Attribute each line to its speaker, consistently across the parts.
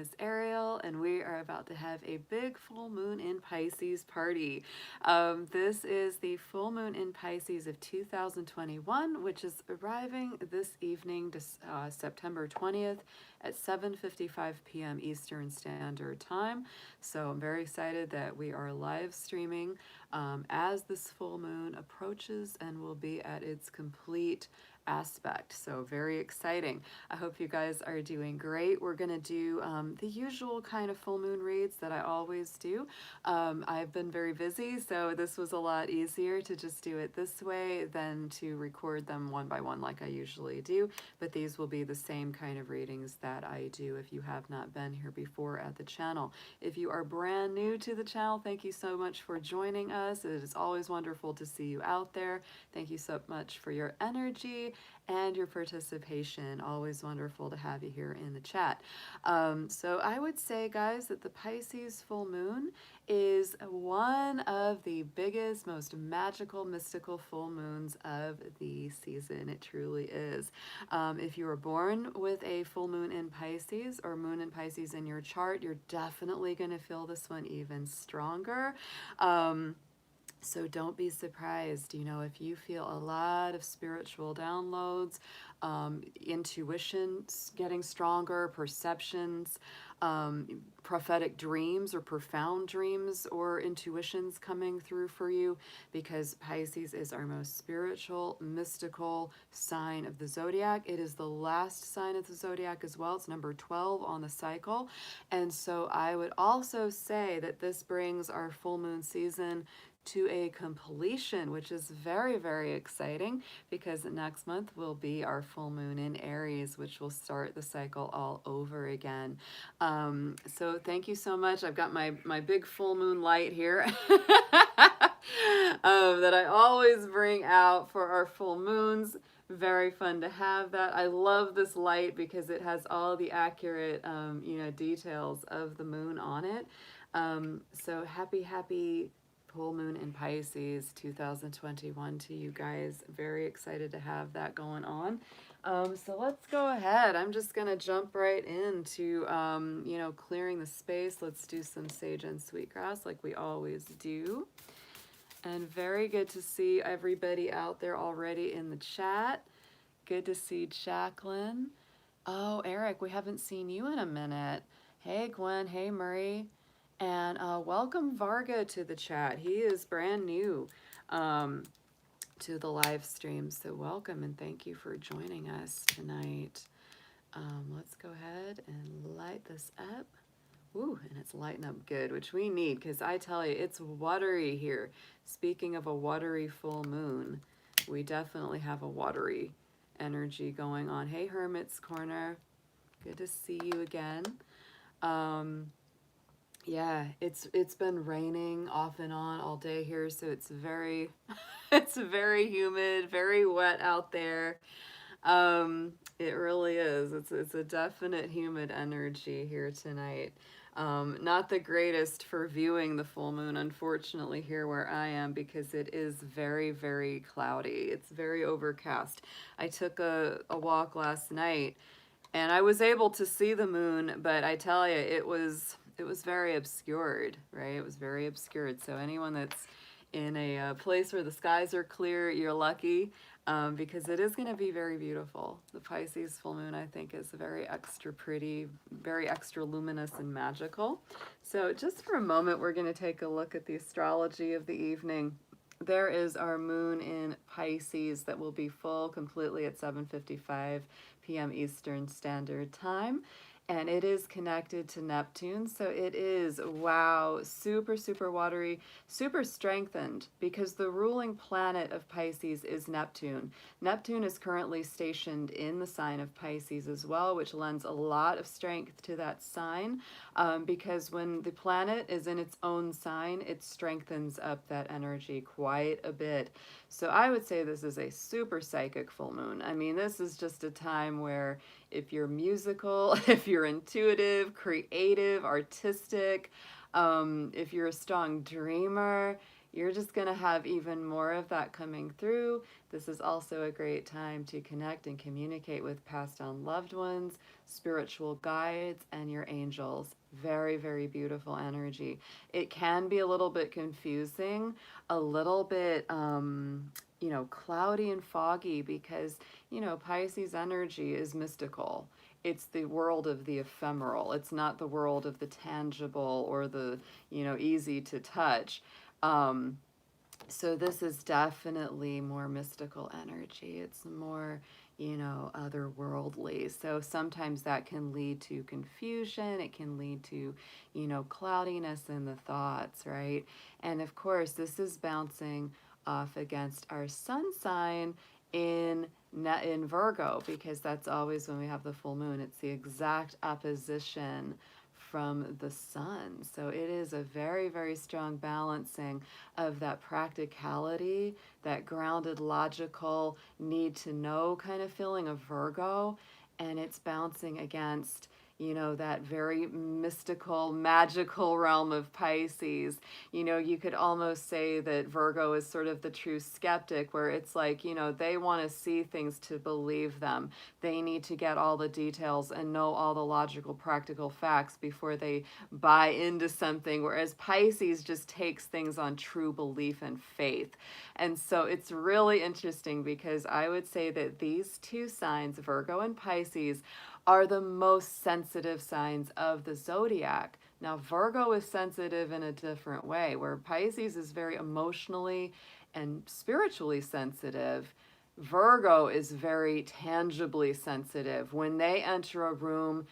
Speaker 1: is Ariel, and we are about to have a big full moon in Pisces party. This is the full moon in Pisces of 2021, which is arriving this evening, September 20th at 7:55 p.m. Eastern Standard Time. So I'm very excited that we are live streaming as this full moon approaches and will be at its complete aspect. So very exciting. I hope you guys are doing great. We're going to do the usual kind of full moon reads that I always do. I've been very busy, so this was a lot easier to just do it this way than to record them one by one like I usually do. But these will be the same kind of readings that I do if you have not been here before at the channel. If you are brand new to the channel, thank you so much for joining us. It is always wonderful to see you out there. Thank you so much for your energy and your participation. Always wonderful to have you here in the chat. So I would say, guys, that the Pisces full moon is one of the biggest, most magical, mystical full moons of the season. It truly is. If you were born with a full moon in Pisces or moon in Pisces in your chart, you're definitely going to feel this one even stronger. So don't be surprised, you know, if you feel a lot of spiritual downloads, intuition getting stronger, perceptions, prophetic dreams or profound dreams or intuitions coming through for you, because Pisces is our most spiritual, mystical sign of the zodiac. It is the last sign of the zodiac as well. It's number 12 on the cycle. And so I would also say that this brings our full moon season to a completion, which is very, very exciting, because next month will be our full moon in Aries, which will start the cycle all over again. So thank you so much. I've got my big full moon light here that I always bring out for our full moons. Very fun to have that. I love this light because it has all the accurate you know, details of the moon on it. So happy full moon in Pisces 2021 to you guys. Very excited to have that going on. So let's go ahead. I'm just gonna jump right into you know, clearing the space. Let's do some sage and sweetgrass like we always do. And very good to see everybody out there already in the chat. Good to see Jacqueline. Oh, Eric, we haven't seen you in a minute. Hey, Gwen. Hey, Murray. And welcome Varga to the chat. He is brand new to the live stream. So welcome and thank you for joining us tonight. Let's go ahead and light this up. Ooh, and it's lighting up good, which we need, because I tell you, it's watery here. Speaking of a watery full moon, we definitely have a watery energy going on. Hey, Hermit's Corner. Good to see you again. Yeah, it's been raining off and on all day here, so it's very it's very humid, very wet out there. It really is. It's a definite humid energy here tonight. Not the greatest for viewing the full moon, unfortunately, here where I am, because it is very, very cloudy. It's very overcast. I took a walk last night and I was able to see the moon, but I tell you, it was very obscured, right? It was very obscured. So anyone that's in a place where the skies are clear, you're lucky, because it is going to be very beautiful. The Pisces full moon, I think, is very extra pretty, very extra luminous and magical. So just for a moment, we're going to take a look at the astrology of the evening. There is our moon in Pisces that will be full completely at 7:55 p.m. Eastern Standard Time. And it is connected to Neptune, so it is, wow, super, super watery, super strengthened, because the ruling planet of Pisces is Neptune. Neptune is currently stationed in the sign of Pisces as well, which lends a lot of strength to that sign, because when the planet is in its own sign, it strengthens up that energy quite a bit. So I would say this is a super psychic full moon. I mean, this is just a time where if you're musical, if you're intuitive, creative, artistic, if you're a strong dreamer, you're just going to have even more of that coming through. This is also a great time to connect and communicate with passed on loved ones, spiritual guides, and your angels. Very, very beautiful energy. It can be a little bit confusing, a little bit, you know, cloudy and foggy because, you know, Pisces energy is mystical. It's the world of the ephemeral. It's not the world of the tangible or the, you know, easy to touch. So this is definitely more mystical energy. It's more, you know, otherworldly. So sometimes that can lead to confusion. It can lead to, you know, cloudiness in the thoughts, right? And of course, this is bouncing off against our sun sign in Virgo, because that's always when we have the full moon. It's the exact opposition from the sun. So it is a very, very strong balancing of that practicality, that grounded, logical, need to know kind of feeling of Virgo, and it's bouncing against, you know, that very mystical, magical realm of Pisces. You know, you could almost say that Virgo is sort of the true skeptic, where it's like, you know, they want to see things to believe them. They need to get all the details and know all the logical, practical facts before they buy into something, whereas Pisces just takes things on true belief and faith. And so it's really interesting, because I would say that these two signs, Virgo and Pisces, are the most sensitive signs of the zodiac. Now, Virgo is sensitive in a different way, where Pisces is very emotionally and spiritually sensitive. Virgo is very tangibly sensitive. When they enter a room,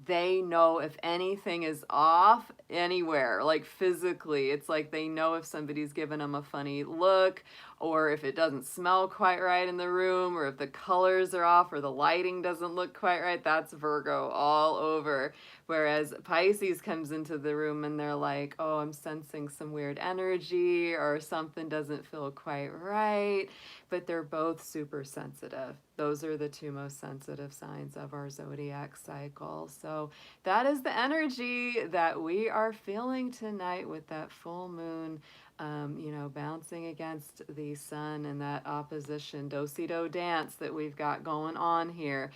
Speaker 1: they know if anything is off anywhere, like physically. It's like they know if somebody's giving them a funny look, or if it doesn't smell quite right in the room, or if the colors are off, or the lighting doesn't look quite right. That's Virgo all over. Whereas Pisces comes into the room and they're like, oh, I'm sensing some weird energy, or something doesn't feel quite right. But they're both super sensitive. Those are the two most sensitive signs of our zodiac cycle. So that is the energy that we are feeling tonight with that full moon, you know, bouncing against the sun and that opposition do-si-do dance that we've got going on here.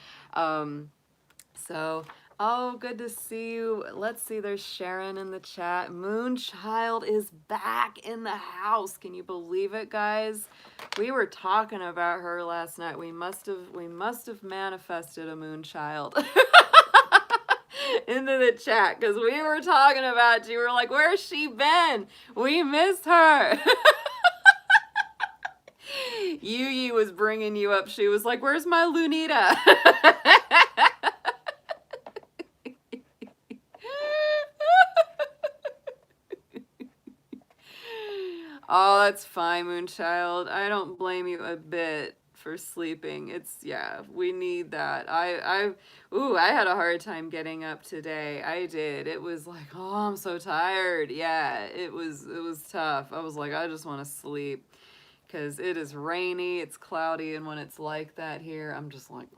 Speaker 1: Oh, good to see you. Let's see, there's Sharon in the chat. Moonchild is back in the house. Can you believe it, guys? We were talking about her last night. We must have manifested a Moonchild into the chat, because we were talking about you. We were like, where's she been? We miss her. Yuyi was bringing you up. She was like, where's my Lunita? Oh, that's fine, Moonchild. I don't blame you a bit for sleeping. It's, yeah, we need that. I had a hard time getting up today. I did. It was like, oh, I'm so tired. Yeah, it was tough. I was like, I just want to sleep, because it is rainy, it's cloudy, and when it's like that here, I'm just like,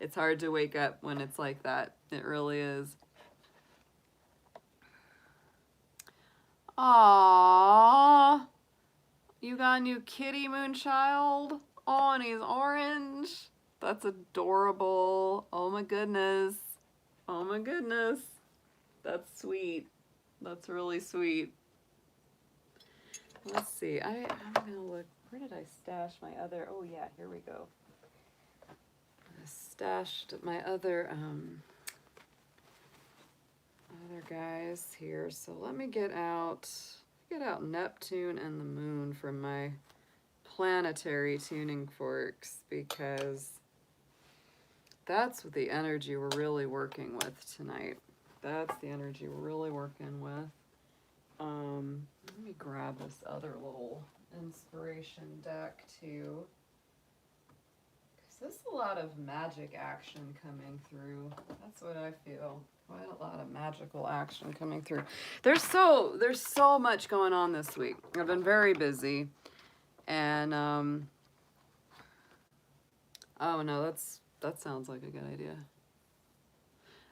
Speaker 1: It's hard to wake up when it's like that. It really is. Aww, you got a new kitty, Moonchild? Oh, and he's orange. That's adorable. Oh my goodness. Oh my goodness. That's sweet. That's really sweet. Let's see. I'm gonna look. Where did I stash my other? Oh yeah, here we go. I stashed my other guys here. So let me get out Neptune and the moon from my planetary tuning forks, because that's what the energy we're really working with tonight. That's the energy we're really working with. Let me grab this other little inspiration deck too, because there's a lot of magic action coming through. That's what I feel. Quite a lot of magical action coming through. There's so much going on this week. I've been very busy, and oh no, that sounds like a good idea.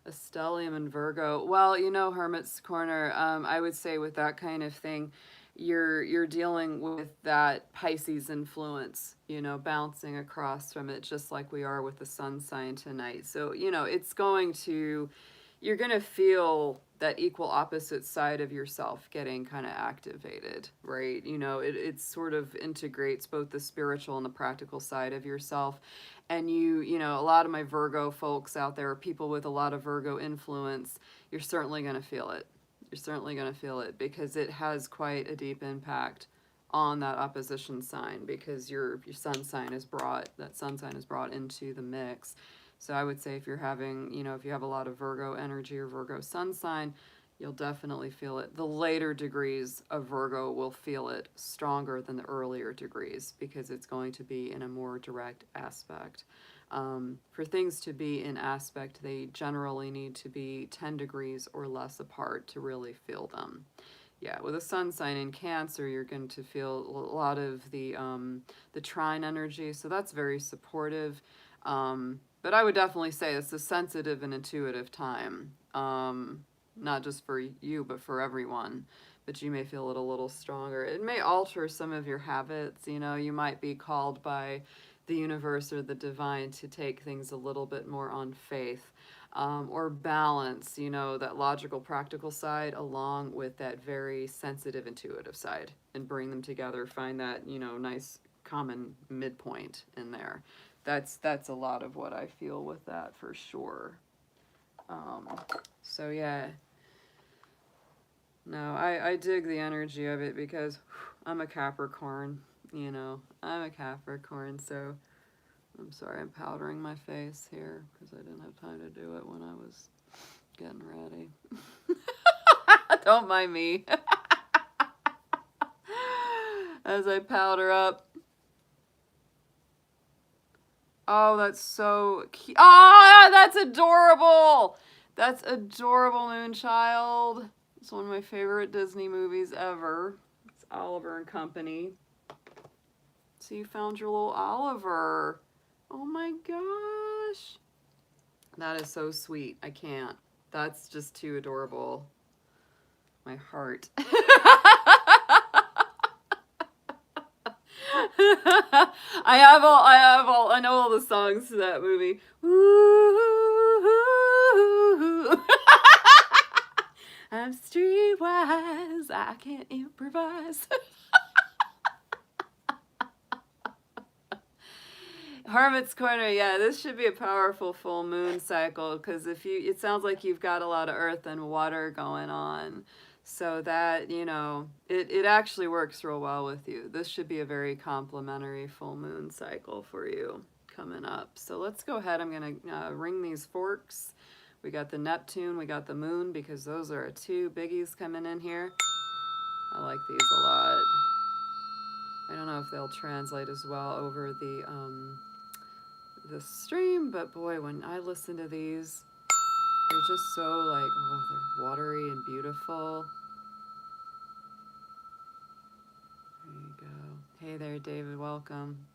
Speaker 1: A stellium in Virgo. Well, you know, Hermit's Corner, I would say with that kind of thing, you're dealing with that Pisces influence, you know, bouncing across from it, just like we are with the sun sign tonight. So, you know, it's going to, you're going to feel that equal opposite side of yourself getting kind of activated, right? You know, it sort of integrates both the spiritual and the practical side of yourself. And you know, a lot of my Virgo folks out there, people with a lot of Virgo influence, you're certainly going to feel it. You're certainly going to feel it because it has quite a deep impact on that opposition sign, because your sun sign is brought, that sun sign is brought into the mix. So I would say if you're having, you know, if you have a lot of Virgo energy or Virgo sun sign, you'll definitely feel it. The later degrees of Virgo will feel it stronger than the earlier degrees because it's going to be in a more direct aspect. For things to be in aspect, they generally need to be 10 degrees or less apart to really feel them. Yeah, with a sun sign in Cancer, you're going to feel a lot of the trine energy, so that's very supportive. But I would definitely say it's a sensitive and intuitive time, not just for you, but for everyone. But you may feel it a little stronger. It may alter some of your habits. You know, you might be called by the universe or the divine to take things a little bit more on faith, or balance, you know, that logical, practical side along with that very sensitive, intuitive side, and bring them together. Find that, you know, nice common midpoint in there. That's a lot of what I feel with that for sure. So yeah, no, I dig the energy of it because I'm a Capricorn, you know, I'm a Capricorn, so I'm sorry, I'm powdering my face here because I didn't have time to do it when I was getting ready. Don't mind me. As I powder up. Oh, that's so cute. Oh, that's adorable. That's adorable, Moonchild. It's one of my favorite Disney movies ever. It's Oliver and Company. So you found your little Oliver. Oh my gosh. That is so sweet. I can't. That's just too adorable. My heart. I know all the songs to that movie. I'm streetwise, I can't improvise. Hermit's Corner, yeah, this should be a powerful full moon cycle because it sounds like you've got a lot of earth and water going on. So that, you know, it actually works real well with you. This should be a very complimentary full moon cycle for you coming up. So let's go ahead. I'm going to ring these forks. We got the Neptune, we got the moon, because those are two biggies coming in here. I like these a lot. I don't know if they'll translate as well over the stream, but boy, when I listen to these, they're just so like, oh, they're watery and beautiful. There you go. Hey there, David, welcome.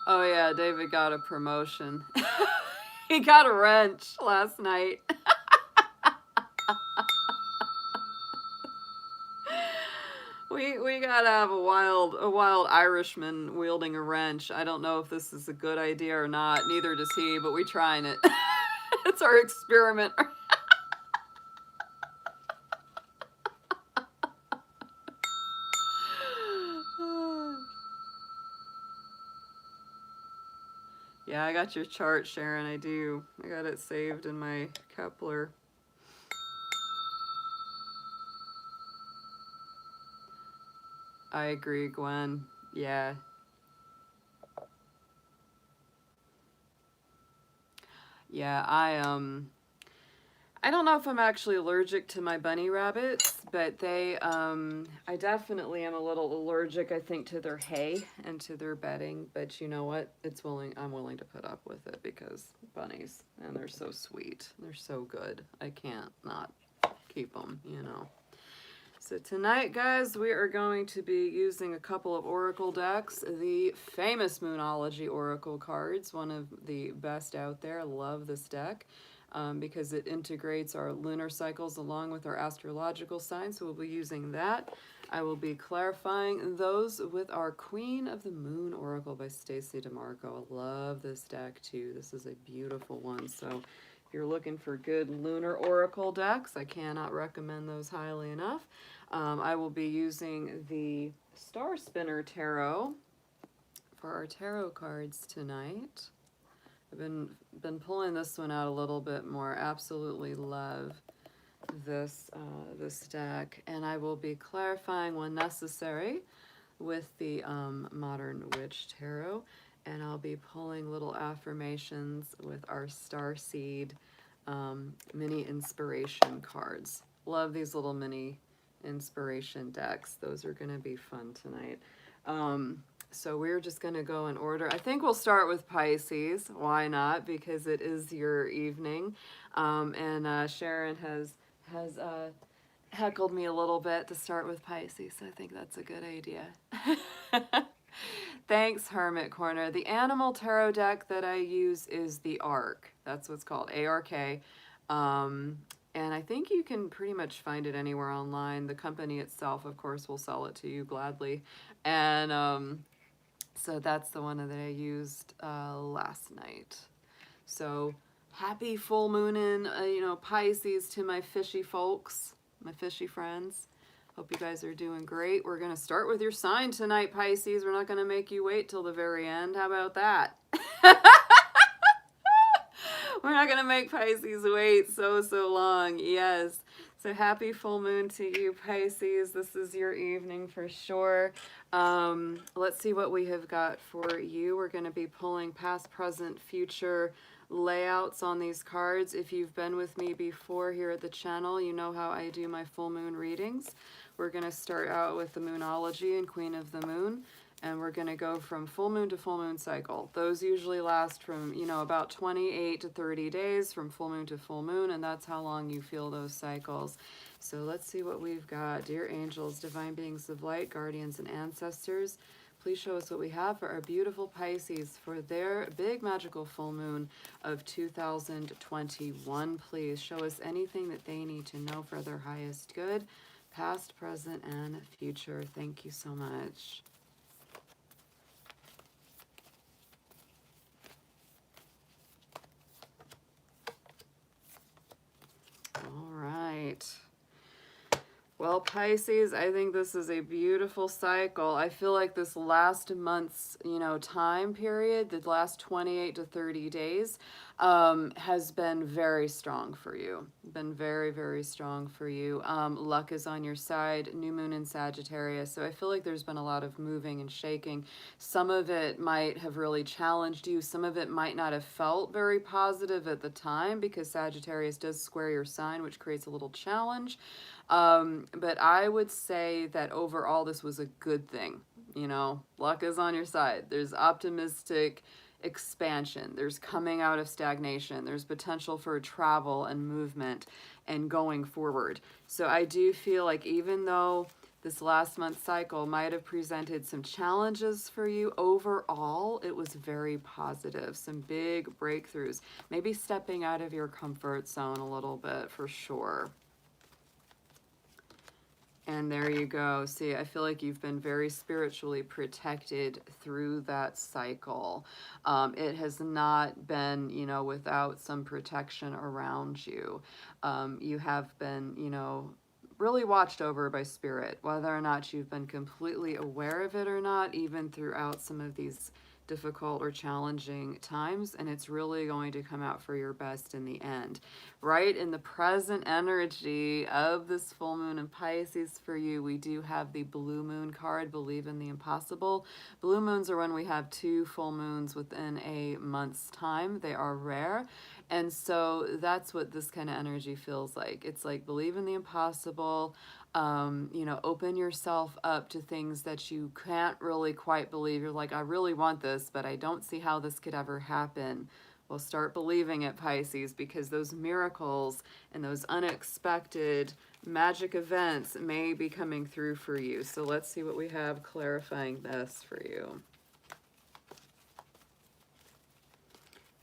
Speaker 1: Oh yeah, David got a promotion. He got a wrench last night. We gotta have a wild Irishman wielding a wrench. I don't know if this is a good idea or not. Neither does he, but we trying it. It's our experiment. Yeah, I got your chart, Sharon. I do. I got it saved in my Kepler. I agree, Gwen. Yeah. Yeah, I don't know if I'm actually allergic to my bunny rabbits, but I definitely am a little allergic, I think, to their hay and to their bedding, but you know what? I'm willing to put up with it because bunnies, and they're so sweet. They're so good. I can't keep them, you know. So tonight, guys, we are going to be using a couple of oracle decks. The famous Moonology oracle cards, one of the best out there. I love this deck because it integrates our lunar cycles along with our astrological signs. So we'll be using that. I will be clarifying those with our Queen of the Moon oracle by Stacey DeMarco. I love this deck too. This is a beautiful one. So if you're looking for good lunar oracle decks, I cannot recommend those highly enough. I will be using the Star Spinner Tarot for our tarot cards tonight. I've been pulling this one out a little bit more. Absolutely love this this deck, and I will be clarifying when necessary with the Modern Witch Tarot, and I'll be pulling little affirmations with our Star Seed mini inspiration cards. Love these little mini inspiration decks. Those are going to be fun tonight. So we're just going to go in order. I think we'll start with Pisces. Why not? Because it is your evening. And Sharon has heckled me a little bit to start with Pisces. I think that's a good idea. Thanks, Hermit Corner. The animal tarot deck that I use is the ARK. That's what's called, ARK. And I think you can pretty much find it anywhere online. The company itself, of course, will sell it to you gladly. And so that's the one that I used last night. So happy full moon in, you know, Pisces to my fishy folks, my fishy friends. Hope you guys are doing great. We're going to start with your sign tonight, Pisces. We're not going to make you wait till the very end. How about that? We're not going to make Pisces wait so long. Yes. So happy full moon to you, Pisces. This is your evening for sure. Let's see what we have got for you. We're going to be pulling past, present, future layouts on these cards. If you've been with me before here at the channel, you know how I do my full moon readings. We're going to start out with the Moonology and Queen of the Moon. And we're going to go from full moon to full moon cycle. Those usually last from, you know, about 28 to 30 days from full moon to full moon, and that's how long you feel those cycles. So let's see what we've got. Dear angels, divine beings of light, guardians, and ancestors, please show us what we have for our beautiful Pisces for their big magical full moon of 2021. Please show us anything that they need to know for their highest good, past, present, and future. Thank you so much. All right. Well, Pisces, I think this is a beautiful cycle. I feel like this last month's, you know, time period, the last 28 to 30 days, has been very strong for you. Been very, very strong for you. Luck is on your side. New moon in Sagittarius. So I feel like there's been a lot of moving and shaking. Some of it might have really challenged you. Some of it might not have felt very positive at the time because Sagittarius does square your sign, which creates a little challenge. But I would say that overall this was a good thing. You know, luck is on your side. There's optimistic expansion. There's coming out of stagnation. There's potential for travel and movement and going forward. So I do feel like even though this last month cycle might have presented some challenges for you, overall it was very positive. Some big breakthroughs. Maybe stepping out of your comfort zone a little bit for sure. And there you go. See, I feel like you've been very spiritually protected through that cycle. It has not been, you know, without some protection around you. You have been, you know, really watched over by spirit, whether or not you've been completely aware of it or not, even throughout some of these difficult or challenging times, and it's really going to come out for your best in the end. Right in the present energy of this full moon in Pisces for you, we do have the blue moon card, Believe in the Impossible. Blue moons are when we have 2 full moons within a month's time. They are rare. And so that's what this kind of energy feels like. It's like believe in the impossible. You know, open yourself up to things that you can't really quite believe. You're like, I really want this, but I don't see how this could ever happen. Well, start believing it, Pisces, because those miracles and those unexpected magic events may be coming through for you. So let's see what we have clarifying this for you.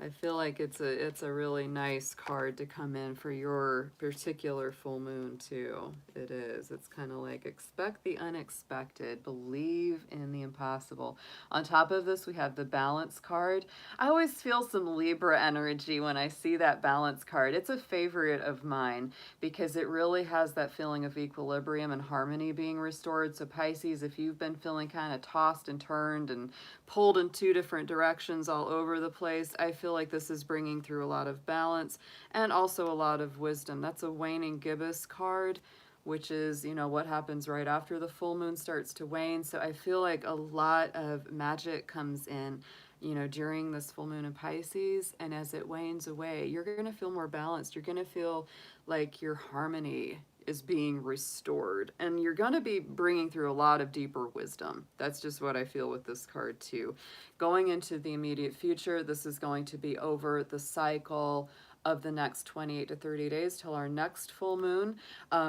Speaker 1: I feel like it's a really nice card to come in for your particular full moon too. It is. It's kind of like expect the unexpected, believe in the impossible. On top of this, we have the balance card. I always feel some Libra energy when I see that balance card. It's a favorite of mine because it really has that feeling of equilibrium and harmony being restored. So Pisces, if you've been feeling kind of tossed and turned and pulled in two different directions all over the place, I feel like this is bringing through a lot of balance and also a lot of wisdom. That's a waning gibbous card, which is, you know, what happens right after the full moon starts to wane. So I feel like a lot of magic comes in, you know, during this full moon in Pisces, and as it wanes away, you're going to feel more balanced. You're going to feel like your harmony is being restored, and you're going to be bringing through a lot of deeper wisdom. That's just what I feel with this card too. Going into the immediate future, this is going to be over the cycle of the next 28 to 30 days till our next full moon.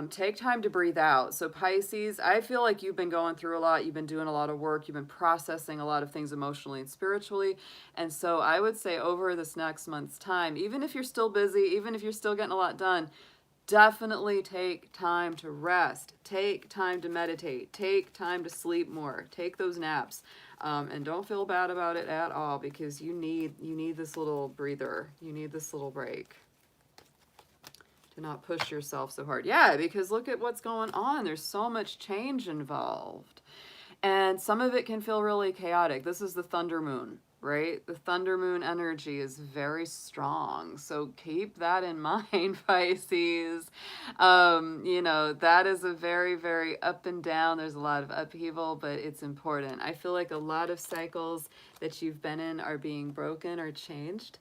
Speaker 1: Take time to breathe out. So Pisces, I feel like you've been going through a lot. You've been doing a lot of work. You've been processing a lot of things emotionally and spiritually. And so I would say over this next month's time, even if you're still busy, even if you're still getting a lot done, definitely take time to rest, take time to meditate, take time to sleep more, take those naps, and don't feel bad about it at all, because you need this little breather, you need this little break. Do not push yourself so hard. Yeah, because look at what's going on. There's so much change involved, and some of it can feel really chaotic. This is the thunder moon, right? The thunder moon energy is very strong. So keep that in mind, Pisces. You know, that is a very, very up and down. There's a lot of upheaval, but it's important. I feel like a lot of cycles that you've been in are being broken or changed.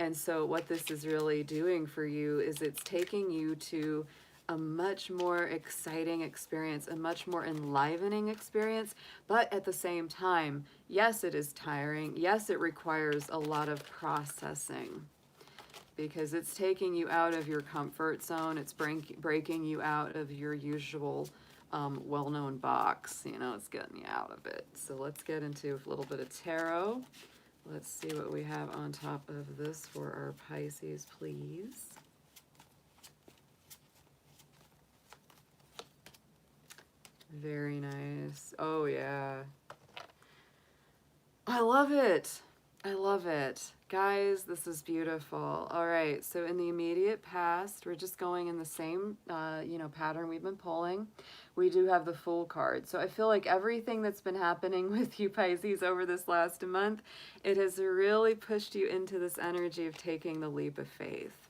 Speaker 1: And so what this is really doing for you is it's taking you to a much more exciting experience, a much more enlivening experience, but at the same time, yes, it is tiring. Yes, it requires a lot of processing because it's taking you out of your comfort zone. It's breaking you out of your usual well-known box. You know, it's getting you out of it. So let's get into a little bit of tarot. Let's see what we have on top of this for our Pisces, please. Very nice. Oh, yeah. I love it. I love it. Guys, this is beautiful. All right, so in the immediate past, we're just going in the same, you know, pattern we've been pulling. We do have the Fool card. So I feel like everything that's been happening with you, Pisces, over this last month, it has really pushed you into this energy of taking the leap of faith.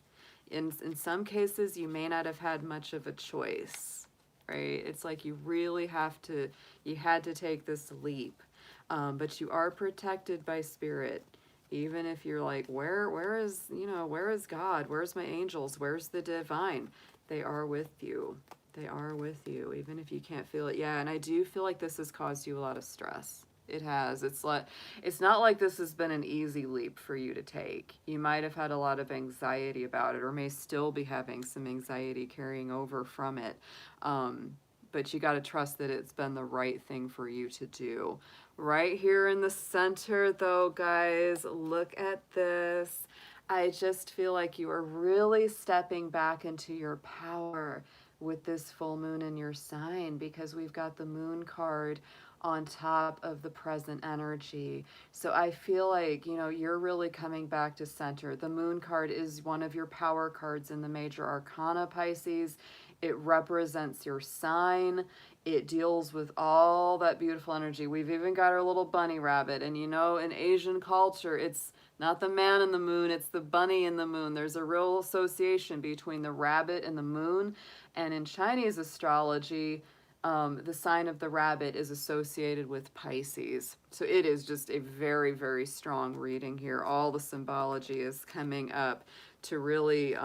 Speaker 1: In some cases, you may not have had much of a choice, right? It's like you really had to take this leap. But you are protected by spirit. Even if you're like, where is God? Where's my angels? Where's the divine? They are with you. They are with you, even if you can't feel it. Yeah, and I do feel like this has caused you a lot of stress. It has. It's not like this has been an easy leap for you to take. You might have had a lot of anxiety about it, or may still be having some anxiety carrying over from it. But you got to trust that it's been the right thing for you to do. Right here in the center, though, guys, look at this. I just feel like you are really stepping back into your power with this full moon in your sign, because we've got the moon card on top of the present energy. So I feel like, you know, you're really coming back to center. The moon card is one of your power cards in the major arcana, Pisces. It represents your sign. It deals with all that beautiful energy. We've even got our little bunny rabbit. And you know, in Asian culture, it's not the man in the moon, it's the bunny in the moon. There's a real association between the rabbit and the moon. And in Chinese astrology, the sign of the rabbit is associated with Pisces. So it is just a very, very strong reading here. All the symbology is coming up to really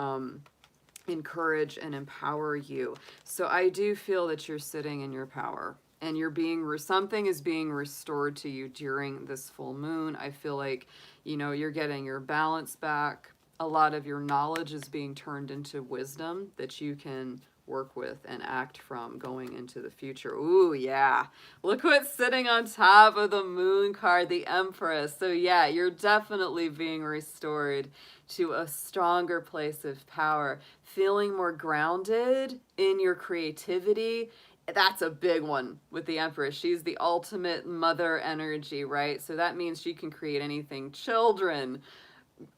Speaker 1: encourage and empower you. So I do feel that you're sitting in your power. and something is being restored to you during this full moon. I feel like, you know, you're getting your balance back. A lot of your knowledge is being turned into wisdom that you can work with and act from going into the future. Ooh, yeah. Look what's sitting on top of the moon card, the Empress. So yeah, you're definitely being restored to a stronger place of power, feeling more grounded in your creativity. That's a big one with the Empress. She's the ultimate mother energy, right? So that means she can create anything. Children,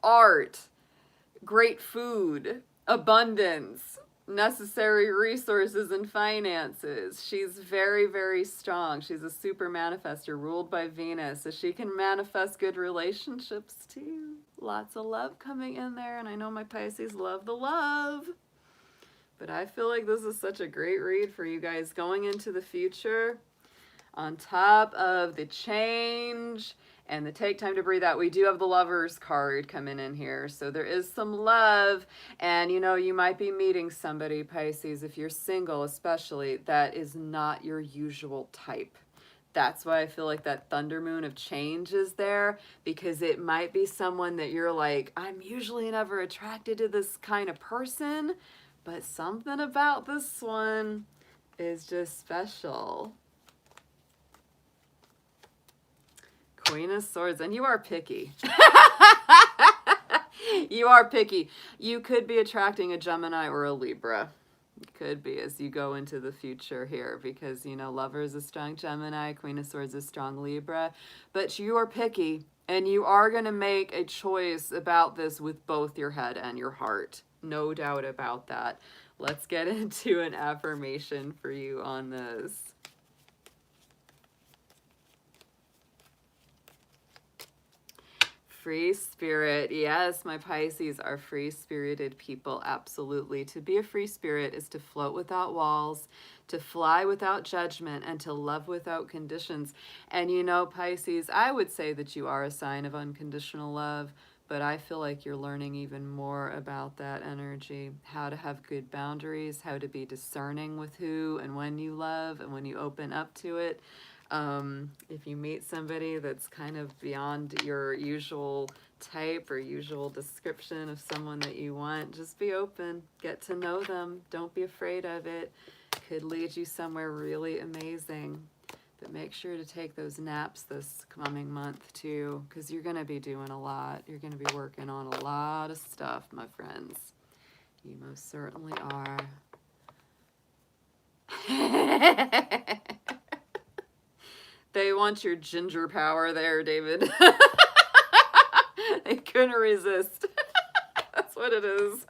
Speaker 1: art, great food, abundance, necessary resources and finances. She's very, very strong. She's a super manifester ruled by Venus, so she can manifest good relationships too. Lots of love coming in there, and I know my Pisces love the love. But I feel like this is such a great read for you guys going into the future. On top of the change and the take time to breathe out, we do have the Lovers card coming in here. So there is some love, and you know, you might be meeting somebody, Pisces, if you're single especially, that is not your usual type. That's why I feel like that thunder moon of change is there, because it might be someone that you're like, I'm usually never attracted to this kind of person, but something about this one is just special. Queen of Swords, and you are picky. You are picky. You could be attracting a Gemini or a Libra. Could be as you go into the future here, because, you know, Lover is a strong Gemini, Queen of Swords is strong Libra, but you are picky, and you are going to make a choice about this with both your head and your heart. No doubt about that. Let's get into an affirmation for you on this. Free spirit. Yes, my Pisces are free-spirited people, absolutely. To be a free spirit is to float without walls, to fly without judgment, and to love without conditions. And you know, Pisces, I would say that you are a sign of unconditional love, but I feel like you're learning even more about that energy, how to have good boundaries, how to be discerning with who and when you love and when you open up to it. If you meet somebody that's kind of beyond your usual type or usual description of someone that you want, just be open, get to know them, don't be afraid of it. Could lead you somewhere really amazing. But make sure to take those naps this coming month too, because you're going to be doing a lot. You're going to be working on a lot of stuff, my friends. You most certainly are. They want your ginger power there, David. They couldn't resist. That's what it is.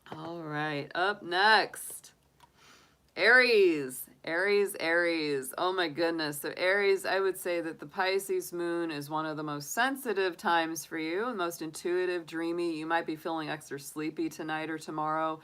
Speaker 1: All right, up next, Aries. Aries. Oh my goodness. So Aries, I would say that the Pisces moon is one of the most sensitive times for you, the most intuitive, dreamy. You might be feeling extra sleepy tonight or tomorrow,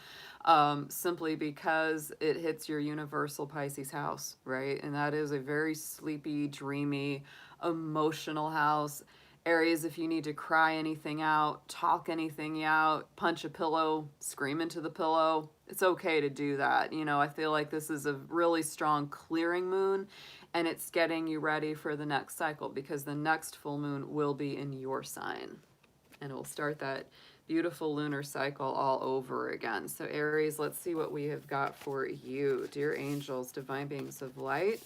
Speaker 1: simply because it hits your universal Pisces house, right? And that is a very sleepy, dreamy, emotional house. Aries, if you need to cry anything out, talk anything out, punch a pillow, scream into the pillow, it's okay to do that. You know, I feel like this is a really strong clearing moon, and it's getting you ready for the next cycle, because the next full moon will be in your sign, and it will start that beautiful lunar cycle all over again. So Aries, let's see what we have got for you. Dear angels, divine beings of light,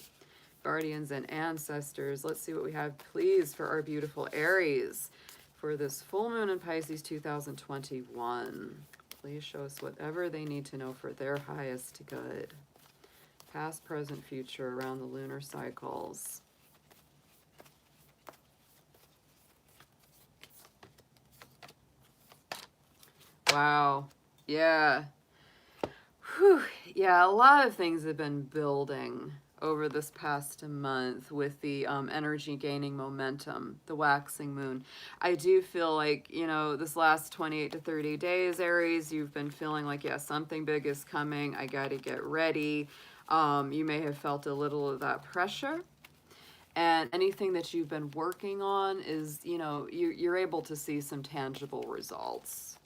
Speaker 1: guardians and ancestors, let's see what we have, please, for our beautiful Aries for this full moon in Pisces 2021. Please show us whatever they need to know for their highest good. Past, present, future around the lunar cycles. Wow. Yeah. Whew. Yeah, a lot of things have been building over this past month with the energy gaining momentum, the waxing moon. I do feel like, you know, this last 28 to 30 days, Aries, you've been feeling like, yeah, something big is coming. I got to get ready. You may have felt a little of that pressure. And anything that you've been working on is, you know, you're able to see some tangible results.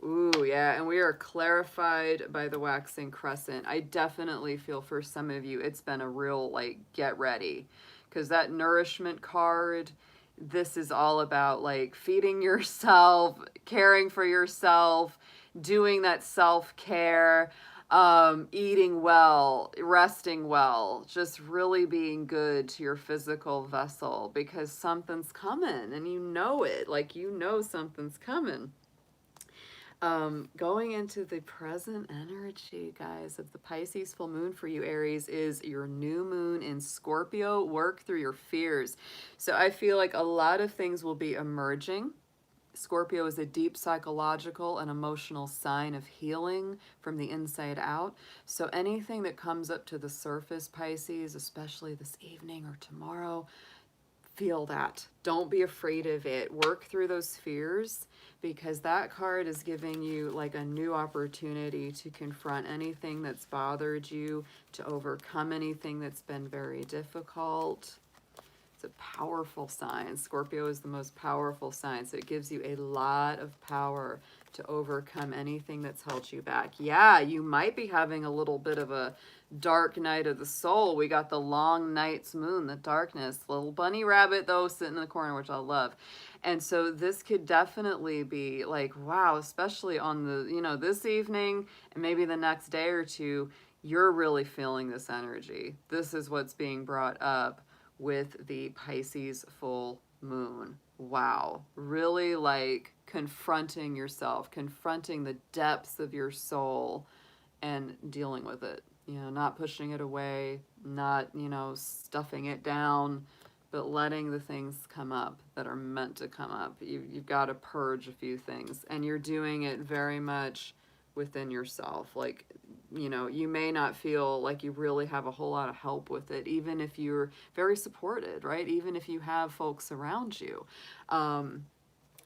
Speaker 1: Ooh, yeah, and we are clarified by the waxing crescent. I definitely feel for some of you, it's been a real, like, get ready. Because that nourishment card, this is all about, like, feeding yourself, caring for yourself, doing that self-care, eating well, resting well, just really being good to your physical vessel, because something's coming and you know it, like, you know something's coming. Going into the present energy, guys, of the Pisces full moon for you, Aries, is your new moon in Scorpio. Work through your fears. So I feel like a lot of things will be emerging. Scorpio is a deep psychological and emotional sign of healing from the inside out. So anything that comes up to the surface, Pisces, especially this evening or tomorrow, feel that. Don't be afraid of it. Work through those fears, because that card is giving you like a new opportunity to confront anything that's bothered you, to overcome anything that's been very difficult. It's a powerful sign. Scorpio is the most powerful sign, so it gives you a lot of power to overcome anything that's held you back. Yeah, you might be having a little bit of a dark night of the soul. We got the long night's moon, the darkness, little bunny rabbit though sitting in the corner, which I love. And so this could definitely be like, wow, especially on the, you know, this evening and maybe the next day or two, you're really feeling this energy. This is what's being brought up with the Pisces full moon. Wow. Really like confronting yourself, confronting the depths of your soul and dealing with it. You know, not pushing it away, not, you know, stuffing it down, but letting the things come up that are meant to come up. You've got to purge a few things, and you're doing it very much within yourself. Like, you know, you may not feel like you really have a whole lot of help with it, even if you're very supported, right? Even if you have folks around you.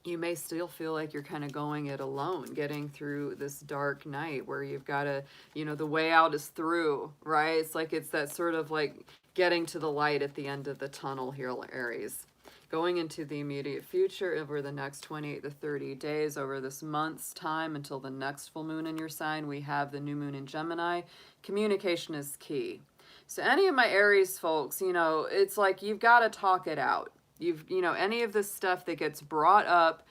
Speaker 1: You may still feel like you're kind of going it alone, getting through this dark night where you've got to, you know, the way out is through, right? It's like it's that sort of like getting to the light at the end of the tunnel here, Aries. Going into the immediate future over the next 28 to 30 days, over this month's time until the next full moon in your sign, we have the new moon in Gemini. Communication is key. So any of my Aries folks, you know, it's like you've got to talk it out. You know, any of this stuff that gets brought up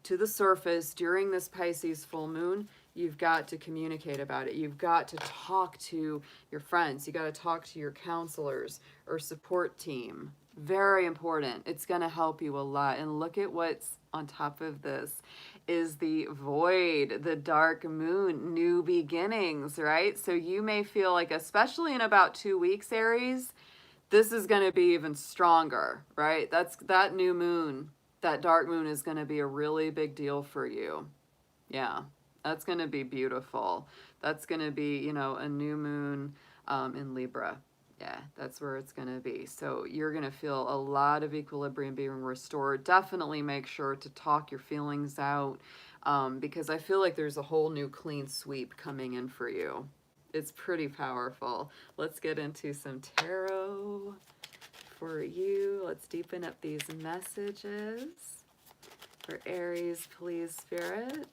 Speaker 1: to the surface during this Pisces full moon, you've got to communicate about it. You've got to talk to your friends. You got to talk to your counselors or support team. Very important. It's going to help you a lot. And look at what's on top of this is the void, the dark moon, new beginnings, right? So you may feel like, especially in about 2 weeks, Aries, this is going to be even stronger, right? That new moon, that dark moon is going to be a really big deal for you. Yeah, that's going to be beautiful. That's going to be, you know, a new moon in Libra. Yeah, that's where it's going to be. So you're going to feel a lot of equilibrium being restored. Definitely make sure to talk your feelings out, because I feel like there's a whole new clean sweep coming in for you. It's pretty powerful. Let's get into some tarot for you. Let's deepen up these messages for Aries, please, Spirit.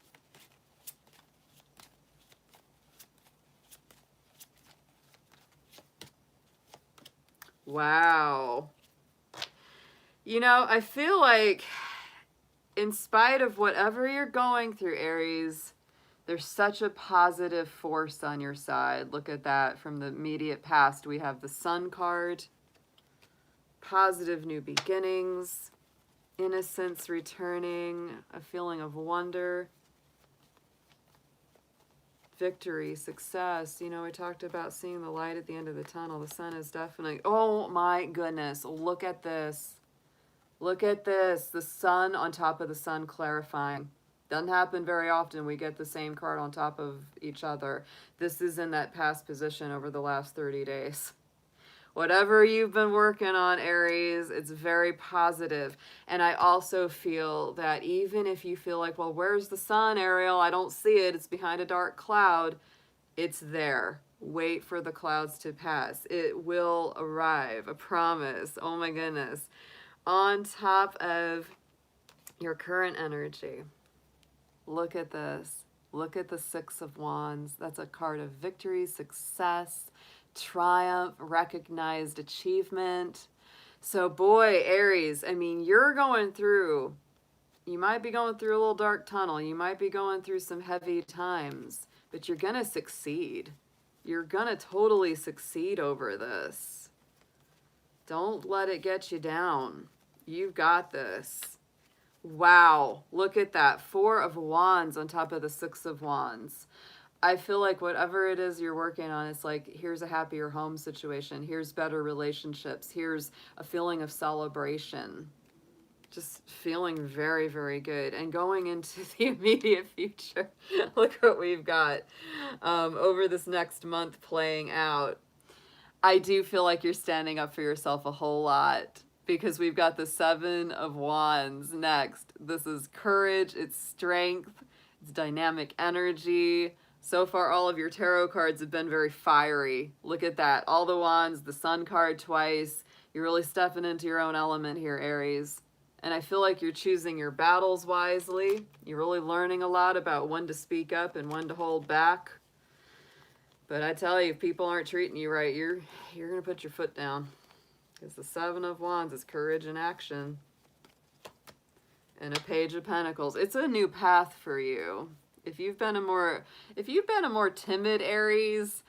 Speaker 1: Wow. You know, I feel like in spite of whatever you're going through, Aries, there's such a positive force on your side. Look at that. From the immediate past, we have the Sun card, positive new beginnings, innocence returning, a feeling of wonder, victory, success. You know, we talked about seeing the light at the end of the tunnel. The sun is definitely, oh my goodness, look at this. Look at this. The sun on top of the sun clarifying. Doesn't happen very often. We get the same card on top of each other. This is in that past position over the last 30 days. Whatever you've been working on, Aries, it's very positive. And I also feel that even if you feel like, well, where's the sun, Ariel? I don't see it. It's behind a dark cloud. It's there. Wait for the clouds to pass. It will arrive. I promise. Oh my goodness. On top of your current energy. Look at this. Look at the Six of Wands. That's a card of victory, success, triumph, recognized achievement. So boy, Aries, I mean, you might be going through a little dark tunnel. You might be going through some heavy times, but you're going to succeed. You're going to totally succeed over this. Don't let it get you down. You've got this. Wow, look at that. Four of Wands on top of the Six of Wands. I feel like whatever it is you're working on, it's like, here's a happier home situation. Here's better relationships. Here's a feeling of celebration. Just feeling very, very good. And going into the immediate future, look what we've got over this next month playing out. I do feel like you're standing up for yourself a whole lot, because we've got the Seven of Wands next. This is courage, it's strength, it's dynamic energy. So far, all of your tarot cards have been very fiery. Look at that. All the wands, the sun card twice. You're really stepping into your own element here, Aries. And I feel like you're choosing your battles wisely. You're really learning a lot about when to speak up and when to hold back. But I tell you, if people aren't treating you right, you're going to put your foot down. Because the Seven of Wands is courage and action. And a Page of Pentacles. It's a new path for you. If you've been a more timid Aries,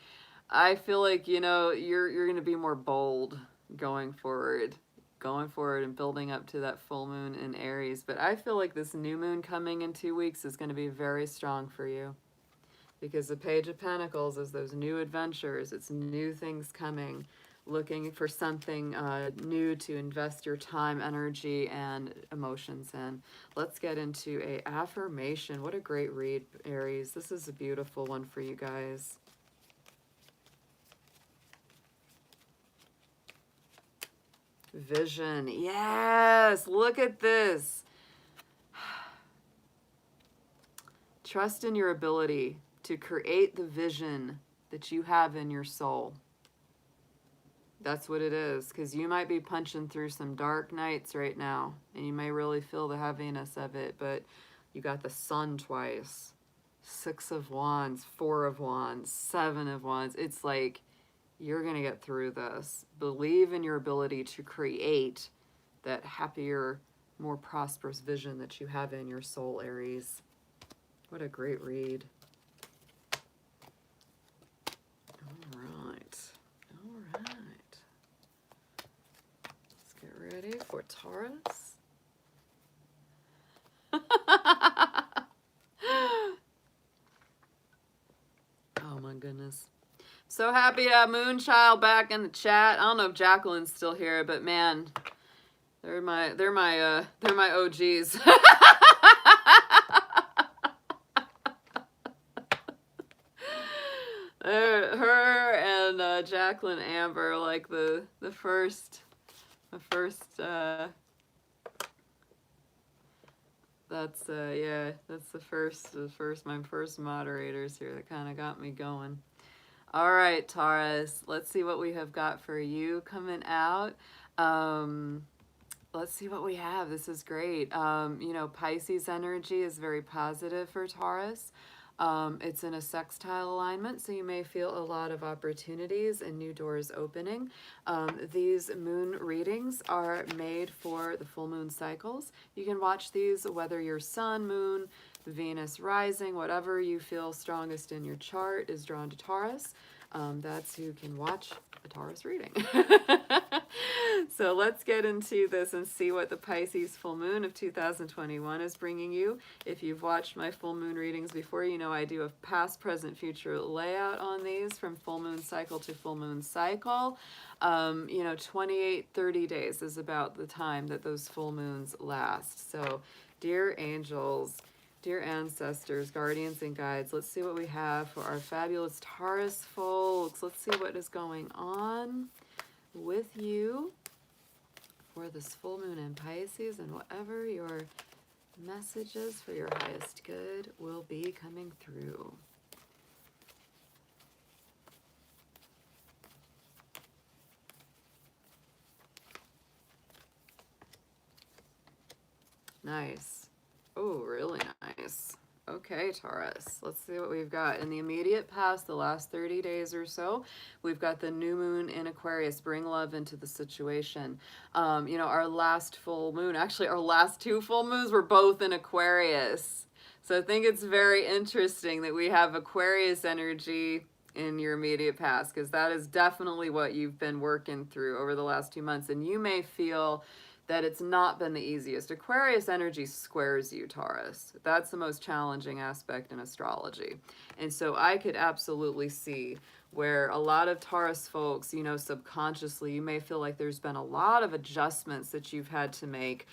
Speaker 1: I feel like, you know, you're going to be more bold going forward and building up to that full moon in Aries. But I feel like this new moon coming in 2 weeks is going to be very strong for you, because the Page of Pentacles is those new adventures. It's new things coming, looking for something new to invest your time, energy, and emotions in. Let's get into a affirmation. What a great read, Aries. This is a beautiful one for you guys. Vision. Yes, look at this. Trust in your ability to create the vision that you have in your soul. That's what it is, because you might be punching through some dark nights right now, and you may really feel the heaviness of it, but you got the Sun twice, Six of Wands, Four of Wands, Seven of Wands. It's like, you're going to get through this. Believe in your ability to create that happier, more prosperous vision that you have in your soul, Aries. What a great read. All right. All right. Let's get ready for Taurus. Oh my goodness. So happy to have Moonchild back in the chat. I don't know if Jacqueline's still here, but man, they're my OGs. Her and Jacqueline Amber, like the first my first moderators here that kind of got me going. All right, Taurus, let's see what we have got for you coming out. Let's see what we have. This is great. You know, Pisces energy is very positive for Taurus. It's in a sextile alignment, so you may feel a lot of opportunities and new doors opening. These moon readings are made for the full moon cycles. You can watch these whether your sun, moon, Venus rising, whatever you feel strongest in your chart is drawn to Taurus. That's who can watch a Taurus reading. So let's get into this and see what the Pisces full moon of 2021 is bringing you. If you've watched my full moon readings before, you know I do a past, present, future layout on these from full moon cycle to full moon cycle. You know, 28-30 days is about the time that those full moons last. So dear angels, dear ancestors, guardians, and guides, let's see what we have for our fabulous Taurus folks. Let's see what is going on with you for this full moon in Pisces, and whatever your messages for your highest good will be coming through. Nice. Oh, really nice. Okay, Taurus, let's see what we've got. In the immediate past, the last 30 days or so, we've got the new moon in Aquarius. Bring love into the situation. You know, our last full moon, actually our last two full moons were both in Aquarius. So I think it's very interesting that we have Aquarius energy in your immediate past, because that is definitely what you've been working through over the last 2 months. And you may feel that it's not been the easiest. Aquarius energy squares you, Taurus. That's the most challenging aspect in astrology. And so I could absolutely see where a lot of Taurus folks, you know, subconsciously, you may feel like there's been a lot of adjustments that you've had to make.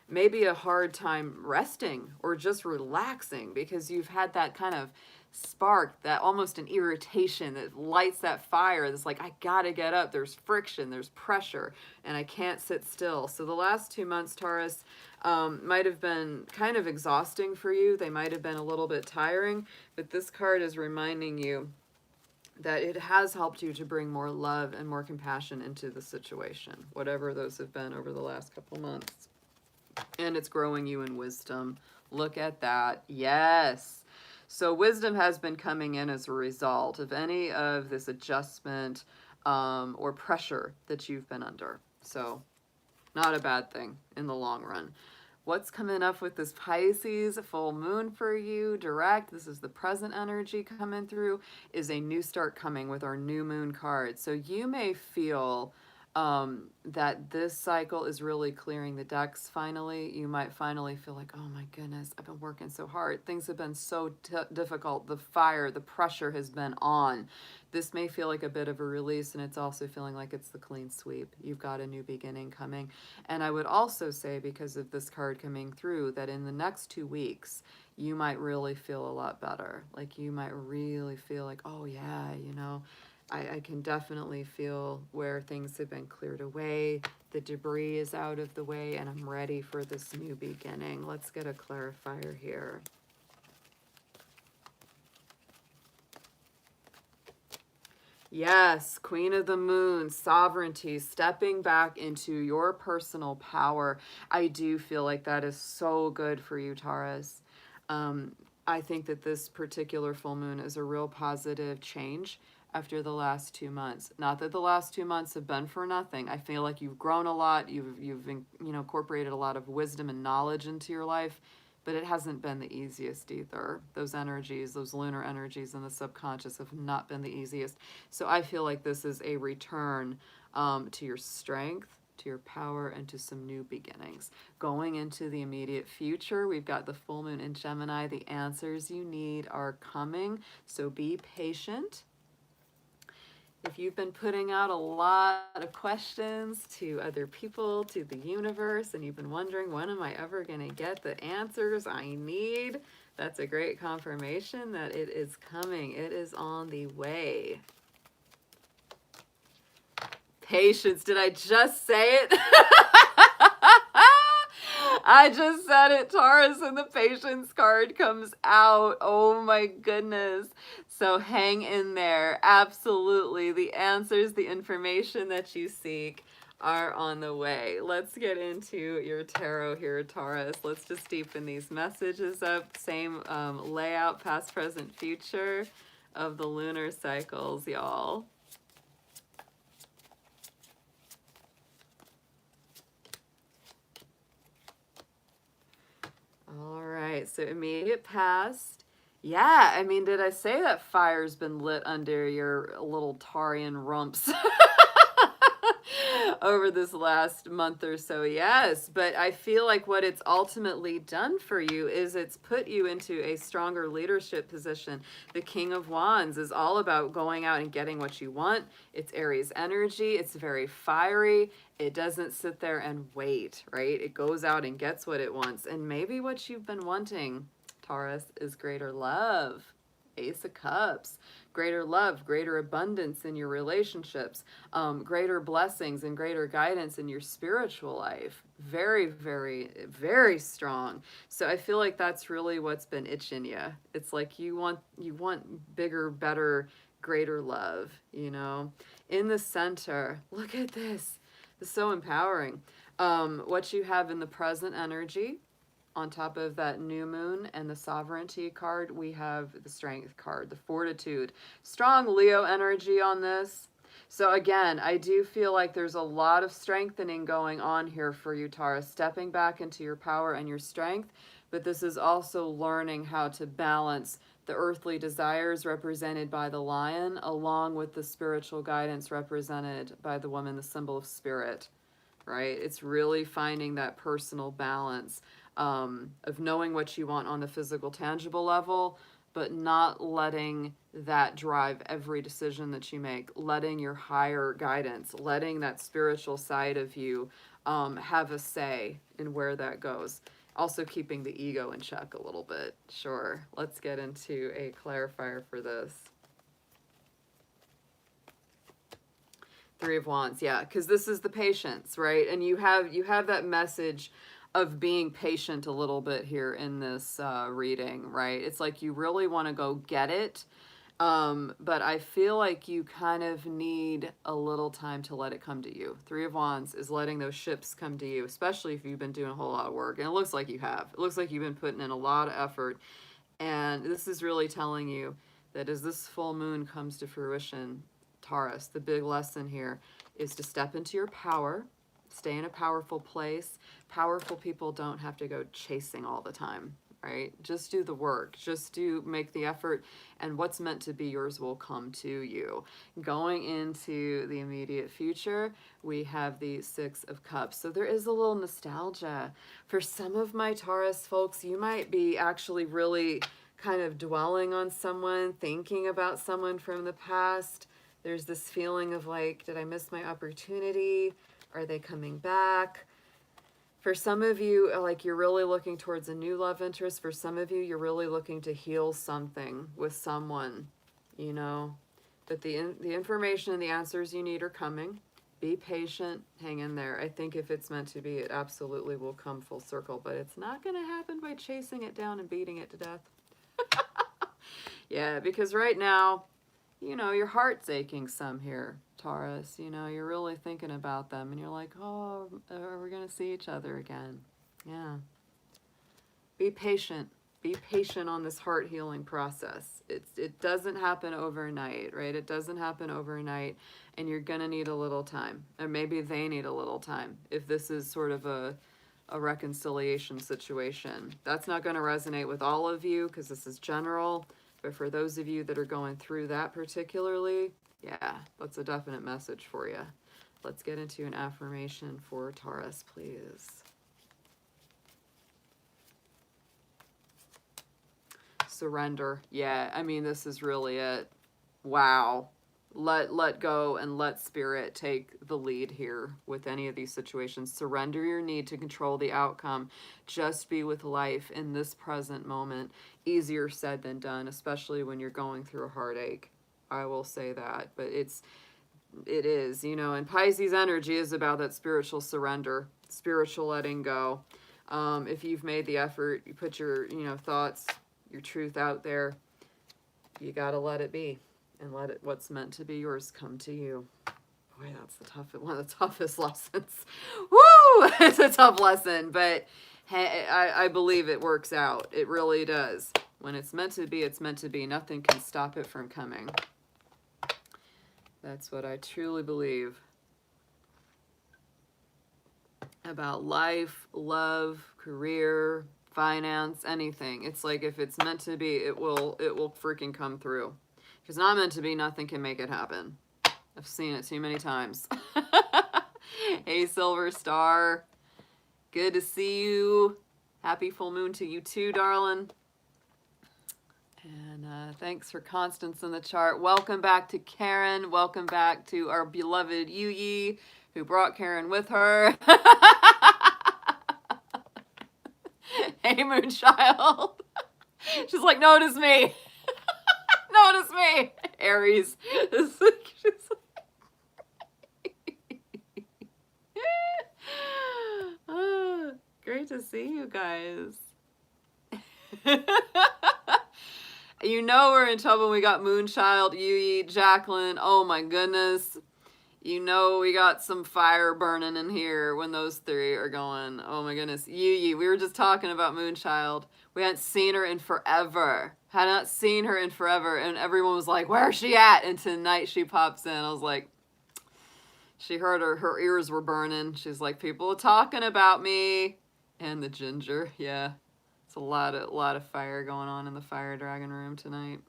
Speaker 1: Maybe a hard time resting or just relaxing because you've had that kind of spark, that almost an irritation that lights that fire that's like, I gotta get up, there's friction, there's pressure, and I can't sit still. So the last 2 months, Taurus, might have been kind of exhausting for you. They might have been a little bit tiring, but this card is reminding you that it has helped you to bring more love and more compassion into the situation, whatever those have been over the last couple months. And it's growing you in wisdom. Look at that. Yes. So wisdom has been coming in as a result of any of this adjustment or pressure that you've been under. So not a bad thing in the long run. What's coming up with this Pisces full moon for you? Direct, this is the present energy coming through, is a new start coming with our new moon card. So you may feel that this cycle is really clearing the decks finally. You might finally feel like, oh my goodness, I've been working so hard. Things have been so difficult. The fire, the pressure has been on. This may feel like a bit of a release, and it's also feeling like it's the clean sweep. You've got a new beginning coming. And I would also say, because of this card coming through, that in the next 2 weeks, you might really feel a lot better. Like you might really feel like, oh yeah, you know, I can definitely feel where things have been cleared away. The debris is out of the way, and I'm ready for this new beginning. Let's get a clarifier here. Yes, Queen of the Moon, sovereignty, stepping back into your personal power. I do feel like that is so good for you, Taurus. I think that this particular full moon is a real positive change after the last 2 months. Not that the last 2 months have been for nothing. I feel like you've grown a lot. You've incorporated a lot of wisdom and knowledge into your life, but it hasn't been the easiest either. Those energies, those lunar energies in the subconscious have not been the easiest. So I feel like this is a return to your strength, to your power, and to some new beginnings. Going into the immediate future, we've got the full moon in Gemini. The answers you need are coming, so be patient. If you've been putting out a lot of questions to other people, to the universe, and you've been wondering, when am I ever going to get the answers I need? That's a great confirmation that it is coming. It is on the way. Patience. Did I just say it? I just said it, Taurus, and the patience card comes out. Oh my goodness. So hang in there. Absolutely. The answers, the information that you seek are on the way. Let's get into your tarot here, Taurus. Let's just deepen these messages up. Same layout, past, present, future of the lunar cycles, y'all. All right, so immediate past. Yeah, I mean, did I say that fire's been lit under your little Taurian rumps over this last month or so? Yes, but I feel like what it's ultimately done for you is it's put you into a stronger leadership position. The King of Wands is all about going out and getting what you want. It's Aries energy. It's very fiery. It doesn't sit there and wait, right? It goes out and gets what it wants. And maybe what you've been wanting, Taurus, is greater love. Ace of Cups. Greater love, greater abundance in your relationships, greater blessings and greater guidance in your spiritual life. Very, very, very strong. So I feel like that's really what's been itching you. It's like you want bigger, better, greater love, you know? In the center, look at this. It's so empowering. What you have in the present energy on top of that new moon and the sovereignty card, we have the strength card, the fortitude. Strong Leo energy on this. So again, I do feel like there's a lot of strengthening going on here for you, Taurus, stepping back into your power and your strength. But this is also learning how to balance the earthly desires represented by the lion, along with the spiritual guidance represented by the woman, the symbol of spirit, right? It's really finding that personal balance of knowing what you want on the physical, tangible level, but not letting that drive every decision that you make, letting your higher guidance, letting that spiritual side of you have a say in where that goes. Also keeping the ego in check a little bit. Sure, let's get into a clarifier for this. Three of Wands, yeah, because this is the patience, right? And you have that message of being patient a little bit here in this reading, right? It's like you really want to go get it, but I feel like you kind of need a little time to let it come to you. Three of Wands is letting those ships come to you, especially if you've been doing a whole lot of work. And it looks like you have. It looks like you've been putting in a lot of effort. And this is really telling you that as this full moon comes to fruition, Taurus, the big lesson here is to step into your power, stay in a powerful place. Powerful people don't have to go chasing all the time, right? Just do the work. Just make the effort, and what's meant to be yours will come to you. Going into the immediate future, we have the Six of Cups. So there is a little nostalgia. For some of my Taurus folks, you might be actually really kind of dwelling on someone, thinking about someone from the past. There's this feeling of like, did I miss my opportunity? Are they coming back? For some of you, like you're really looking towards a new love interest. For some of you, you're really looking to heal something with someone, you know. But the information and the answers you need are coming. Be patient, hang in there. I think if it's meant to be, it absolutely will come full circle. But it's not going to happen by chasing it down and beating it to death. Yeah, because right now, you know, your heart's aching some here, Taurus. You know, you're really thinking about them and you're like, oh, are we going to see each other again? Yeah. Be patient. Be patient on this heart healing process. It doesn't happen overnight, right? It doesn't happen overnight, and you're going to need a little time. Or maybe they need a little time if this is sort of a reconciliation situation. That's not going to resonate with all of you because this is general. But for those of you that are going through that particularly, yeah, that's a definite message for you. Let's get into an affirmation for Taurus, please. Surrender. Yeah, I mean, this is really it. Wow. Let go and let spirit take the lead here with any of these situations. Surrender your need to control the outcome. Just be with life in this present moment. Easier said than done, especially when you're going through a heartache. I will say that, but it is, you know, and Pisces energy is about that spiritual surrender, spiritual letting go. If you've made the effort, you put your, you know, thoughts, your truth out there, you got to let it be. And let it, what's meant to be yours, come to you. Boy, that's one of the toughest lessons. Woo! It's a tough lesson, but hey, I believe it works out. It really does. When it's meant to be, it's meant to be. Nothing can stop it from coming. That's what I truly believe about life, love, career, finance, anything. It's like if it's meant to be, it will freaking come through. If it's not meant to be, nothing can make it happen. I've seen it too many times. Hey, Silver Star. Good to see you. Happy full moon to you too, darling. And thanks for Constance in the chart. Welcome back to Karen. Welcome back to our beloved Yuyi, who brought Karen with her. Hey, Moonchild. She's like, notice me. Notice me, Aries. Oh, great to see you guys. You know we're in trouble. We got Moonchild, Yuyi, Jacqueline. Oh my goodness. You know we got some fire burning in here when those three are going. Oh my goodness. Yi, we were just talking about Moonchild. We hadn't seen her in forever. Had not seen her in forever. And everyone was like, where's she at? And tonight she pops in. I was like, she heard her ears were burning. She's like, people are talking about me. And the ginger, yeah. It's a lot of fire going on in the fire dragon room tonight.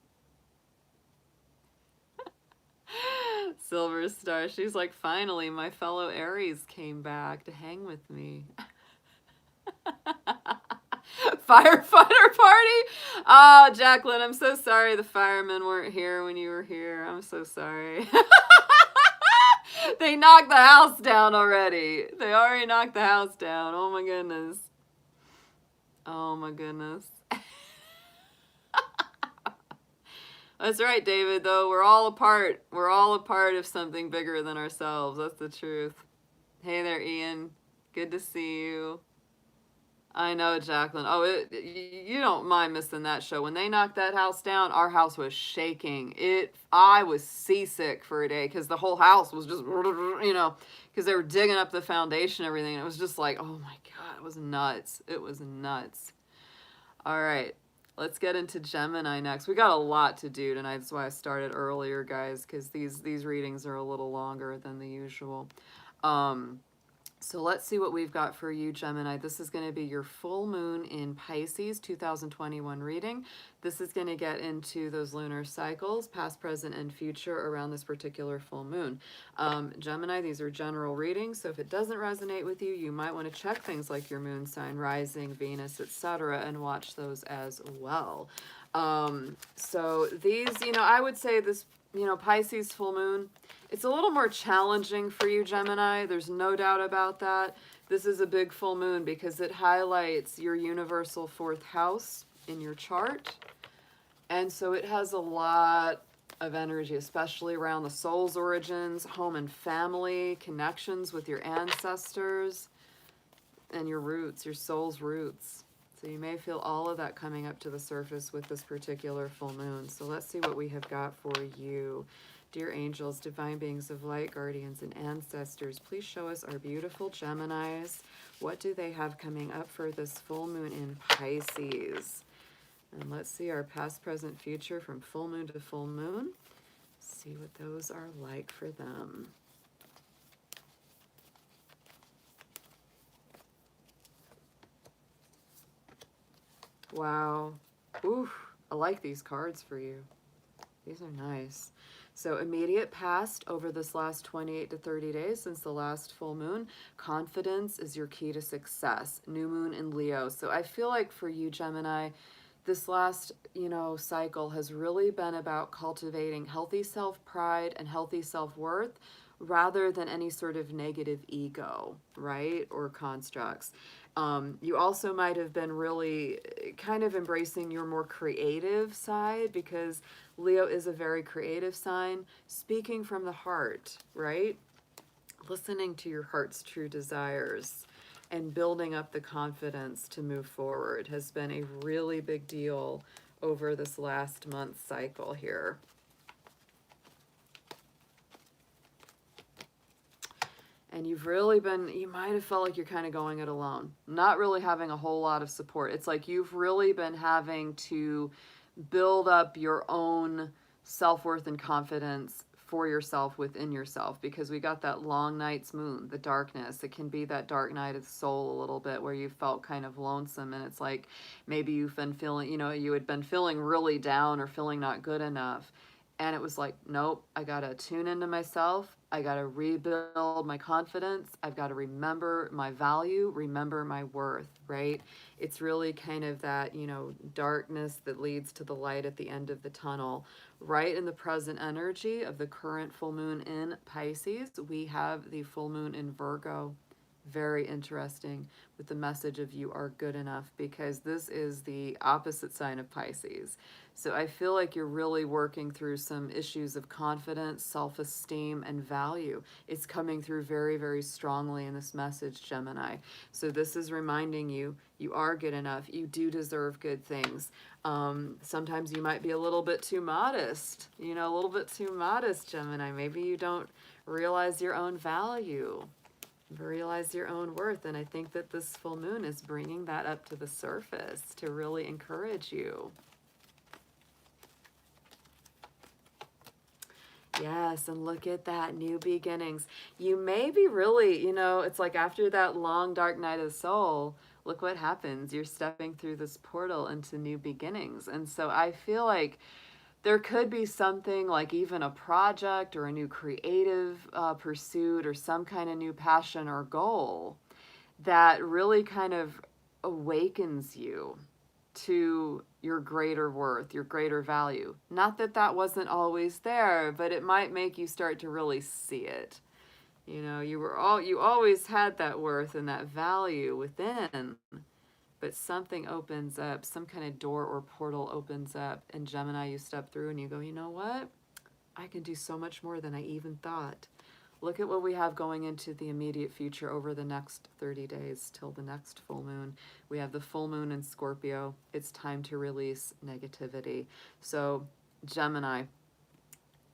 Speaker 1: Silver Star, she's like, finally, my fellow Aries came back to hang with me. Firefighter party? Oh, Jacqueline, I'm so sorry the firemen weren't here when you were here. I'm so sorry. They knocked the house down already. They already knocked the house down. Oh my goodness. Oh my goodness. That's right, David, though. We're all a part. We're all a part of something bigger than ourselves. That's the truth. Hey there, Ian. Good to see you. I know, Jacqueline. Oh, you don't mind missing that show. When they knocked that house down, our house was shaking. I was seasick for a day because the whole house was just, you know, because they were digging up the foundation and everything. And it was just like, oh my God, it was nuts. It was nuts. All right. Let's get into Gemini next. We got a lot to do tonight. That's why I started earlier, guys, because these readings are a little longer than the usual. So let's see what we've got for you, Gemini. This is going to be your full moon in Pisces 2021 reading. This is going to get into those lunar cycles, past, present, and future around this particular full moon. Gemini, these are general readings, so if it doesn't resonate with you, you might want to check things like your moon sign, rising, Venus, etc., and watch those as well. So these, you know, I would say this, you know, Pisces full moon, it's a little more challenging for you, Gemini. There's no doubt about that. This is a big full moon because it highlights your universal fourth house in your chart. And so it has a lot of energy, especially around the soul's origins, home and family, connections with your ancestors, and your roots, your soul's roots. So you may feel all of that coming up to the surface with this particular full moon. So let's see what we have got for you. Dear angels, divine beings of light, guardians, and ancestors, please show us our beautiful Geminis. What do they have coming up for this full moon in Pisces? And let's see our past, present, future from full moon to full moon. See what those are like for them. Wow. Ooh, I like these cards for you. These are nice. So immediate past over this last 28 to 30 days since the last full moon. Confidence is your key to success. New moon in Leo. So I feel like for you, Gemini, this last, you know, cycle has really been about cultivating healthy self-pride and healthy self-worth rather than any sort of negative ego, right? Or constructs. You also might have been really kind of embracing your more creative side because Leo is a very creative sign, speaking from the heart, right? Listening to your heart's true desires and building up the confidence to move forward has been a really big deal over this last month cycle here. And you've really been, you might have felt like you're kind of going it alone, not really having a whole lot of support. It's like you've really been having to build up your own self-worth and confidence for yourself within yourself, because we got that long night's moon, the darkness. It can be that dark night of the soul a little bit where you felt kind of lonesome, and it's like maybe you've been feeling, you know, you had been feeling really down or feeling not good enough. And it was like, nope, I got to tune into myself. I got to rebuild my confidence. I've got to remember my value, remember my worth, right? It's really kind of that, you know, darkness that leads to the light at the end of the tunnel. Right in the present energy of the current full moon in Pisces, we have the full moon in Virgo. Very interesting with the message of you are good enough, because this is the opposite sign of Pisces. So I feel like you're really working through some issues of confidence, self-esteem, and value. It's coming through very, very strongly in this message, Gemini. So this is reminding you, you are good enough. You do deserve good things. Sometimes you might be a little bit too modest, you know, a little bit too modest, Gemini. Maybe you don't Realize your own value. Realize your own worth. And I think that this full moon is bringing that up to the surface to really encourage you. Yes, and look at that, new beginnings. You may be really, you know, it's like after that long dark night of the soul, look what happens. You're stepping through this portal into new beginnings. And so I feel like there could be something like even a project or a new creative pursuit or some kind of new passion or goal that really kind of awakens you to your greater worth, your greater value. Not that that wasn't always there, but it might make you start to really see it. You know, you always had that worth and that value within, but something opens up, some kind of door or portal opens up, and Gemini, you step through and you go, you know what? I can do so much more than I even thought. Look at what we have going into the immediate future over the next 30 days till the next full moon. We have the full moon in Scorpio. It's time to release negativity. So, Gemini,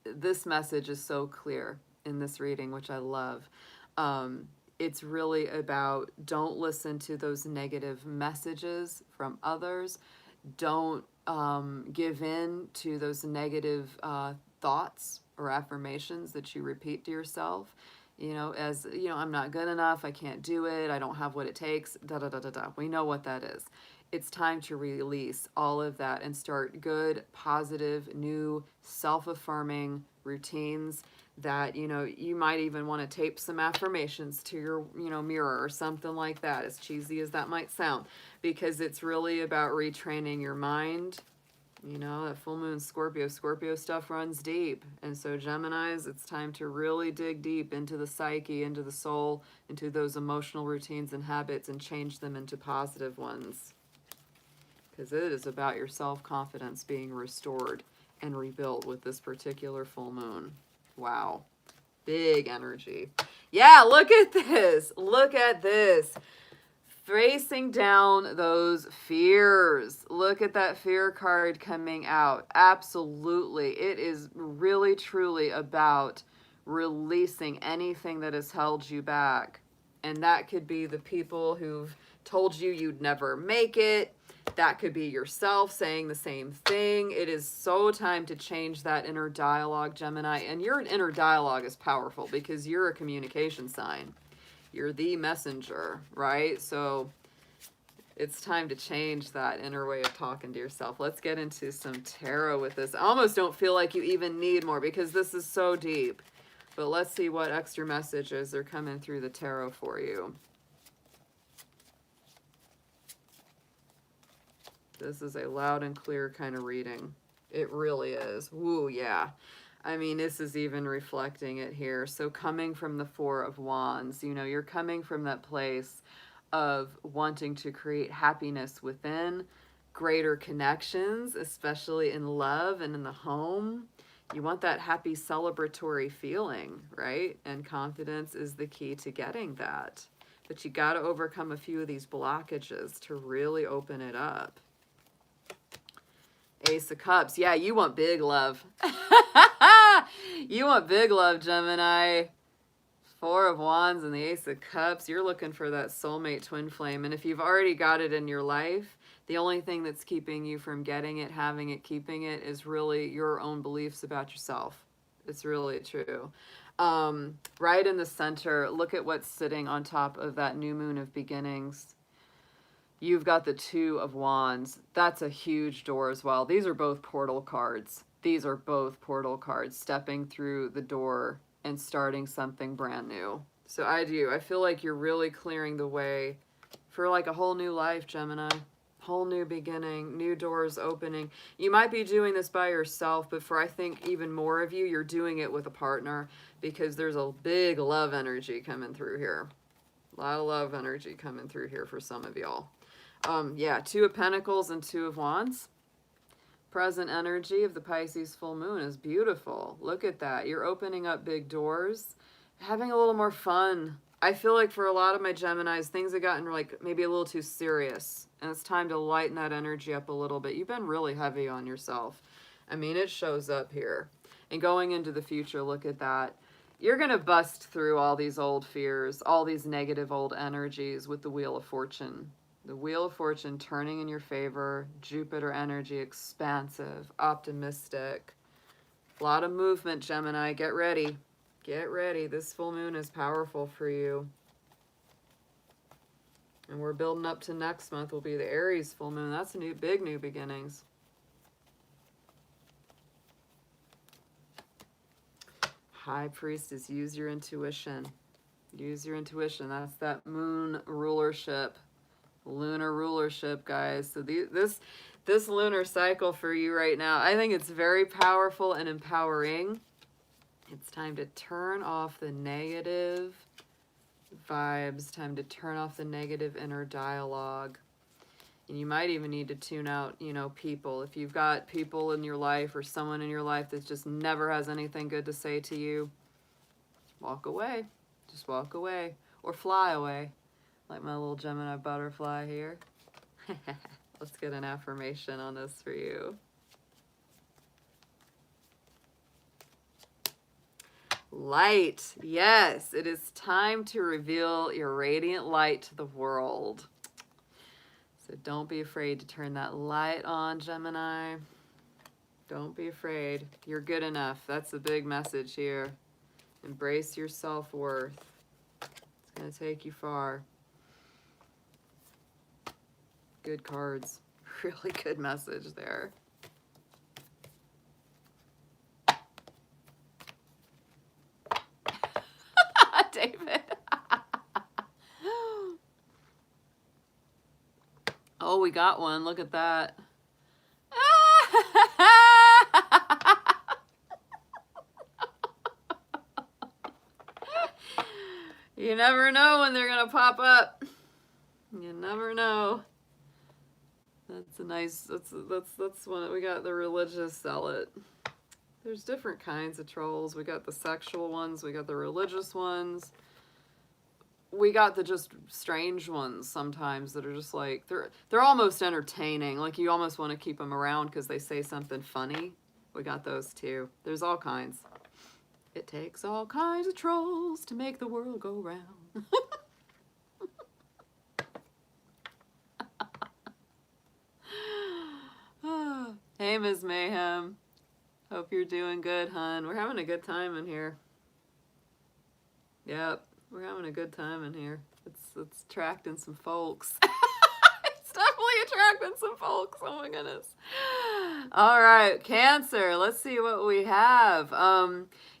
Speaker 1: this message is so clear in this reading, which I love. It's really about don't listen to those negative messages from others. Don't give in to those negative thoughts or affirmations that you repeat to yourself, you know, as, you know, I'm not good enough, I can't do it, I don't have what it takes, da da da da da. We know what that is. It's time to release all of that and start good, positive, new, self-affirming routines that, you know, you might even want to tape some affirmations to your, you know, mirror or something like that, as cheesy as that might sound, because it's really about retraining your mind. You know, that full moon Scorpio stuff runs deep. And so Geminis, it's time to really dig deep into the psyche, into the soul, into those emotional routines and habits and change them into positive ones. Because it is about your self-confidence being restored and rebuilt with this particular full moon. Wow. Big energy. Yeah, look at this. Look at this. Facing down those fears. Look at that fear card coming out. Absolutely. It is really, truly about releasing anything that has held you back. And that could be the people who've told you you'd never make it. That could be yourself saying the same thing. It is so time to change that inner dialogue, Gemini. And your inner dialogue is powerful because you're a communication sign. You're the messenger, right? So it's time to change that inner way of talking to yourself. Let's get into some tarot with this. I almost don't feel like you even need more because this is so deep. But let's see what extra messages are coming through the tarot for you. This is a loud and clear kind of reading. It really is. Woo, yeah. I mean, this is even reflecting it here. So coming from the Four of Wands, you know, you're coming from that place of wanting to create happiness within, greater connections, especially in love and in the home. You want that happy celebratory feeling, right? And confidence is the key to getting that. But you got to overcome a few of these blockages to really open it up. Ace of Cups. Yeah, you want big love. You want big love, Gemini. Four of Wands and the Ace of Cups. You're looking for that soulmate twin flame. And if you've already got it in your life, the only thing that's keeping you from getting it, having it, keeping it is really your own beliefs about yourself. It's really true. Right in the center, look at what's sitting on top of that new moon of beginnings. You've got the Two of Wands. That's a huge door as well. These are both portal cards. These are both portal cards, stepping through the door and starting something brand new. So I feel like you're really clearing the way for like a whole new life, Gemini. Whole new beginning, new doors opening. You might be doing this by yourself, but for I think even more of you, you're doing it with a partner because there's a big love energy coming through here. A lot of love energy coming through here for some of y'all. Yeah, Two of Pentacles and Two of Wands. Present energy of the Pisces full moon is beautiful. Look at that. You're opening up big doors, having a little more fun. I feel like for a lot of my Geminis, things have gotten like maybe a little too serious, and it's time to lighten that energy up a little bit. You've been really heavy on yourself. I mean, it shows up here. And going into the future, look at that. you're going to bust through all these old fears, all these negative old energies with the Wheel of Fortune. The Wheel of Fortune turning in your favor, Jupiter energy, expansive, optimistic. A lot of movement, Gemini. Get ready. Get ready. This full moon is powerful for you. And we're building up to next month will be the Aries full moon. That's a big new beginnings. High Priestess, use your intuition. Use your intuition. That's that moon rulership. Lunar rulership, guys. So this lunar cycle for you right now, I think it's very powerful and empowering. It's time to turn off the negative vibes, time to turn off the negative inner dialogue. And you might even need to tune out, you know, people. If you've got people in your life or someone in your life that just never has anything good to say to you, walk away. Just walk away or fly away. Like my little Gemini butterfly here. Let's get an affirmation on this for you. Light. Yes, it is time to reveal your radiant light to the world. So don't be afraid to turn that light on, Gemini. Don't be afraid. You're good enough. That's the big message here. Embrace your self-worth. It's going to take you far. Good cards. Really good message there. David. Oh, we got one. Look at that. You never know when they're going to pop up. You never know. That's a nice, that's one. We got the religious zealot. There's different kinds of trolls. We got the sexual ones. We got the religious ones. We got the just strange ones sometimes that are just like, they're almost entertaining. Like you almost want to keep them around because they say something funny. We got those too. There's all kinds. It takes all kinds of trolls to make the world go round. Hey, Ms. Mayhem. Hope you're doing good, hun. We're having a good time in here. Yep, we're having a good time in here. It's attracting some folks. It's definitely attracting some folks. Oh my goodness. All right, Cancer. Let's see what we have.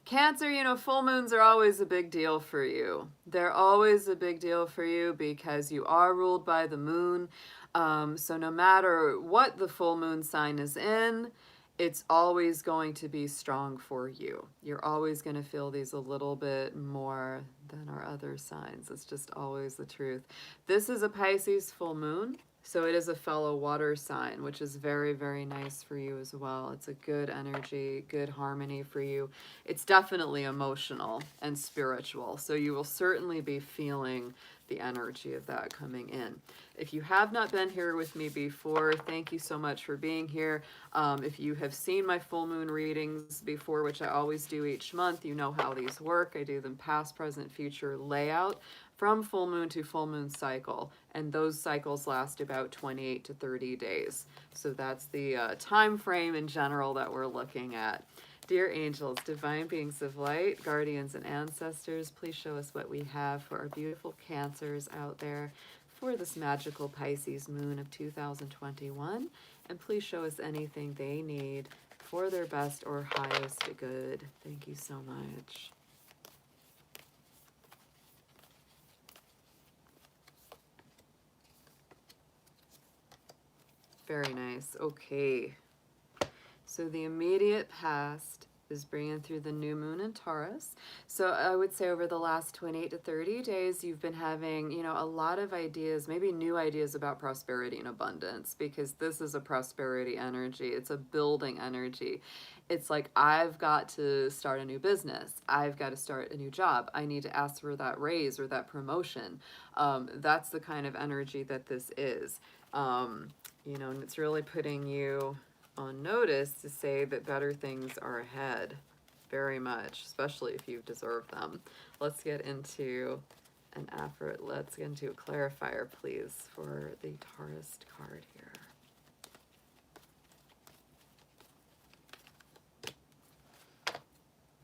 Speaker 1: Cancer, you know, full moons are always a big deal for you. They're always a big deal for you because you are ruled by the moon. So no matter what the full moon sign is in, it's always going to be strong for you. You're always going to feel these a little bit more than our other signs. It's just always the truth. This is a Pisces full moon, so it is a fellow water sign, which is very, very nice for you as well. It's a good energy, good harmony for you. It's definitely emotional and spiritual, so you will certainly be feeling the energy of that coming in. If you have not been here with me before, thank you so much for being here. If you have seen my full moon readings before, which I always do each month, you know how these work. I do them past, present, future layout from full moon to full moon cycle. And those cycles last about 28 to 30 days. So that's the time frame in general that we're looking at. Dear angels, divine beings of light, guardians and ancestors, please show us what we have for our beautiful Cancers out there for this magical Pisces moon of 2021. And please show us anything they need for their best or highest good. Thank you so much. Very nice. Okay. So the immediate past is bringing through the new moon in Taurus. So I would say over the last 28 to 30 days, you've been having, you know, a lot of ideas, maybe new ideas about prosperity and abundance, because this is a prosperity energy. It's a building energy. It's like, I've got to start a new business. I've got to start a new job. I need to ask for that raise or that promotion. That's the kind of energy that this is. You know, and it's really putting you on notice to say that better things are ahead. very much, especially if you deserve them. Let's get into an effort. Let's get into a clarifier, please, for the Taurus card here.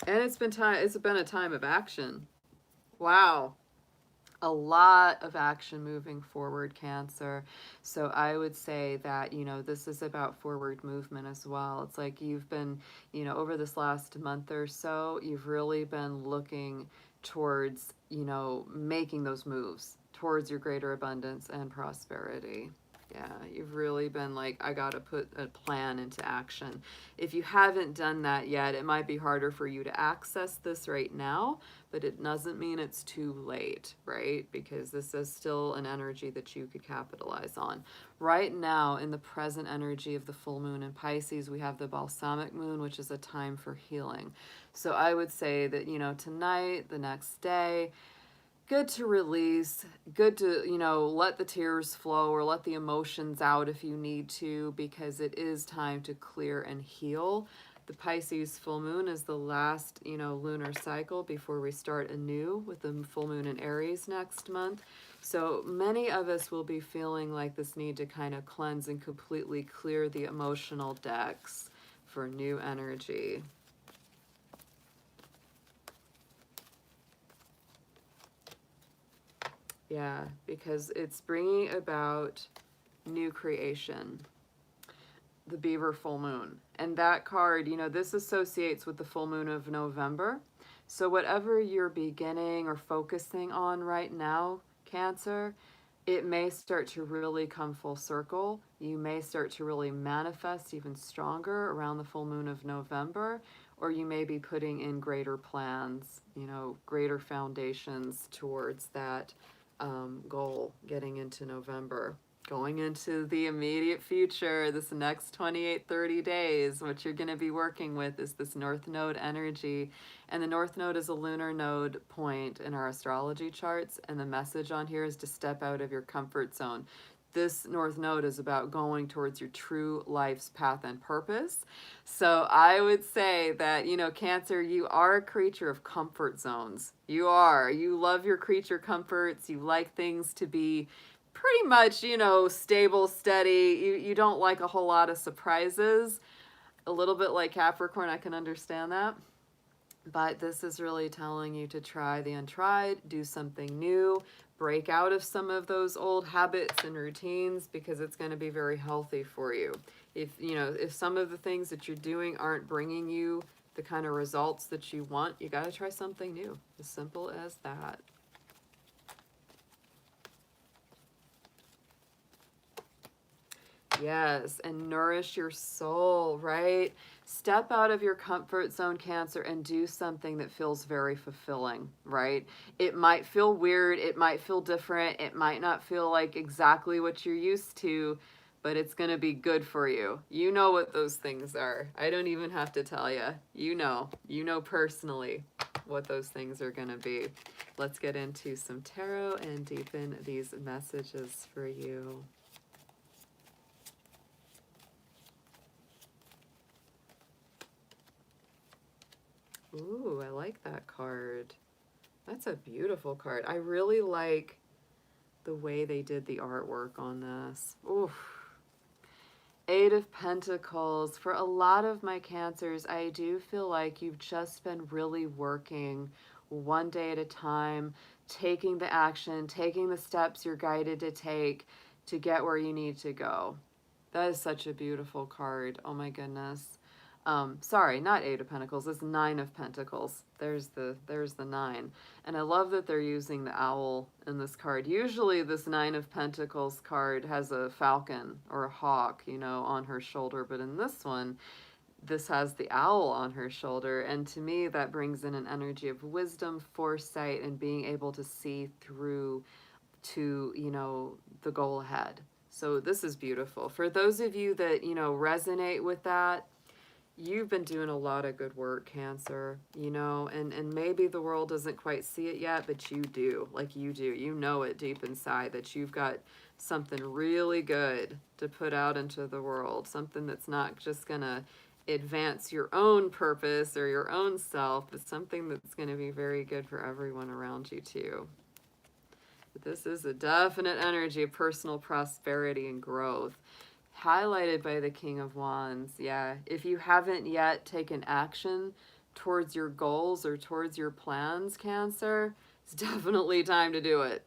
Speaker 1: And it's been a time of action. Wow. A lot of action moving forward, Cancer. So I would say that, you know, this is about forward movement as well. It's like you've been, you know, over this last month or so, you've really been looking towards, you know, making those moves towards your greater abundance and prosperity. Yeah, you've really been like, I got to put a plan into action. If you haven't done that yet, it might be harder for you to access this right now, but it doesn't mean it's too late, right? Because this is still an energy that you could capitalize on. Right now, in the present energy of the full moon in Pisces, we have the balsamic moon, which is a time for healing. So I would say that, you know, tonight, the next day, good to release, good to, you know, let the tears flow or let the emotions out if you need to, because it is time to clear and heal. The Pisces full moon is the last, you know, lunar cycle before we start anew with the full moon in Aries next month. So many of us will be feeling like this need to kind of cleanse and completely clear the emotional decks for new energy. Yeah, because it's bringing about new creation, the Beaver full moon. And that card, you know, this associates with the full moon of November. So whatever you're beginning or focusing on right now, Cancer, it may start to really come full circle. You may start to really manifest even stronger around the full moon of November, or you may be putting in greater plans, you know, greater foundations towards that goal getting into November. Going into the immediate future, this next 28, 30 days, what you're going to be working with is this North Node energy. And the North Node is a lunar node point in our astrology charts. And the message on here is to step out of your comfort zone. This North Node is about going towards your true life's path and purpose. So I would say that, you know, Cancer, you are a creature of comfort zones. You are. You love your creature comforts. You like things to be pretty much, you know, stable, steady. You don't like a whole lot of surprises. A little bit like Capricorn, I can understand that. But this is really telling you to try the untried, do something new, break out of some of those old habits and routines, because it's going to be very healthy for you. If, you know, if some of the things that you're doing aren't bringing you the kind of results that you want, you got to try something new. As simple as that. Yes, and nourish your soul, right? Step out of your comfort zone, Cancer, and do something that feels very fulfilling, right? It might feel weird, it might feel different, it might not feel like exactly what you're used to, but it's going to be good for you. You know what those things are. I don't even have to tell you. You know personally what those things are going to be. Let's get into some tarot and deepen these messages for you. Ooh, I like that card. That's a beautiful card. I really like the way they did the artwork on this. Ooh. Eight of Pentacles. For a lot of my Cancers, I do feel like you've just been really working one day at a time, taking the action, taking the steps you're guided to take to get where you need to go. That is such a beautiful card. Oh my goodness. Sorry, not Eight of Pentacles. It's Nine of Pentacles. There's the nine. And I love that they're using the owl in this card. Usually this Nine of Pentacles card has a falcon or a hawk, you know, on her shoulder. But in this one, this has the owl on her shoulder. And to me, that brings in an energy of wisdom, foresight, and being able to see through to, you know, the goal ahead. So this is beautiful. For those of you that, you know, resonate with that, you've been doing a lot of good work, Cancer, you know, and maybe the world doesn't quite see it yet, but you do, like you do. You know it deep inside that you've got something really good to put out into the world, something that's not just going to advance your own purpose or your own self, but something that's going to be very good for everyone around you too. But this is a definite energy of personal prosperity and growth, highlighted by the King of Wands. Yeah, if you haven't yet taken action towards your goals or towards your plans, Cancer, it's definitely time to do it.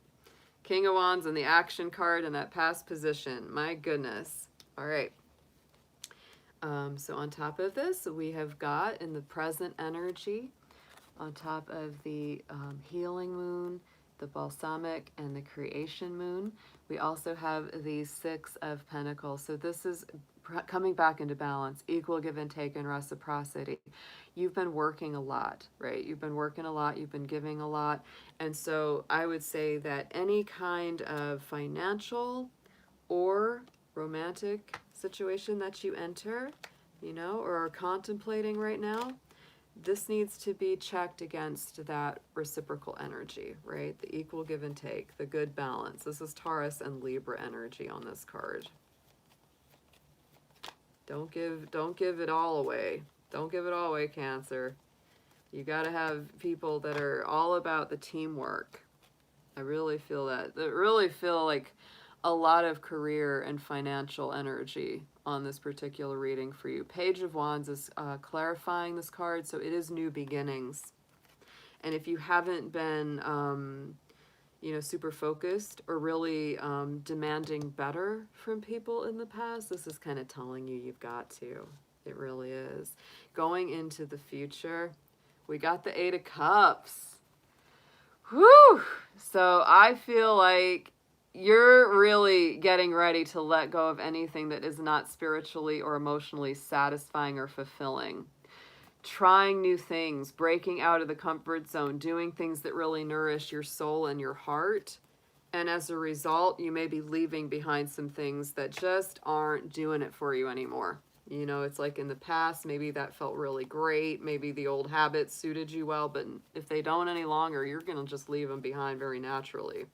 Speaker 1: King of Wands and the action card in that past position. My goodness. All right. So on top of this, we have got in the present energy, on top of the healing moon, the balsamic, and the creation moon, we also have the Six of Pentacles. So this is coming back into balance, equal give and take and reciprocity. You've been working a lot, right? You've been working a lot, you've been giving a lot. And so I would say that any kind of financial or romantic situation that you enter, you know, or are contemplating right now, this needs to be checked against that reciprocal energy, right? The equal give and take, the good balance. This is Taurus and Libra energy on this card. Don't give it all away. Don't give it all away, Cancer. You got to have people that are all about the teamwork. I really feel that. I really feel like a lot of career and financial energy on this particular reading for you. Page of Wands is clarifying this card, so it is new beginnings. And if you haven't been, you know, super focused or really demanding better from people in the past, this is kind of telling you you've got to. It really is. Going into the future, we got the Eight of Cups. Whew! So I feel like you're really getting ready to let go of anything that is not spiritually or emotionally satisfying or fulfilling. Trying new things, breaking out of the comfort zone, doing things that really nourish your soul and your heart. And as a result, you may be leaving behind some things that just aren't doing it for you anymore. You know, it's like in the past, maybe that felt really great. Maybe the old habits suited you well, but if they don't any longer, you're going to just leave them behind very naturally.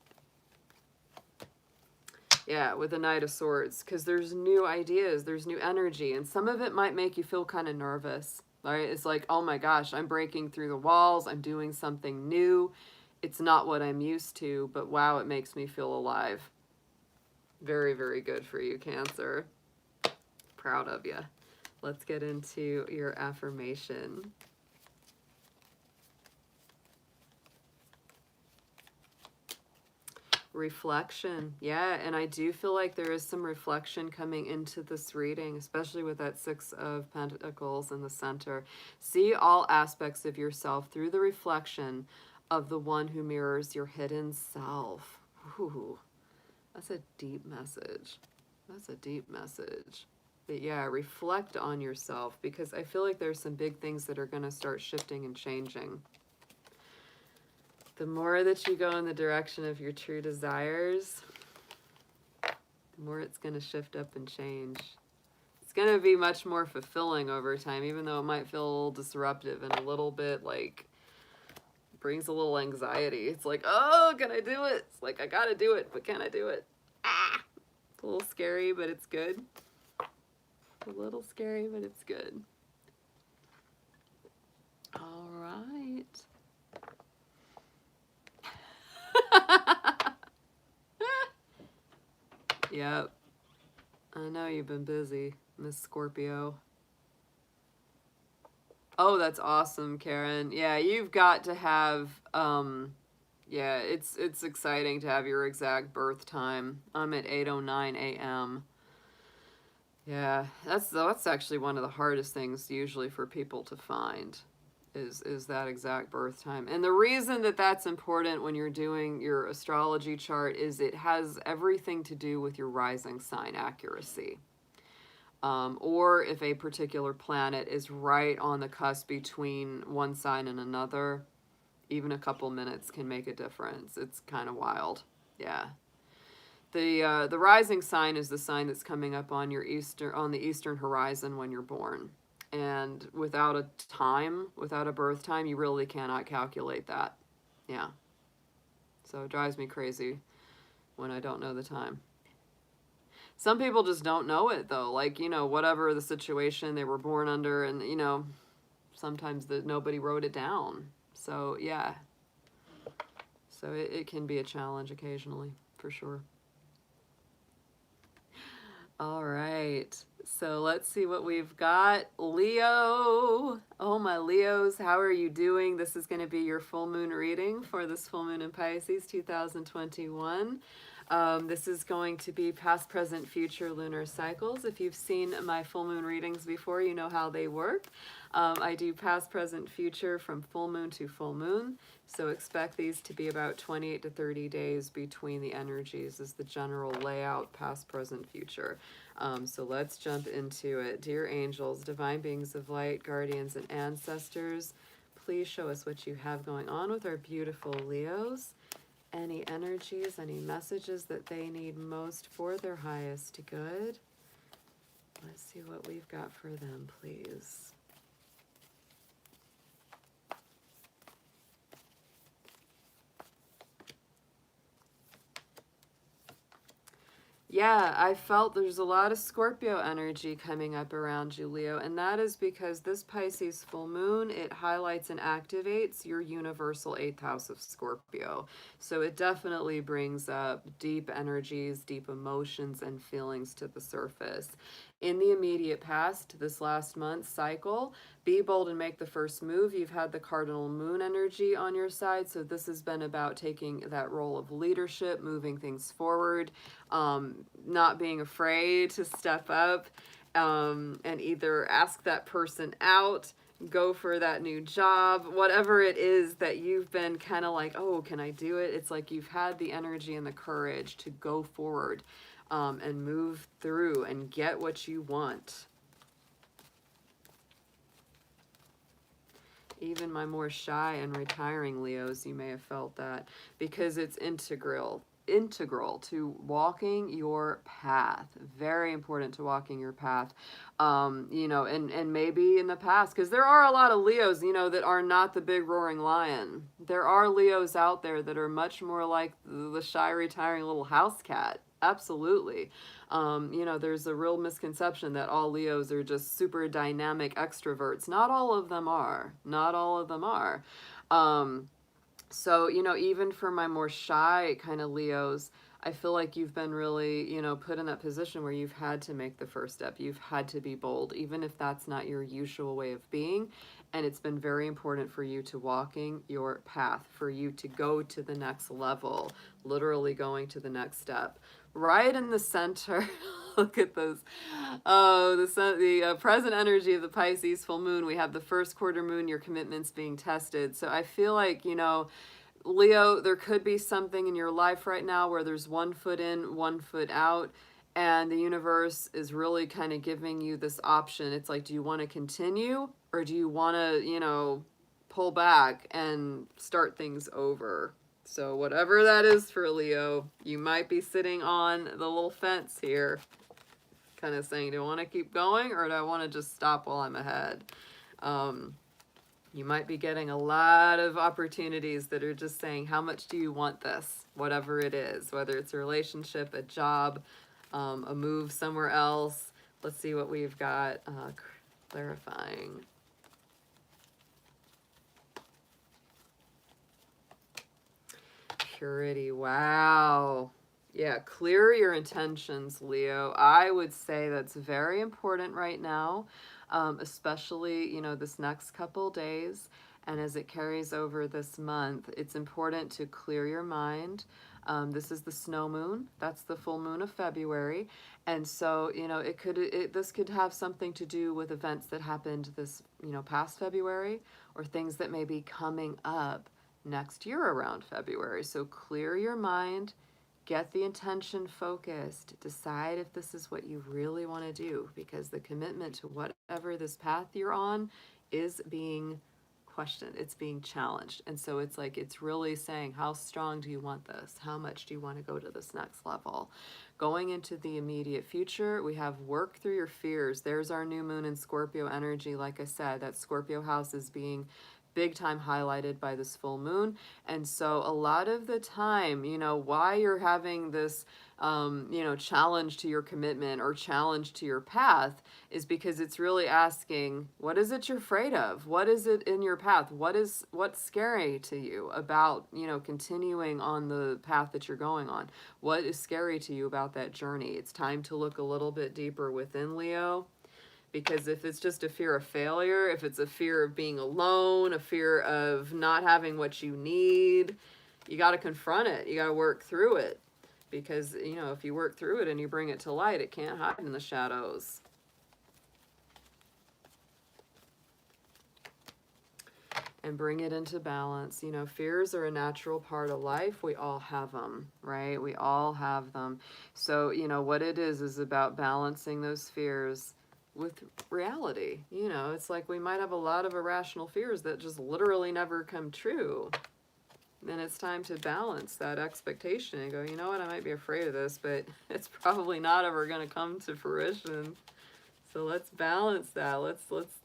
Speaker 1: Yeah, with the Knight of Swords, because there's new ideas, there's new energy, and some of it might make you feel kind of nervous, right? It's like, oh my gosh, I'm breaking through the walls, I'm doing something new. It's not what I'm used to, but wow, it makes me feel alive. Very, very good for you, Cancer. Proud of you. Let's get into your affirmation. Reflection. Yeah, and I do feel like there is some reflection coming into this reading, especially with that Six of Pentacles in the center. See all aspects of yourself through the reflection of the one who mirrors your hidden self. Ooh, that's a deep message. That's a deep message. But yeah, reflect on yourself, because I feel like there's some big things that are going to start shifting and changing. The more that you go in the direction of your true desires, the more it's going to shift up and change. It's going to be much more fulfilling over time, even though it might feel a little disruptive and a little bit like brings a little anxiety. It's like, oh, can I do it? It's like, I got to do it, but can I do it? Ah! It's a little scary, but it's good. A little scary, but it's good. All right. Yep. I know you've been busy, Miss Scorpio. Oh, that's awesome, Karen. Yeah, you've got to have, yeah, it's exciting to have your exact birth time. I'm at 8:09 a.m. Yeah, that's actually one of the hardest things usually for people to find. Is that exact birth time. And the reason that that's important when you're doing your astrology chart is it has everything to do with your rising sign accuracy. Or if a particular planet is right on the cusp between one sign and another, even a couple minutes can make a difference. It's kind of wild. Yeah. The rising sign is the sign that's coming up on your on the eastern horizon when you're born. And without a time, without a birth time, you really cannot calculate that. Yeah. So it drives me crazy when I don't know the time. Some people just don't know it though. Like, you know, whatever the situation they were born under, and, you know, sometimes nobody wrote it down. So, yeah. So it can be a challenge occasionally, for sure. All right. So let's see what we've got. Leo. Oh, my Leos, how are you doing? This is going to be your full moon reading for this full moon in Pisces 2021. This is going to be past, present, future lunar cycles. If you've seen my full moon readings before, you know how they work. I do past, present, future from full moon to full moon. So expect these to be about 28 to 30 days between the energies is the general layout, past, present, future. So let's jump into it. Dear angels, divine beings of light, guardians, and ancestors, please show us what you have going on with our beautiful Leos. Any energies, any messages that they need most for their highest good. Let's see what we've got for them, please. Yeah, I felt there's a lot of Scorpio energy coming up around you, Leo, and that is because this Pisces full moon, it highlights and activates your universal 8th house of Scorpio. So it definitely brings up deep energies, deep emotions, and feelings to the surface. In the immediate past, this last month cycle, be bold and make the first move. You've had the cardinal moon energy on your side, so this has been about taking that role of leadership, moving things forward, not being afraid to step up, and either ask that person out, go for that new job, whatever it is that you've been kind of like, oh, can I do it? It's like you've had the energy and the courage to go forward, and move through and get what you want. Even my more shy and retiring Leos, you may have felt that, because it's integral to walking your path. Very important to walking your path. You know, and maybe in the past, because there are a lot of Leos, you know, that are not the big roaring lion. There are Leos out there that are much more like the shy, retiring little house cat. Absolutely. You know, there's a real misconception that all Leos are just super dynamic extroverts. Not all of them are. Not all of them are. So, you know, even for my more shy kind of Leos, I feel like you've been really, you know, put in that position where you've had to make the first step. You've had to be bold, even if that's not your usual way of being. And it's been very important for you to walking your path, for you to go to the next level, literally going to the next step. Right in the center, look at those. Oh, the present energy of the Pisces full moon. We have the first quarter moon, your commitments being tested. So I feel like, you know, Leo, there could be something in your life right now where there's one foot in, one foot out, and the universe is really kind of giving you this option. It's like, do you want to continue, or do you want to, you know, pull back and start things over? So whatever that is for Leo, you might be sitting on the little fence here, kind of saying, do I want to keep going, or do I want to just stop while I'm ahead? You might be getting a lot of opportunities that are just saying, how much do you want this? Whatever it is, whether it's a relationship, a job, a move somewhere else. Let's see what we've got clarifying. Purity. Wow. Yeah, clear your intentions, Leo. I would say that's very important right now, especially, you know, this next couple days. And as it carries over this month, it's important to clear your mind. This is the snow moon. That's the full moon of February. And so, you know, this could have something to do with events that happened this, you know, past February, or things that may be coming up next year around February. So clear your mind, get the intention focused, decide if this is what you really want to do, because the commitment to whatever this path you're on is being questioned, it's being challenged. And so it's like, it's really saying, how strong do you want this? How much do you want to go to this next level? Going into the immediate future, we have work through your fears. There's our new moon in Scorpio energy. Like I said, that Scorpio house is being big time highlighted by this full moon. And so a lot of the time, you know, why you're having this, you know, challenge to your commitment or challenge to your path is because it's really asking, what is it you're afraid of? What is it in your path? What's scary to you about, you know, continuing on the path that you're going on? What is scary to you about that journey? It's time to look a little bit deeper within, Leo. Because if it's just a fear of failure, if it's a fear of being alone, a fear of not having what you need, you got to confront it. You got to work through it. Because, you know, if you work through it and you bring it to light, it can't hide in the shadows. And bring it into balance. You know, fears are a natural part of life. We all have them, right? We all have them. So, you know, what it is about balancing those fears with reality. You know, it's like we might have a lot of irrational fears that just literally never come true. Then it's time to balance that expectation and go, you know what, I might be afraid of this, but it's probably not ever going to come to fruition. So let's balance that.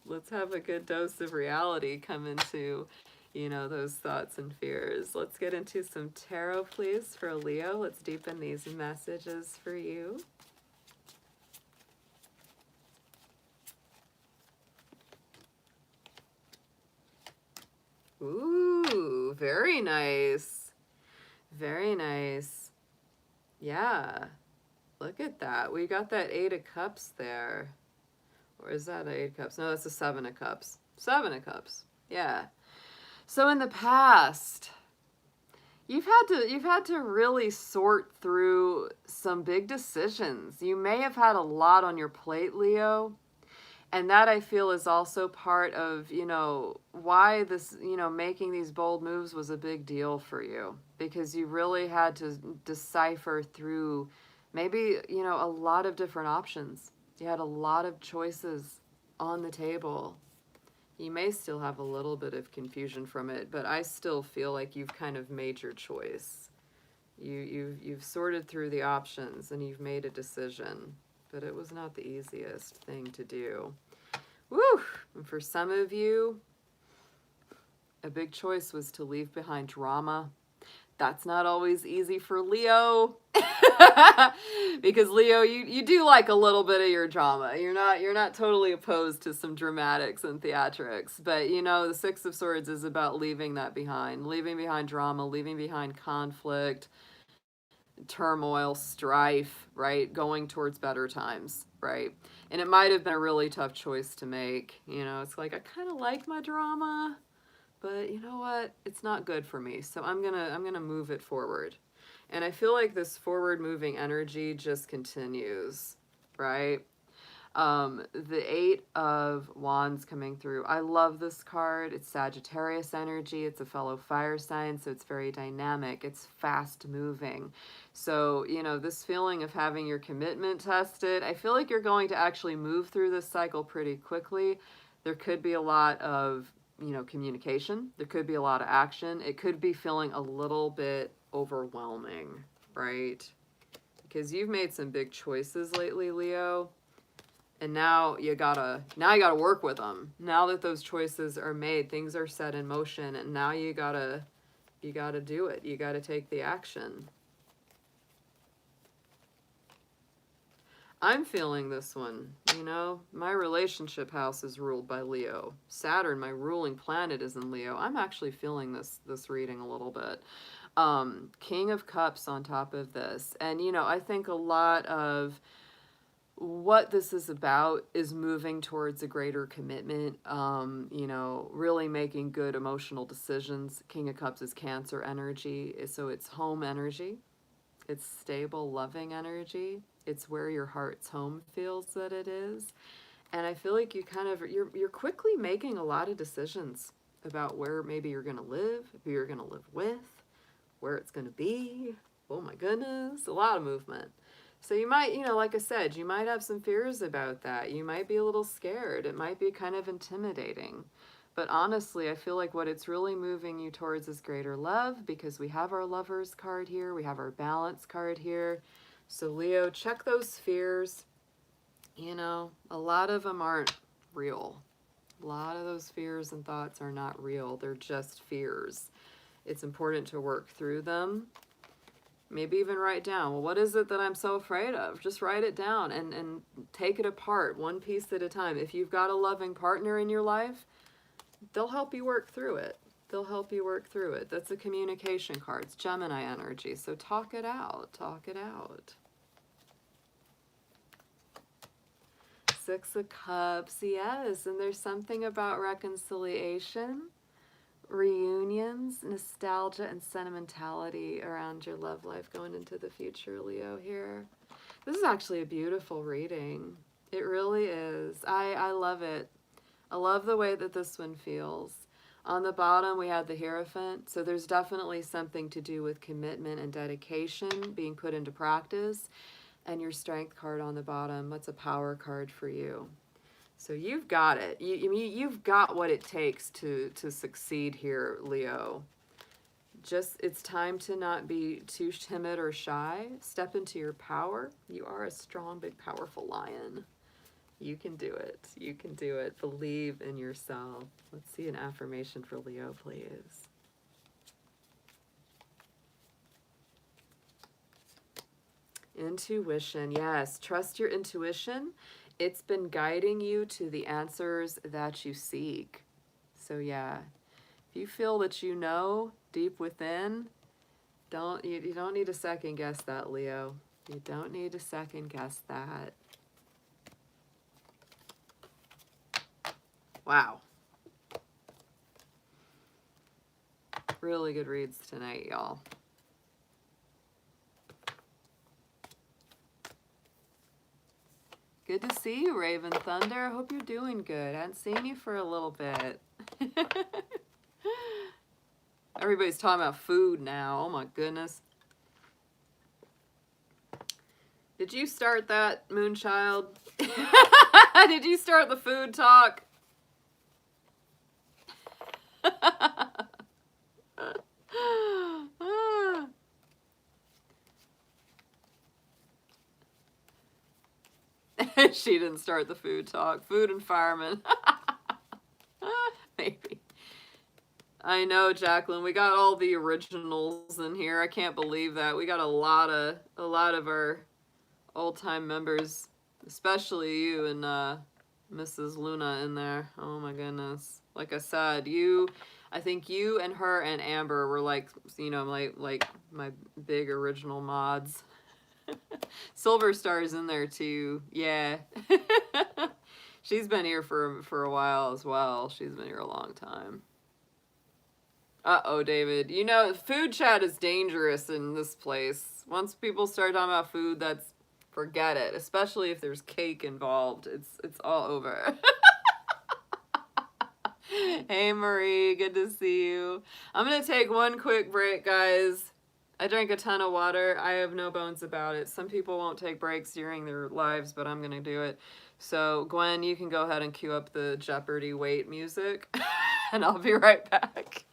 Speaker 1: Let's have a good dose of reality come into, you know, those thoughts and fears. Let's get into some tarot, please, for Leo. Let's deepen these messages for you. Ooh, very nice. Very nice. Yeah. Look at that. We got that 8 of Cups there. Or is that an 8 of Cups? No, that's a 7 of Cups. 7 of Cups. Yeah. So in the past, you've had to really sort through some big decisions. You may have had a lot on your plate, Leo. And that, I feel, is also part of, you know, why this, you know, making these bold moves was a big deal for you. Because you really had to decipher through maybe, you know, a lot of different options. You had a lot of choices on the table. You may still have a little bit of confusion from it, but I still feel like you've kind of made your choice. You've sorted through the options and you've made a decision. But it was not the easiest thing to do. Woo! And for some of you, a big choice was to leave behind drama. That's not always easy for Leo. Because Leo, you do like a little bit of your drama. You're not totally opposed to some dramatics and theatrics. But you know, the 6 of Swords is about leaving that behind. Leaving behind drama, leaving behind conflict, turmoil, strife, right? Going towards better times, right? And it might have been a really tough choice to make. You know, it's like, I kind of like my drama, but you know what? It's not good for me. So I'm gonna move it forward. And I feel like this forward moving energy just continues, right? The 8 of Wands coming through. I love this card. It's Sagittarius energy. It's a fellow fire sign, so it's very dynamic. It's fast moving. So, you know, this feeling of having your commitment tested, I feel like you're going to actually move through this cycle pretty quickly. There could be a lot of, you know, communication. There could be a lot of action. It could be feeling a little bit overwhelming, right? Because you've made some big choices lately, Leo. And now you gotta work with them. Now that those choices are made, things are set in motion, and now you gotta do it. You gotta take the action. I'm feeling this one, you know. My relationship house is ruled by Leo. Saturn, my ruling planet, is in Leo. I'm actually feeling this reading a little bit. King of Cups on top of this. And, you know, I think a lot of what this is about is moving towards a greater commitment, you know, really making good emotional decisions. King of Cups is Cancer energy, so it's home energy. It's stable, loving energy. It's where your heart's home feels that it is. And I feel like you're quickly making a lot of decisions about where maybe you're going to live, who you're going to live with, where it's going to be. Oh my goodness, a lot of movement. So you might, you know, like I said, you might have some fears about that. You might be a little scared. It might be kind of intimidating. But honestly, I feel like what it's really moving you towards is greater love, because we have our Lovers card here. We have our Balance card here. So Leo, check those fears. You know, a lot of them aren't real. A lot of those fears and thoughts are not real. They're just fears. It's important to work through them. Maybe even write down, well, what is it that I'm so afraid of? Just write it down and take it apart one piece at a time. If you've got a loving partner in your life, they'll help you work through it. They'll help you work through it. That's a communication card. It's Gemini energy. So talk it out. Talk it out. Six of Cups. Yes. And there's something about reconciliation, reunions, nostalgia, and sentimentality around your love life going into the future, Leo, here. This is actually a beautiful reading. It really is. I love it. I love the way that this one feels. On the bottom, we have the Hierophant. So there's definitely something to do with commitment and dedication being put into practice. And your Strength card on the bottom, that's a power card for you. So you've got it. You've got what it takes to succeed here, Leo. Just, it's time to not be too timid or shy. Step into your power. You are a strong, big, powerful lion. You can do it. You can do it. Believe in yourself. Let's see an affirmation for Leo, please. Intuition. Yes. Trust your intuition. It's been guiding you to the answers that you seek. So yeah, if you feel that you know deep within, you don't need to second guess that, Leo. You don't need to second guess that. Wow. Really good reads tonight, y'all. Good to see you, Raven Thunder. I hope you're doing good. I hadn't seen you for a little bit. Everybody's talking about food now. Oh my goodness. Did you start that, Moonchild? Did you start the food talk? She didn't start the food talk. Food and firemen. Maybe. I know, Jacqueline. We got all the originals in here. I can't believe that. We got a lot of our old-time members, especially you and Mrs. Luna in there. Oh my goodness. Like I said, I think you and her and Amber were like, you know, like my big original mods. Silver Star's in there too. Yeah. She's been here for a while as well. She's been here a long time. Uh-oh, David. You know, food chat is dangerous in this place. Once people start talking about food, forget it. Especially if there's cake involved. It's all over. Hey, Marie. Good to see you. I'm going to take one quick break, guys. I drank a ton of water. I have no bones about it. Some people won't take breaks during their lives, but I'm going to do it. So, Gwen, you can go ahead and cue up the Jeopardy wait music, and I'll be right back.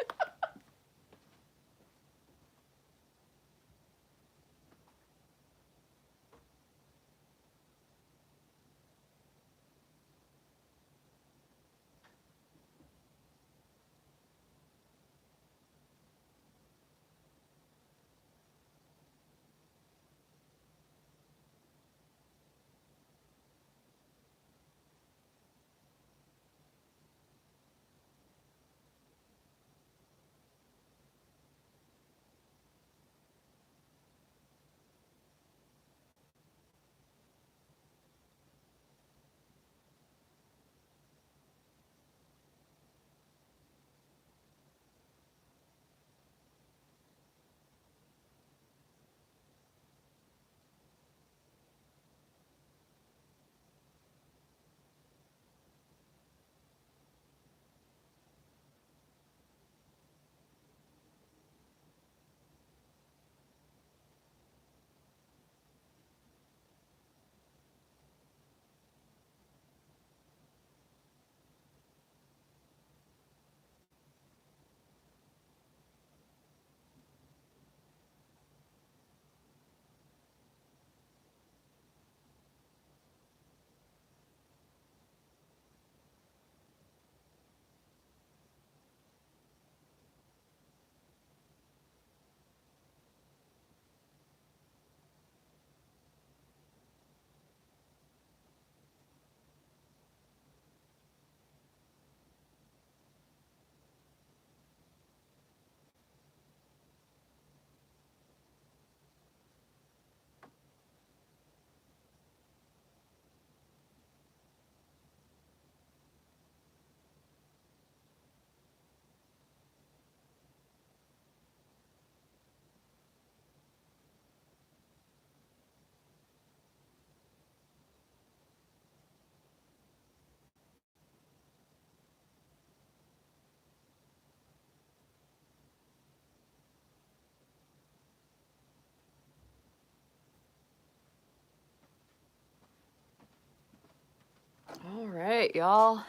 Speaker 1: All right, y'all,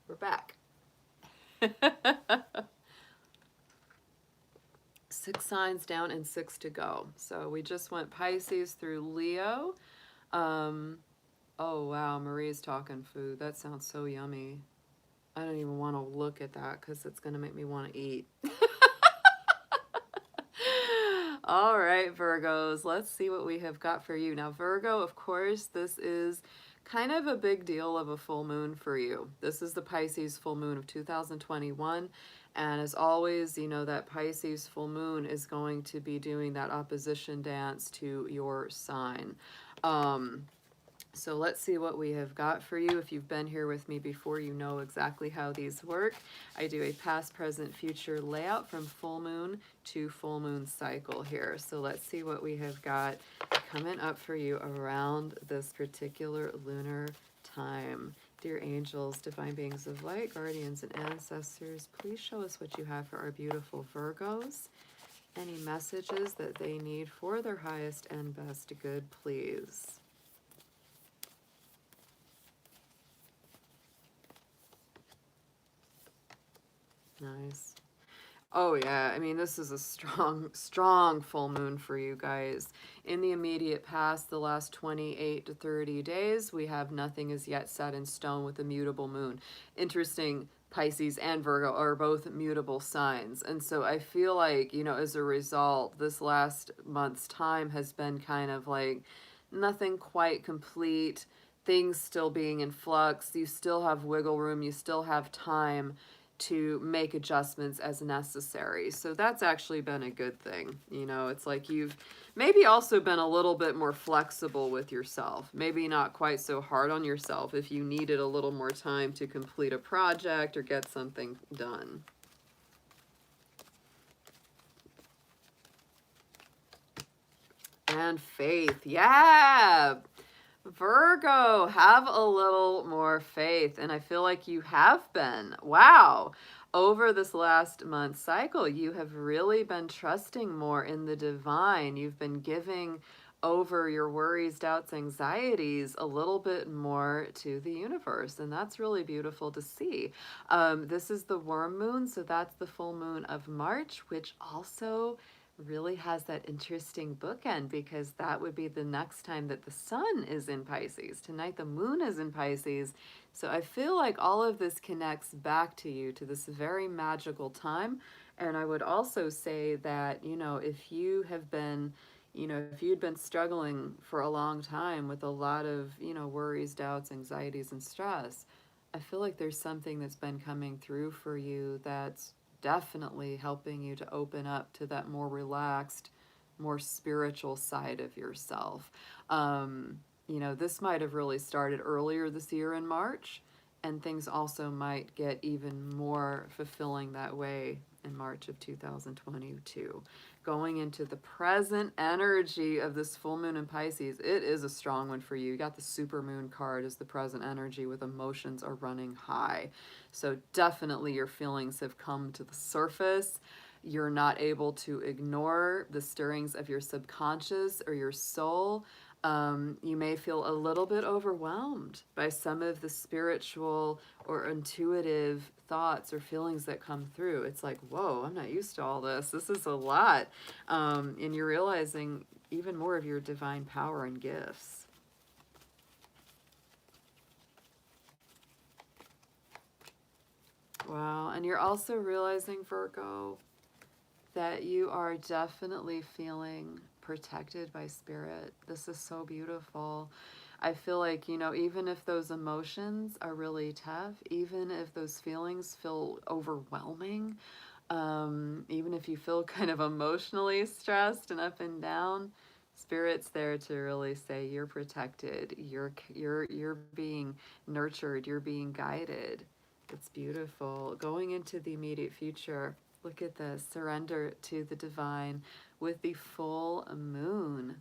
Speaker 1: we're back. 6 signs down and 6 to go. So we just went Pisces through Leo. Oh wow, Marie's talking food. That sounds so yummy. I don't even want to look at that because it's going to make me want to eat. All right, Virgos, let's see what we have got for you. Now, Virgo, of course, this is kind of a big deal of a full moon for you. This is the Pisces full moon of 2021. And as always, you know that Pisces full moon is going to be doing that opposition dance to your sign. So let's see what we have got for you. If you've been here with me before, you know exactly how these work. I do a past, present, future layout from full moon to full moon cycle here. So let's see what we have got coming up for you around this particular lunar time. Dear angels, divine beings of light, guardians, and ancestors, please show us what you have for our beautiful Virgos. Any messages that they need for their highest and best good, please. Nice. Oh yeah, I mean, this is a strong full moon for you guys. In the immediate past, the last 28 to 30 days, we have nothing is yet set in stone with a mutable moon. Interesting, Pisces and Virgo are both mutable signs. And so I feel like, you know, as a result, this last month's time has been kind of like nothing quite complete, things still being in flux, you still have wiggle room, you still have time to make adjustments as necessary. So that's actually been a good thing. You know, it's like you've maybe also been a little bit more flexible with yourself. Maybe not quite so hard on yourself if you needed a little more time to complete a project or get something done. And faith. Yeah. Virgo, have a little more faith. And I feel like you have been. Wow. Over this last month cycle, you have really been trusting more in the divine. You've been giving over your worries, doubts, anxieties a little bit more to the universe. And that's really beautiful to see. This is the worm moon. So that's the full moon of March, which also really has that interesting bookend because that would be the next time that the sun is in Pisces. Tonight the moon is in Pisces. So I feel like all of this connects back to you, to this very magical time. And I would also say that, you know, if you have been, you know, if you'd been struggling for a long time with a lot of, you know, worries, doubts, anxieties, and stress, I feel like there's something that's been coming through for you that's definitely helping you to open up to that more relaxed, more spiritual side of yourself. You know, this might have really started earlier this year in March, and things also might get even more fulfilling that way in March of 2022. Going into the present energy of this full moon in Pisces, it is a strong one for you. You got the super moon card as the present energy with emotions are running high. So definitely your feelings have come to the surface. You're not able to ignore the stirrings of your subconscious or your soul. You may feel a little bit overwhelmed by some of the spiritual or intuitive thoughts or feelings that come through. It's like, whoa, I'm not used to all this. This is a lot. And you're realizing even more of your divine power and gifts. Wow. And you're also realizing, Virgo, that you are definitely feeling protected by spirit. This is so beautiful. I feel like, you know, even if those emotions are really tough, even if those feelings feel overwhelming, even if you feel kind of emotionally stressed and up and down, spirit's there to really say you're protected, you're being nurtured, you're being guided. It's beautiful. Going into the immediate future, look at this, surrender to the divine with the full moon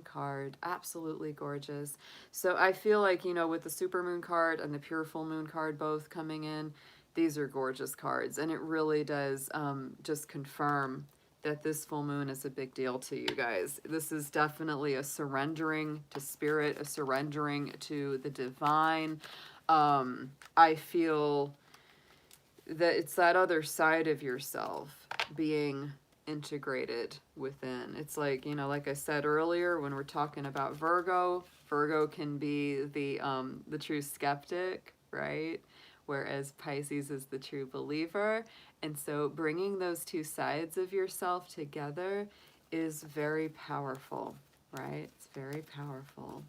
Speaker 1: card. Absolutely gorgeous. So I feel like, you know, with the super moon card and the pure full moon card both coming in, these are gorgeous cards. And it really does just confirm that this full moon is a big deal to you guys. This is definitely a surrendering to spirit, a surrendering to the divine. I feel that it's that other side of yourself being integrated within. It's like, you know, like I said earlier, when we're talking about Virgo, Virgo can be the true skeptic, right? Whereas Pisces is the true believer. And so bringing those two sides of yourself together is very powerful, right? It's very powerful.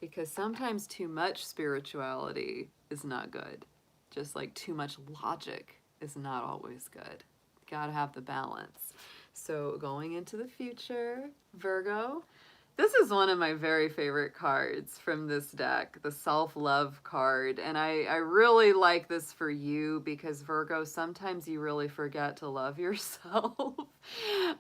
Speaker 1: Because sometimes too much spirituality is not good. Just like too much logic is not always good. Gotta have the balance. So going into the future, Virgo, this is one of my very favorite cards from this deck, the self-love card. And I really like this for you because Virgo, sometimes you really forget to love yourself.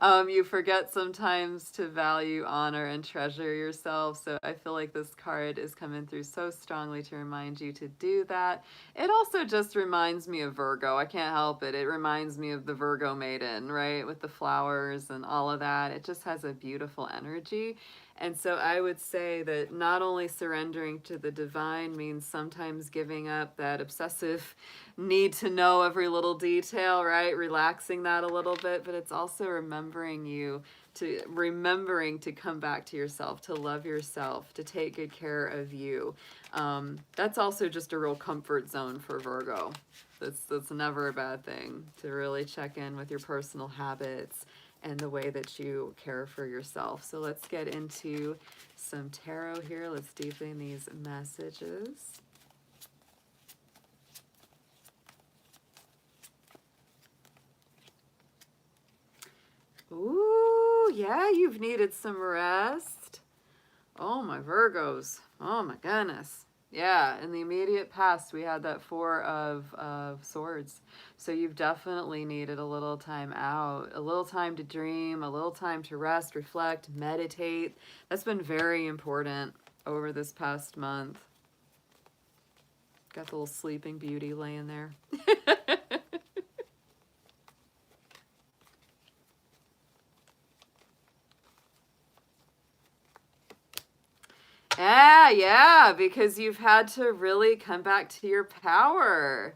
Speaker 1: You forget sometimes to value, honor, and treasure yourself. So I feel like this card is coming through so strongly to remind you to do that. It also just reminds me of Virgo. I can't help it. It reminds me of the Virgo maiden, right? With the flowers and all of that. It just has a beautiful energy. And so I would say that not only surrendering to the divine means sometimes giving up that obsessive need to know every little detail, right? Relaxing that a little bit, but it's also remembering to come back to yourself, to love yourself, to take good care of you. That's also just a real comfort zone for Virgo. That's never a bad thing, to really check in with your personal habits and the way that you care for yourself. So let's get into some tarot here. Let's deepen these messages. Ooh, yeah, you've needed some rest. Oh, my Virgos. Oh, my goodness. Yeah, in the immediate past, we had that Four of Swords. So you've definitely needed a little time out, a little time to dream, a little time to rest, reflect, meditate. That's been very important over this past month. Got the little Sleeping Beauty laying there. Yeah, because you've had to really come back to your power.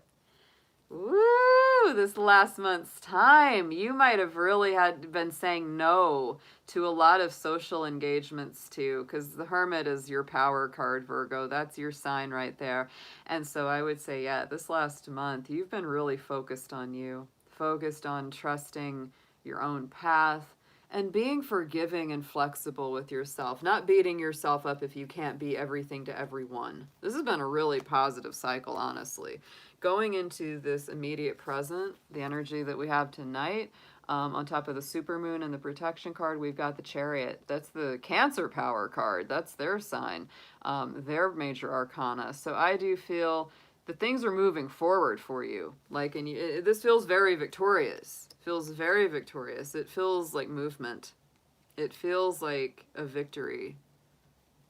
Speaker 1: Woo, this last month's time, you might have really been saying no to a lot of social engagements too, because the Hermit is your power card, Virgo. That's your sign right there. And so I would say, yeah, this last month, you've been really focused on you, focused on trusting your own path, and being forgiving and flexible with yourself, not beating yourself up if you can't be everything to everyone. This has been a really positive cycle, honestly. Going into this immediate present, the energy that we have tonight, on top of the supermoon and the protection card, we've got the Chariot. That's the Cancer power card. That's their sign, their major arcana. So I do feel that things are moving forward for you. Like, and this feels very victorious. Feels very victorious. It feels like movement. It feels like a victory.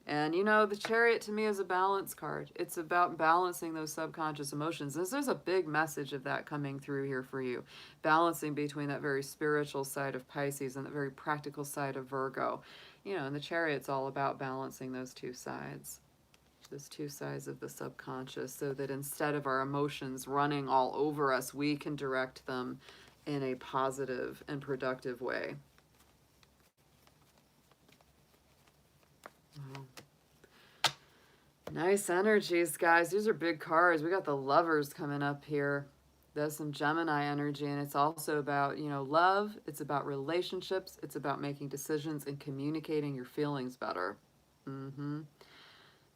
Speaker 1: And you know, the Chariot to me is a balance card. It's about balancing those subconscious emotions. There's a big message of that coming through here for you. Balancing between that very spiritual side of Pisces and that very practical side of Virgo. You know, and the Chariot's all about balancing those two sides. Those two sides of the subconscious, so that instead of our emotions running all over us, we can direct them in a positive and productive way. Wow. Nice energies, guys. These are big cards. We got the Lovers coming up here. There's some Gemini energy, and it's also about, you know, love. It's about relationships. It's about making decisions and communicating your feelings better.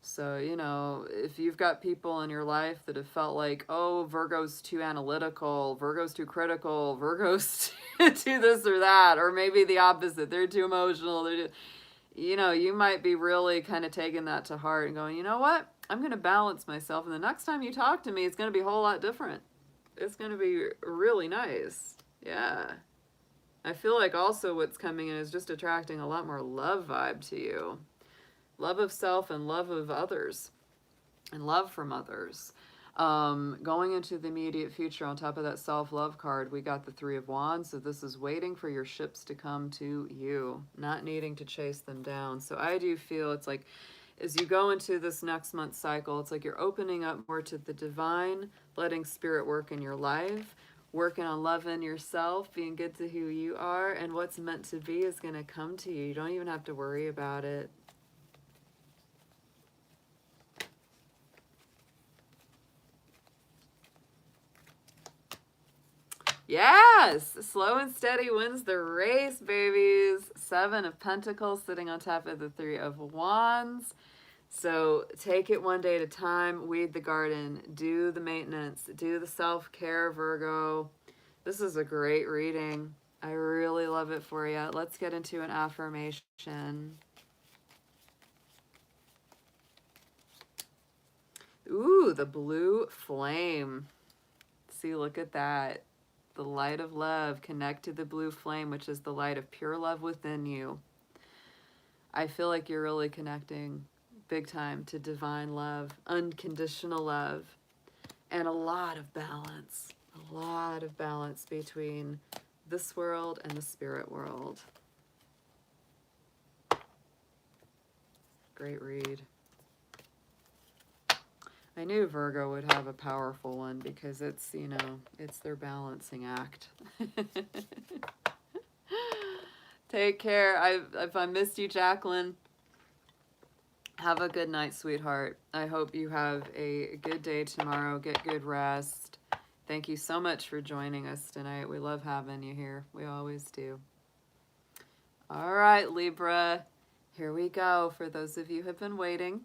Speaker 1: So, you know, if you've got people in your life that have felt like, oh, Virgo's too analytical, Virgo's too critical, Virgo's too this or that, or maybe the opposite, they're too emotional, you know, you might be really kind of taking that to heart and going, you know what, I'm going to balance myself, and the next time you talk to me, it's going to be a whole lot different. It's going to be really nice. Yeah. I feel like also what's coming in is just attracting a lot more love vibe to you. Love of self and love of others, and love from others. Going into the immediate future, on top of that self-love card, we got the Three of Wands. So this is waiting for your ships to come to you, not needing to chase them down. So I do feel it's like, as you go into this next month cycle, it's like you're opening up more to the divine, letting spirit work in your life, working on loving yourself, being good to who you are, and what's meant to be is going to come to you. You don't even have to worry about it. Yes! Slow and steady wins the race, babies. Seven of Pentacles sitting on top of the Three of Wands. So take it one day at a time, weed the garden, do the maintenance, do the self-care, Virgo. This is a great reading. I really love it for you. Let's get into an affirmation. Ooh, the blue flame. See, look at that. The light of love. Connect to the blue flame, which is the light of pure love within you. I feel like you're really connecting big time to divine love, unconditional love, and a lot of balance between this world and the spirit world. Great read. I knew Virgo would have a powerful one because it's, you know, it's their balancing act. Take care. If I missed you, Jacqueline, have a good night, sweetheart. I hope you have a good day tomorrow. Get good rest. Thank you so much for joining us tonight. We love having you here. We always do. All right, Libra. Here we go. For those of you who have been waiting.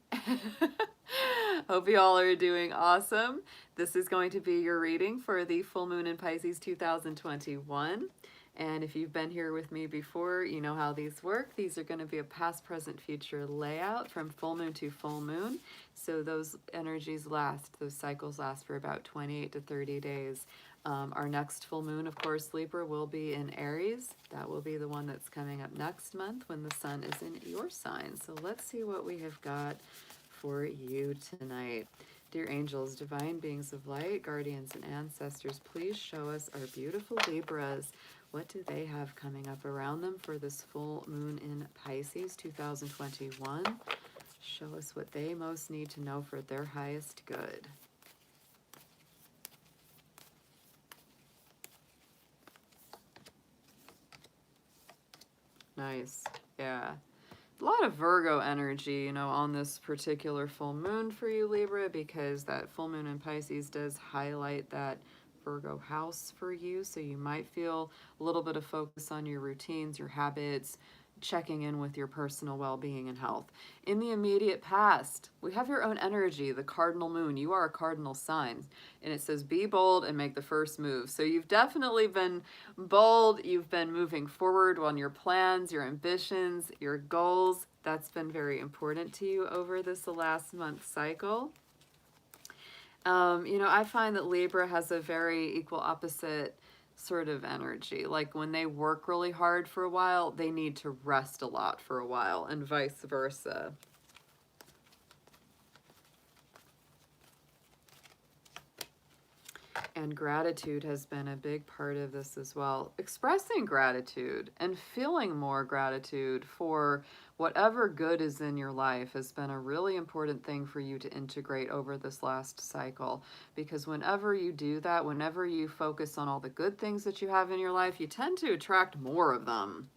Speaker 1: Hope you all are doing awesome. This is going to be your reading for the full moon in Pisces 2021. And if you've been here with me before, you know how these work. These are going to be a past, present, future layout from full moon to full moon. So those energies last, those cycles last for about 28 to 30 days. Our next full moon, of course, Libra, will be in Aries. That will be the one that's coming up next month when the sun is in your sign. So let's see what we have got for you tonight. Dear angels, divine beings of light, guardians, and ancestors, please show us our beautiful Libras. What do they have coming up around them for this full moon in Pisces 2021? Show us what they most need to know for their highest good. Nice. Yeah. A lot of Virgo energy, you know, on this particular full moon for you, Libra, because that full moon in Pisces does highlight that Virgo house for you. So you might feel a little bit of focus on your routines, your habits, checking in with your personal well-being and health. In the immediate past, we have your own energy, the cardinal moon. You are a cardinal sign, and it says be bold and make the first move. So you've definitely been bold. You've been moving forward on your plans, your ambitions, your goals. That's been very important to you over this last month cycle. You know, I find that Libra has a very equal opposite sort of energy. Like when they work really hard for a while, they need to rest a lot for a while, and vice versa. And gratitude has been a big part of this as well. Expressing gratitude and feeling more gratitude for whatever good is in your life has been a really important thing for you to integrate over this last cycle. Because whenever you do that, whenever you focus on all the good things that you have in your life, you tend to attract more of them.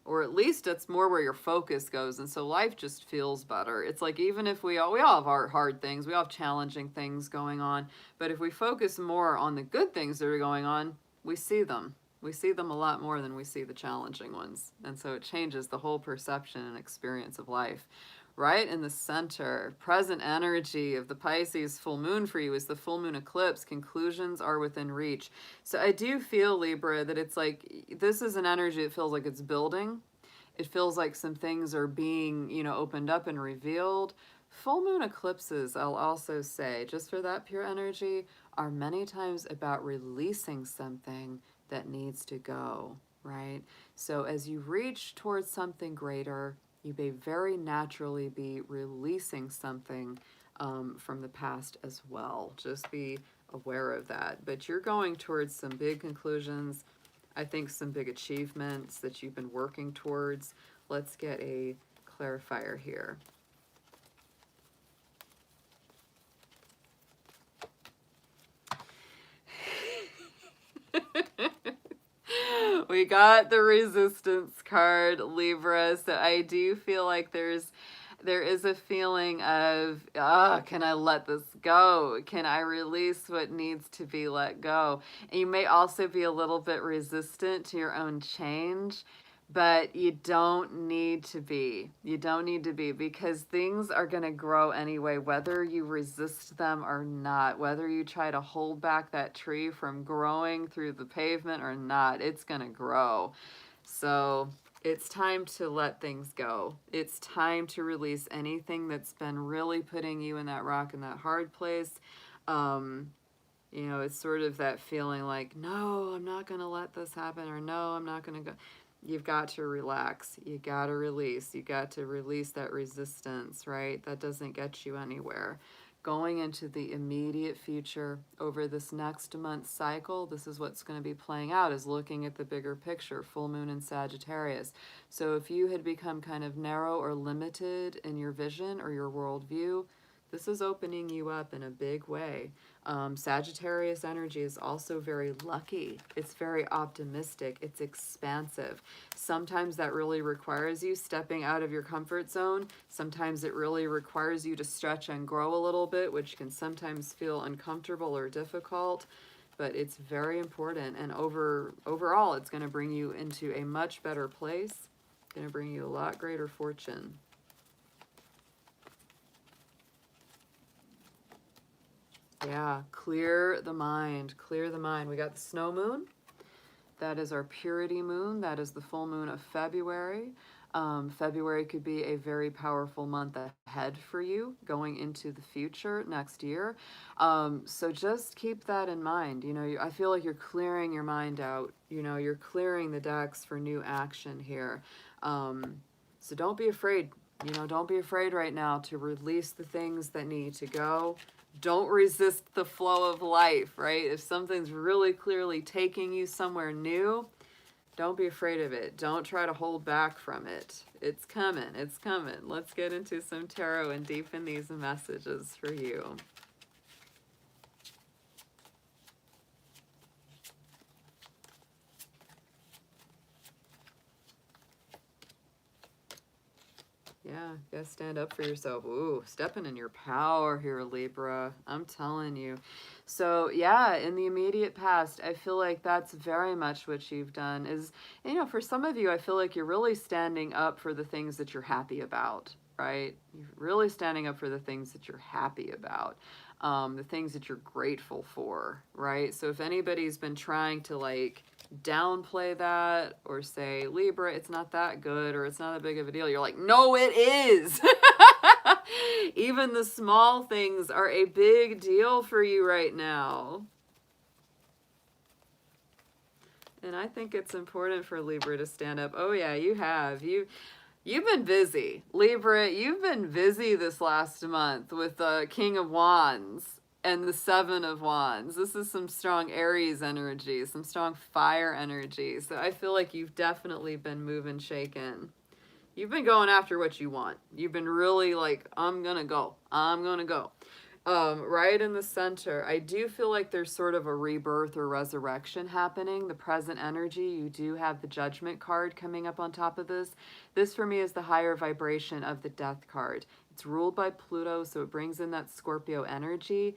Speaker 1: Or at least it's more where your focus goes, and so life just feels better. It's like even if we all have our hard things, we all have challenging things going on, but if we focus more on the good things that are going on, we see them. We see them a lot more than we see the challenging ones, and so it changes the whole perception and experience of life. Right in the center, present energy of the Pisces full moon for you is the full moon eclipse. Conclusions are within reach. So I do feel, Libra, that it's like, this is an energy that feels like it's building. It feels like some things are being, you know, opened up and revealed. Full moon eclipses, I'll also say, just for that pure energy, are many times about releasing something that needs to go, right? So as you reach towards something greater, you may very naturally be releasing something from the past as well. Just be aware of that. But you're going towards some big conclusions. I think some big achievements that you've been working towards. Let's get a clarifier here. We got the resistance card, Libra. So I do feel like there is a feeling of, can I let this go? Can I release what needs to be let go? And you may also be a little bit resistant to your own change, but you don't need to be. You don't need to be, because things are going to grow anyway, whether you resist them or not, whether you try to hold back that tree from growing through the pavement or not, it's going to grow. So it's time to let things go. It's time to release anything that's been really putting you in that rock and that hard place. You know, it's sort of that feeling like, no, I'm not going to let this happen, or no, I'm not going to go. You've got to relax. You got to release. You got to release that resistance, right? That doesn't get you anywhere. Going into the immediate future over this next month cycle, this is what's going to be playing out, is looking at the bigger picture, full moon in Sagittarius. So if you had become kind of narrow or limited in your vision or your worldview, this is opening you up in a big way. Sagittarius energy is also very lucky. It's very optimistic. It's expansive. Sometimes that really requires you stepping out of your comfort zone. Sometimes it really requires you to stretch and grow a little bit, which can sometimes feel uncomfortable or difficult. But it's very important. And overall, it's going to bring you into a much better place. It's going to bring you a lot greater fortune. Yeah, clear the mind, clear the mind. We got the snow moon. That is our purity moon. That is the full moon of February. February could be a very powerful month ahead for you going into the future next year. So just keep that in mind. You know, I feel like you're clearing your mind out. You know, you're clearing the decks for new action here. So don't be afraid. You know, don't be afraid right now to release the things that need to go. Don't resist the flow of life, right? If something's really clearly taking you somewhere new, don't be afraid of it. Don't try to hold back from it. It's coming. It's coming. Let's get into some tarot and deepen these messages for you. Yeah, you gotta stand up for yourself. Ooh, stepping in your power here, Libra. I'm telling you. So yeah, in the immediate past, I feel like that's very much what you've done is, you know, for some of you, I feel like you're really standing up for the things that you're happy about, right? You're really standing up for the things that you're happy about, the things that you're grateful for, right? So if anybody's been trying to like downplay that or say, Libra, it's not that good or it's not that big of a deal, you're like, no, it is. Even the small things are a big deal for you right now. And I think it's important for Libra to stand up. Oh yeah, you have. You've been busy. Libra, you've been busy this last month with the King of Wands and the Seven of Wands. This is some strong Aries energy, some strong fire energy. So I feel like you've definitely been moving, shaking. You've been going after what you want. You've been really like, I'm gonna go. I'm gonna go. Right in the center, I do feel like there's sort of a rebirth or resurrection happening. The present energy, you do have the Judgment card coming up on top of this. This for me is the higher vibration of the Death card. It's ruled by Pluto, so it brings in that Scorpio energy.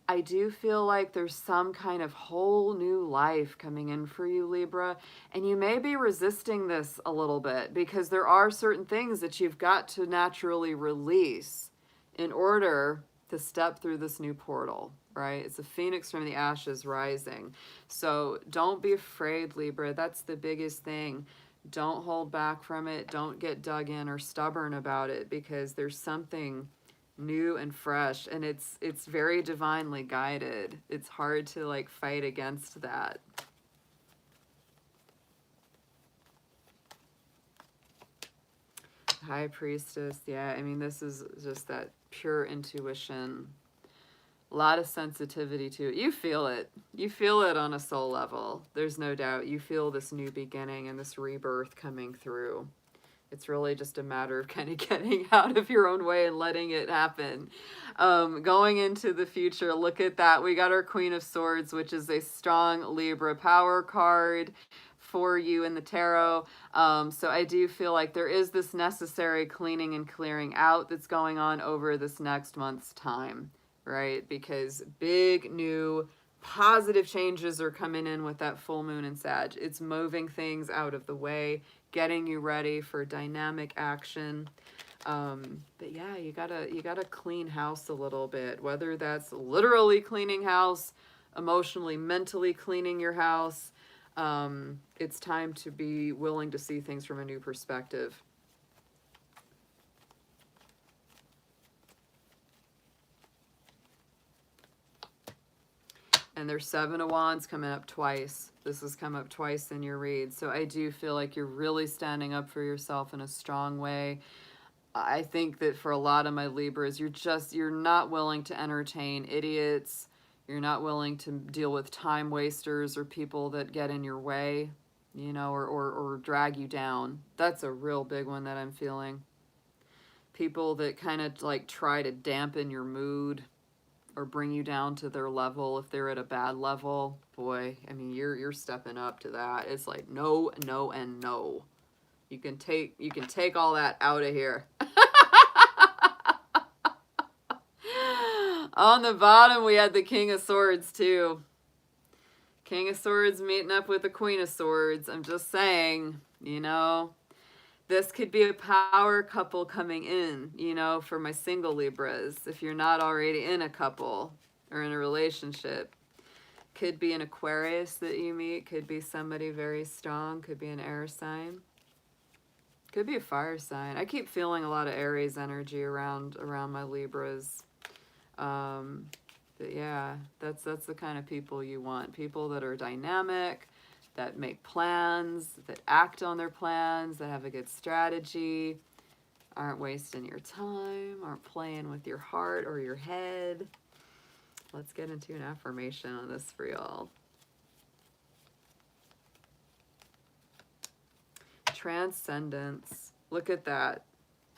Speaker 1: I do feel like there's some kind of whole new life coming in for you, Libra, and you may be resisting this a little bit because there are certain things that you've got to naturally release in order to step through this new portal, right? It's a phoenix from the ashes rising. So don't be afraid, Libra. That's the biggest thing. Don't hold back from it. Don't get dug in or stubborn about it because there's something new and fresh, and it's very divinely guided. It's hard to like fight against that. High Priestess. Yeah, I mean, this is just that pure intuition. A lot of sensitivity to it. You feel it. You feel it on a soul level. There's no doubt. You feel this new beginning and this rebirth coming through. It's really just a matter of kind of getting out of your own way and letting it happen. Going into the future, look at that. We got our Queen of Swords, which is a strong Libra power card for you in the tarot. So I do feel like there is this necessary cleaning and clearing out that's going on over this next month's time, right? Because big new positive changes are coming in with that full moon in Sag. It's moving things out of the way, getting you ready for dynamic action. But yeah, you gotta clean house a little bit, whether that's literally cleaning house, emotionally, mentally cleaning your house. It's time to be willing to see things from a new perspective. And there's Seven of Wands coming up twice. This has come up twice in your read. So I do feel like you're really standing up for yourself in a strong way. I think that for a lot of my Libras, you're not willing to entertain idiots. You're not willing to deal with time wasters or people that get in your way, you know, or drag you down. That's a real big one that I'm feeling. People that kind of like try to dampen your mood or bring you down to their level if they're at a bad level. Boy, I mean, you're stepping up to that. It's like no, no, and no. You can take all that out of here. On the bottom, we had the King of Swords too. King of Swords meeting up with the Queen of Swords. I'm just saying, you know, this could be a power couple coming in, you know, for my single Libras. If you're not already in a couple or in a relationship, could be an Aquarius that you meet, could be somebody very strong, could be an air sign, could be a fire sign. I keep feeling a lot of Aries energy around my Libras. But yeah, that's the kind of people you want. People that are dynamic, that make plans, that act on their plans, that have a good strategy, aren't wasting your time, aren't playing with your heart or your head. Let's get into an affirmation on this for y'all. Transcendence. Look at that.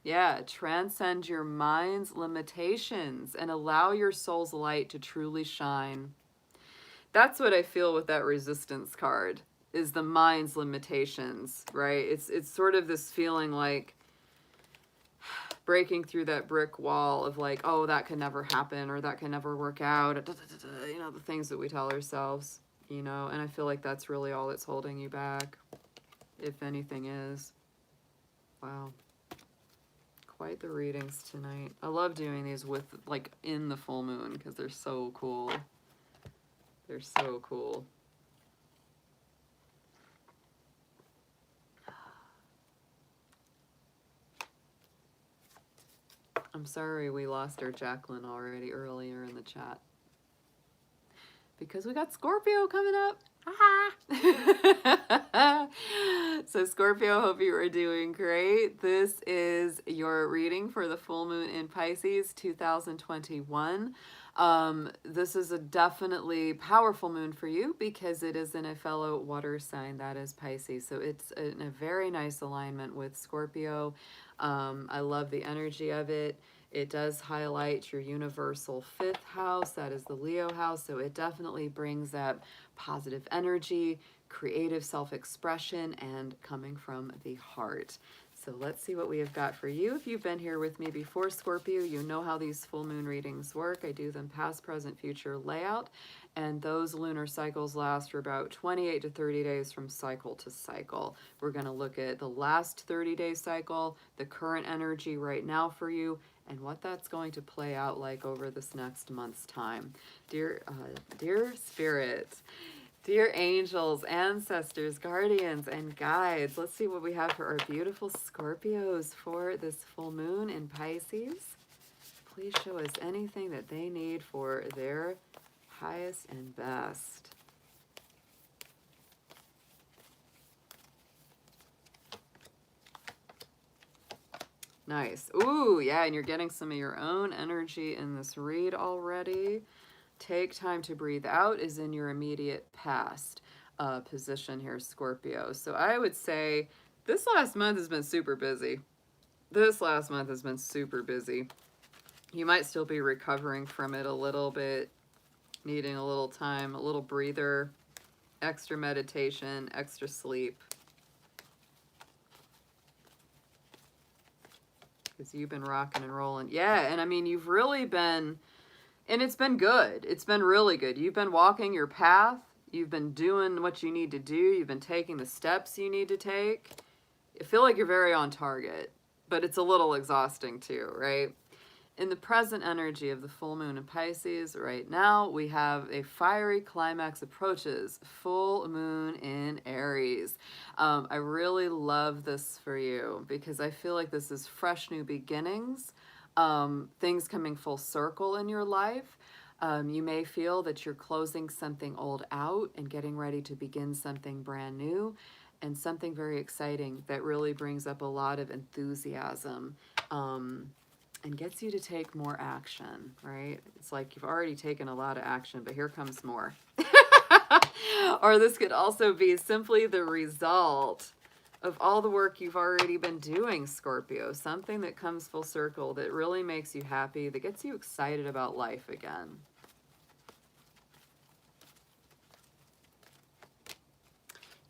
Speaker 1: Yeah, transcend your mind's limitations and allow your soul's light to truly shine. That's what I feel with that Resistance card, is the mind's limitations, right? It's sort of this feeling like breaking through that brick wall of like, oh, that could never happen or that can never work out, you know, the things that we tell ourselves, you know, and I feel like that's really all that's holding you back, if anything is. Wow. Quite the readings tonight. I love doing these with, like, in the full moon because they're so cool. They're so cool. I'm sorry we lost our Jacqueline already earlier in the chat. Because we got Scorpio coming up. So Scorpio, hope you are doing great. This is your reading for the full moon in Pisces 2021. This is a definitely powerful moon for you because it is in a fellow water sign, that is Pisces. So it's in a very nice alignment with Scorpio. I love the energy of it. It does highlight your universal 5th house. That is the Leo house. So it definitely brings that positive energy, creative self-expression, and coming from the heart. So let's see what we have got for you. If you've been here with me before, Scorpio, you know how these full moon readings work. I do them past, present, future layout. And those lunar cycles last for about 28 to 30 days from cycle to cycle. We're going to look at the last 30-day cycle, the current energy right now for you, and what that's going to play out like over this next month's time. Dear Spirit, dear angels, ancestors, guardians, and guides, let's see what we have for our beautiful Scorpios for this full moon in Pisces. Please show us anything that they need for their highest and best. Nice. Ooh, yeah, and you're getting some of your own energy in this read already. Take time to breathe out is in your immediate past position here, Scorpio. So I would say this last month has been super busy. This last month has been super busy. You might still be recovering from it a little bit, needing a little time, a little breather, extra meditation, extra sleep. Because you've been rocking and rolling. Yeah, and I mean, you've really been, and it's been good. It's been really good. You've been walking your path. You've been doing what you need to do. You've been taking the steps you need to take. I feel like you're very on target, but it's a little exhausting too, right? In the present energy of the full moon in Pisces right now, we have a fiery climax approaches, full moon in Aries. I really love this for you because I feel like this is fresh new beginnings, things coming full circle in your life. You may feel that you're closing something old out and getting ready to begin something brand new and something very exciting that really brings up a lot of enthusiasm. And gets you to take more action, right? It's like you've already taken a lot of action, but here comes more. Or this could also be simply the result of all the work you've already been doing, Scorpio. Something that comes full circle that really makes you happy, that gets you excited about life again.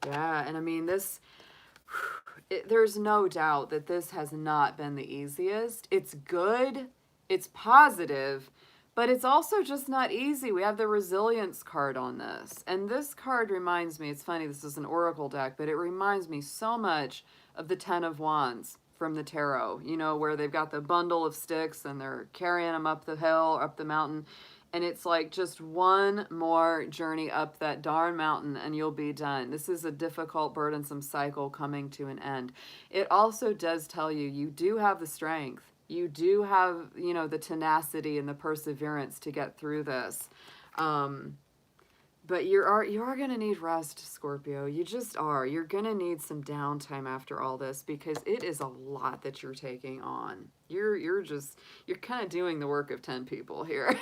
Speaker 1: Yeah, and I mean, there's no doubt that this has not been the easiest. It's good, it's positive, but it's also just not easy. We have the resilience card on this. And this card reminds me, it's funny, this is an oracle deck, but it reminds me so much of the Ten of Wands from the tarot, you know, where they've got the bundle of sticks and they're carrying them up the hill, up the mountain. And it's like just one more journey up that darn mountain and you'll be done. This is a difficult, burdensome cycle coming to an end. It also does tell you, you do have the strength. You do have, you know, the tenacity and the perseverance to get through this. But you are going to need rest, Scorpio. You just are. You're going to need some downtime after all this because it is a lot that you're taking on. You're kind of doing the work of 10 people here.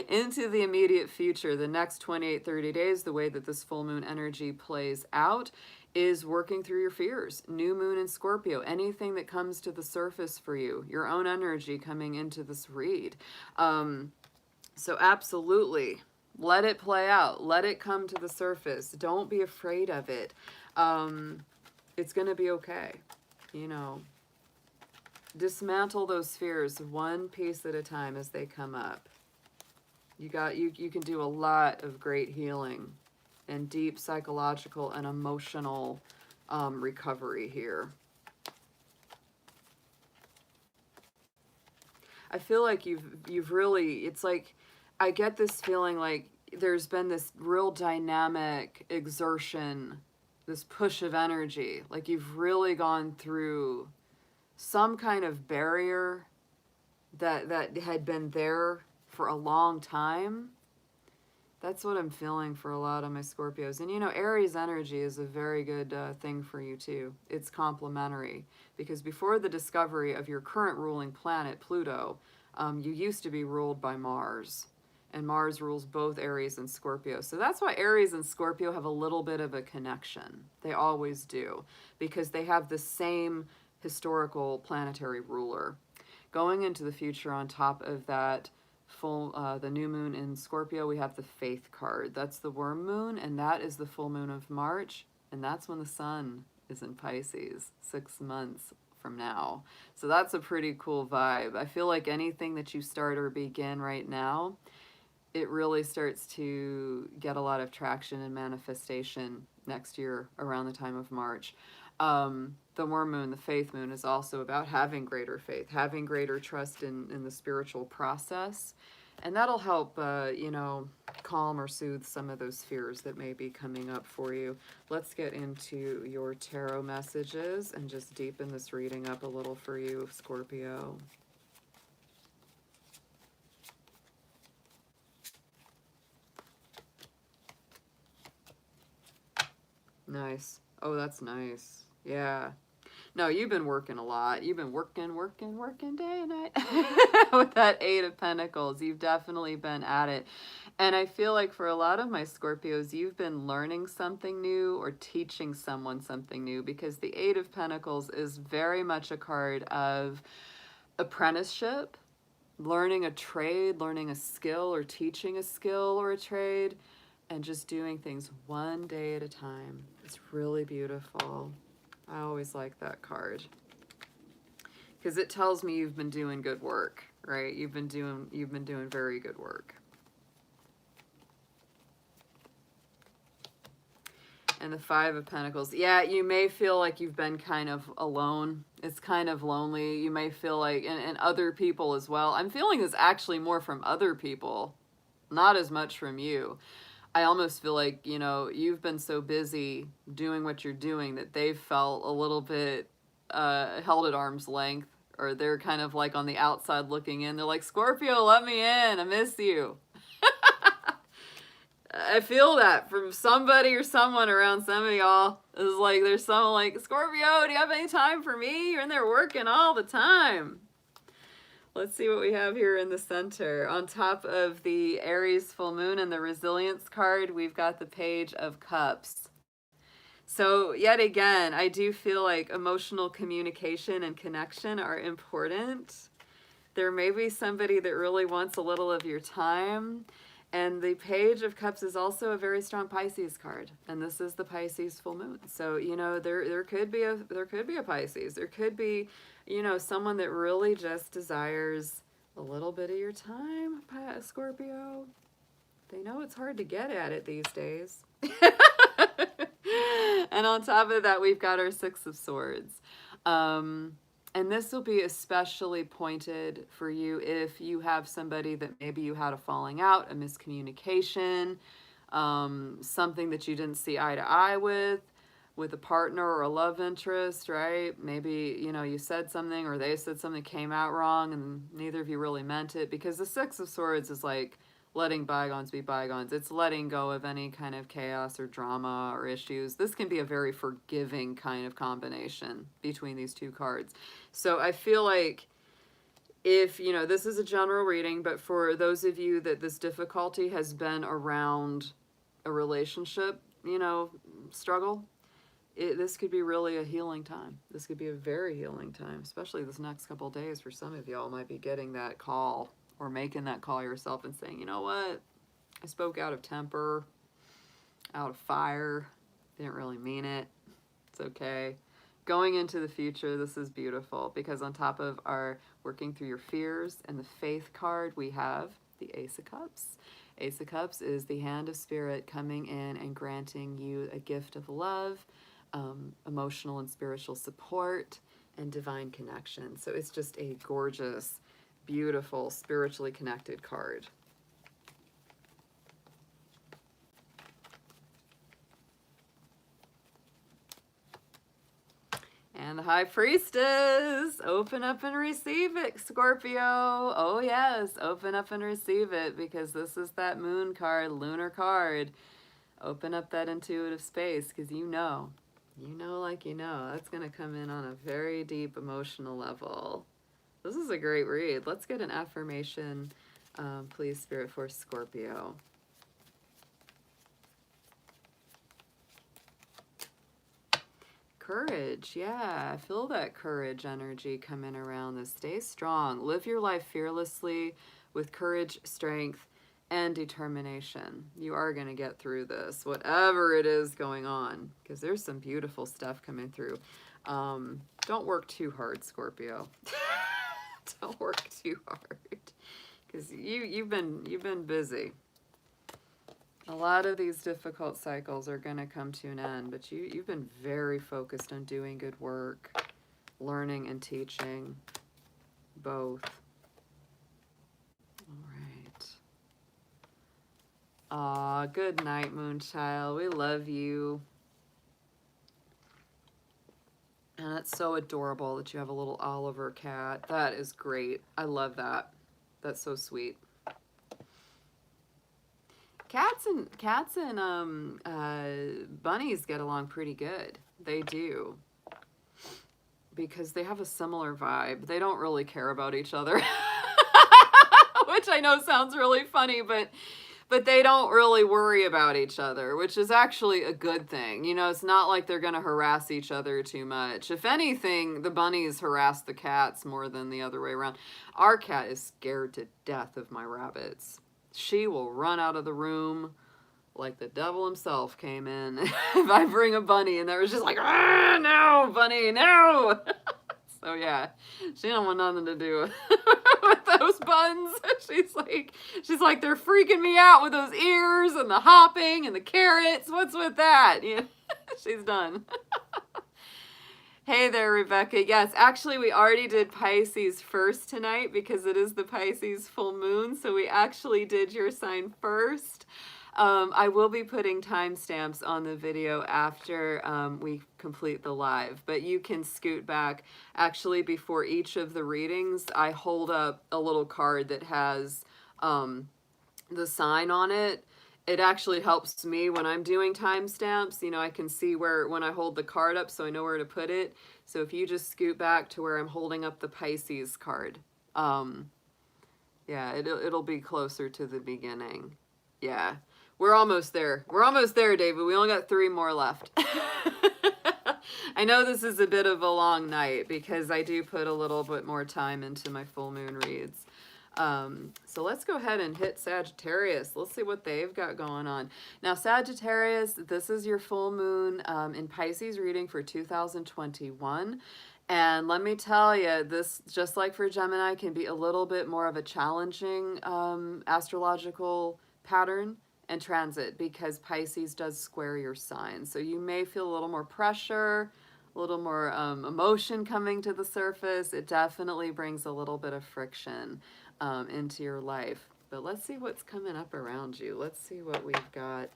Speaker 1: Into the immediate future, the next 28, 30 days, the way that this full moon energy plays out is working through your fears. New moon in Scorpio, anything that comes to the surface for you, your own energy coming into this read. So absolutely, let it play out. Let it come to the surface. Don't be afraid of it. It's going to be okay. You know, dismantle those fears one piece at a time as they come up. You can do a lot of great healing and deep psychological and emotional recovery here. I feel like you've really, it's like, I get this feeling like there's been this real dynamic exertion, this push of energy. Like you've really gone through some kind of barrier that had been there for a long time. That's what I'm feeling for a lot of my Scorpios. And you know, Aries energy is a very good thing for you too. It's complementary because before the discovery of your current ruling planet, Pluto, you used to be ruled by Mars. And Mars rules both Aries and Scorpio. So that's why Aries and Scorpio have a little bit of a connection. They always do because they have the same historical planetary ruler. Going into the future on top of that, the new moon in Scorpio, we have the Faith card. That's the worm moon, and that is the full moon of March, and that's when the sun is in Pisces, 6 months from now. So that's a pretty cool vibe. I feel like anything that you start or begin right now, it really starts to get a lot of traction and manifestation next year around the time of March. The worm moon, the faith moon, is also about having greater faith, having greater trust in the spiritual process. And that'll help, you know, calm or soothe some of those fears that may be coming up for you. Let's get into your tarot messages and just deepen this reading up a little for you, Scorpio. Nice. Oh, that's nice. Yeah. No, you've been working a lot. You've been working day and night with that Eight of Pentacles. You've definitely been at it. And I feel like for a lot of my Scorpios, you've been learning something new or teaching someone something new, because the Eight of Pentacles is very much a card of apprenticeship, learning a trade, learning a skill, or teaching a skill or a trade, and just doing things one day at a time. It's really beautiful. I always like that card because it tells me you've been doing good work, right? You've been doing very good work. And the Five of Pentacles. Yeah, you may feel like you've been kind of alone. It's kind of lonely. You may feel like, and other people as well. I'm feeling this actually more from other people, not as much from you. I almost feel like, you know, you've been so busy doing what you're doing that they've felt a little bit held at arm's length, or they're kind of like on the outside looking in. They're like, Scorpio, let me in. I miss you. I feel that from somebody or someone around some of y'all. It's like there's someone like, Scorpio, do you have any time for me? You're in there working all the time. Let's see what we have here in the center. On top of the Aries full moon and the resilience card, we've got the Page of Cups. So yet again, I do feel like emotional communication and connection are important. There may be somebody that really wants a little of your time. And the Page of Cups is also a very strong Pisces card, and this is the Pisces full moon. So, you know, there could be a Pisces. There could be, you know, someone that really just desires a little bit of your time, Scorpio. They know it's hard to get at it these days. And on top of that, we've got our Six of Swords. And this will be especially pointed for you if you have somebody that maybe you had a falling out, a miscommunication, something that you didn't see eye to eye with a partner or a love interest, right? Maybe, you know, you said something or they said something, came out wrong, and neither of you really meant it, because the Six of Swords is like letting bygones be bygones. It's letting go of any kind of chaos or drama or issues. This can be a very forgiving kind of combination between these two cards. So I feel like if, you know, this is a general reading, but for those of you that this difficulty has been around a relationship, you know, struggle, this could be really a healing time. This could be a very healing time, especially this next couple of days. For some of y'all might be getting that call or making that call yourself and saying, you know what, I spoke out of temper, out of fire, didn't really mean it. It's okay. Going into the future, this is beautiful, because on top of our working through your fears and the Faith card, we have the Ace of Cups. Ace of Cups is the hand of spirit coming in and granting you a gift of love, emotional and spiritual support, and divine connection. So it's just a gorgeous, beautiful, spiritually connected card. And the High Priestess, open up and receive it, Scorpio. Oh yes, open up and receive it, because this is that moon card, lunar card. Open up that intuitive space, because you know like you know, that's going to come in on a very deep emotional level. This is a great read. Let's get an affirmation, please, Spirit, for Scorpio. Courage, yeah, I feel that courage energy coming around this. Stay strong. Live your life fearlessly with courage, strength, and determination. You are going to get through this, whatever it is going on, because there's some beautiful stuff coming through. Don't work too hard, Scorpio. Don't work too hard, because you've been busy. A lot of these difficult cycles are going to come to an end, but you've been very focused on doing good work, learning and teaching, both. All right. Aw, good night, Moonchild. We love you. And it's so adorable that you have a little Oliver cat. That is great. I love that. That's so sweet. Cats and bunnies get along pretty good. They do. because they have a similar vibe. They don't really care about each other, which I know sounds really funny, but they don't really worry about each other, which is actually a good thing. You know, it's not like they're going to harass each other too much. If anything, the bunnies harass the cats more than the other way around. Our cat is scared to death of my rabbits. She will run out of the room like the devil himself came in if I bring a bunny and there was just like, ah, no, bunny, no. So yeah, she don't want nothing to do with those buns. She's like, they're freaking me out with those ears and the hopping and the carrots. What's with that? Yeah, she's done. Hey there, Rebecca. Yes, actually, we already did Pisces first tonight because it is the Pisces full moon. So we actually did your sign first. I will be putting timestamps on the video after we complete the live, but you can scoot back. Actually, before each of the readings, I hold up a little card that has the sign on it. It actually helps me when I'm doing timestamps. You know, I can see when I hold the card up, so I know where to put it. So if you just scoot back to where I'm holding up the Pisces card, yeah, it'll be closer to the beginning. Yeah. We're almost there. We're almost there, David. We only got 3 more left. I know this is a bit of a long night because I do put a little bit more time into my full moon reads. So let's go ahead and hit Sagittarius. Let's see what they've got going on. Now, Sagittarius, this is your full moon in Pisces reading for 2021. And let me tell you, this, just like for Gemini, can be a little bit more of a challenging astrological pattern and transit because Pisces does square your sign. So you may feel a little more pressure, a little more emotion coming to the surface. It definitely brings a little bit of friction into your life. But let's see what's coming up around you. Let's see what we've got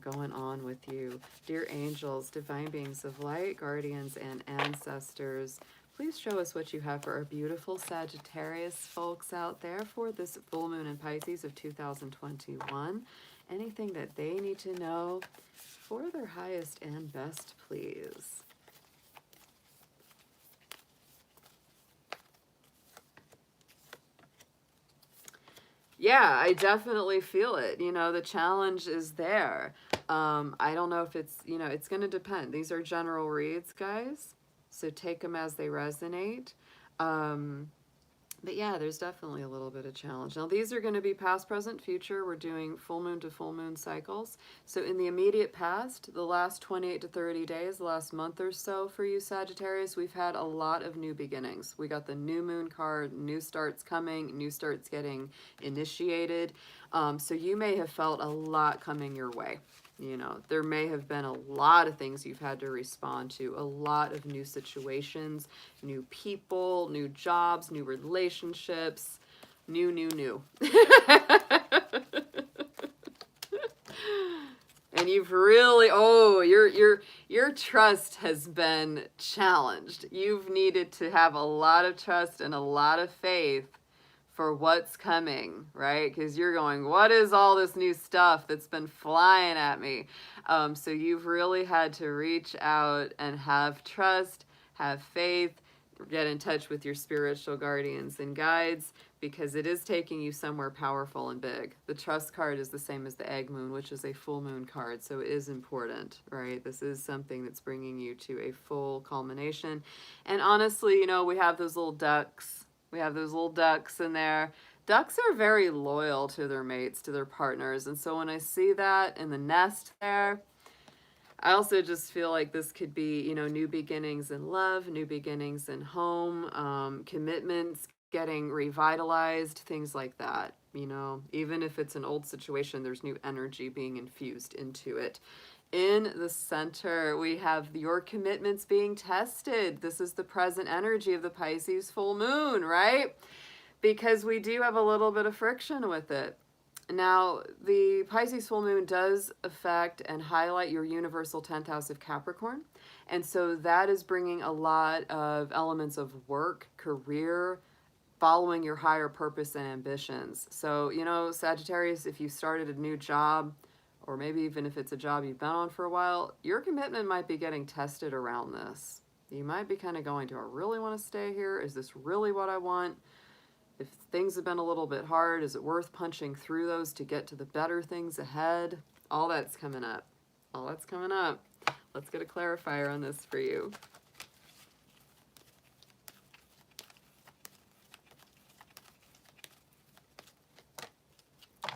Speaker 1: going on with you. Dear angels, divine beings of light, guardians, and ancestors, please show us what you have for our beautiful Sagittarius folks out there for this full moon in Pisces of 2021. Anything that they need to know for their highest and best, please. Yeah, I definitely feel it. You know, the challenge is there. I don't know if it's, you know, it's going to depend. These are general reads, guys. So take them as they resonate. But yeah, there's definitely a little bit of challenge. Now, these are going to be past, present, future. We're doing full moon to full moon cycles. So in the immediate past, the last 28 to 30 days, the last month or so for you Sagittarius, we've had a lot of new beginnings. We got the new moon card, new starts coming, new starts getting initiated. So you may have felt a lot coming your way. You know, there may have been a lot of things you've had to respond to, a lot of new situations, new people, new jobs, new relationships, new. And you've really, your trust has been challenged. You've needed to have a lot of trust and a lot of faith for what's coming, right? Because you're going, what is all this new stuff that's been flying at me? So you've really had to reach out and have trust, have faith, get in touch with your spiritual guardians and guides, because it is taking you somewhere powerful and big. The trust card is the same as the egg moon, which is a full moon card, so it is important, right? This is something that's bringing you to a full culmination. And honestly, you know, we have those little ducks. We have those little ducks in there. Ducks are very loyal to their mates, to their partners. And so when I see that in the nest there, I also just feel like this could be, you know, new beginnings in love, new beginnings in home, commitments getting revitalized, things like that. You know, even if it's an old situation, there's new energy being infused into it. In the center, we have your commitments being tested. This is the present energy of the Pisces full moon, right? Because we do have a little bit of friction with it. Now, the Pisces full moon does affect and highlight your universal 10th house of Capricorn. And so that is bringing a lot of elements of work, career, following your higher purpose and ambitions. So, you know, Sagittarius, if you started a new job, or maybe even if it's a job you've been on for a while, your commitment might be getting tested around this. You might be kind of going, do I really want to stay here? Is this really what I want? If things have been a little bit hard, is it worth punching through those to get to the better things ahead? All that's coming up. All that's coming up. Let's get a clarifier on this for you.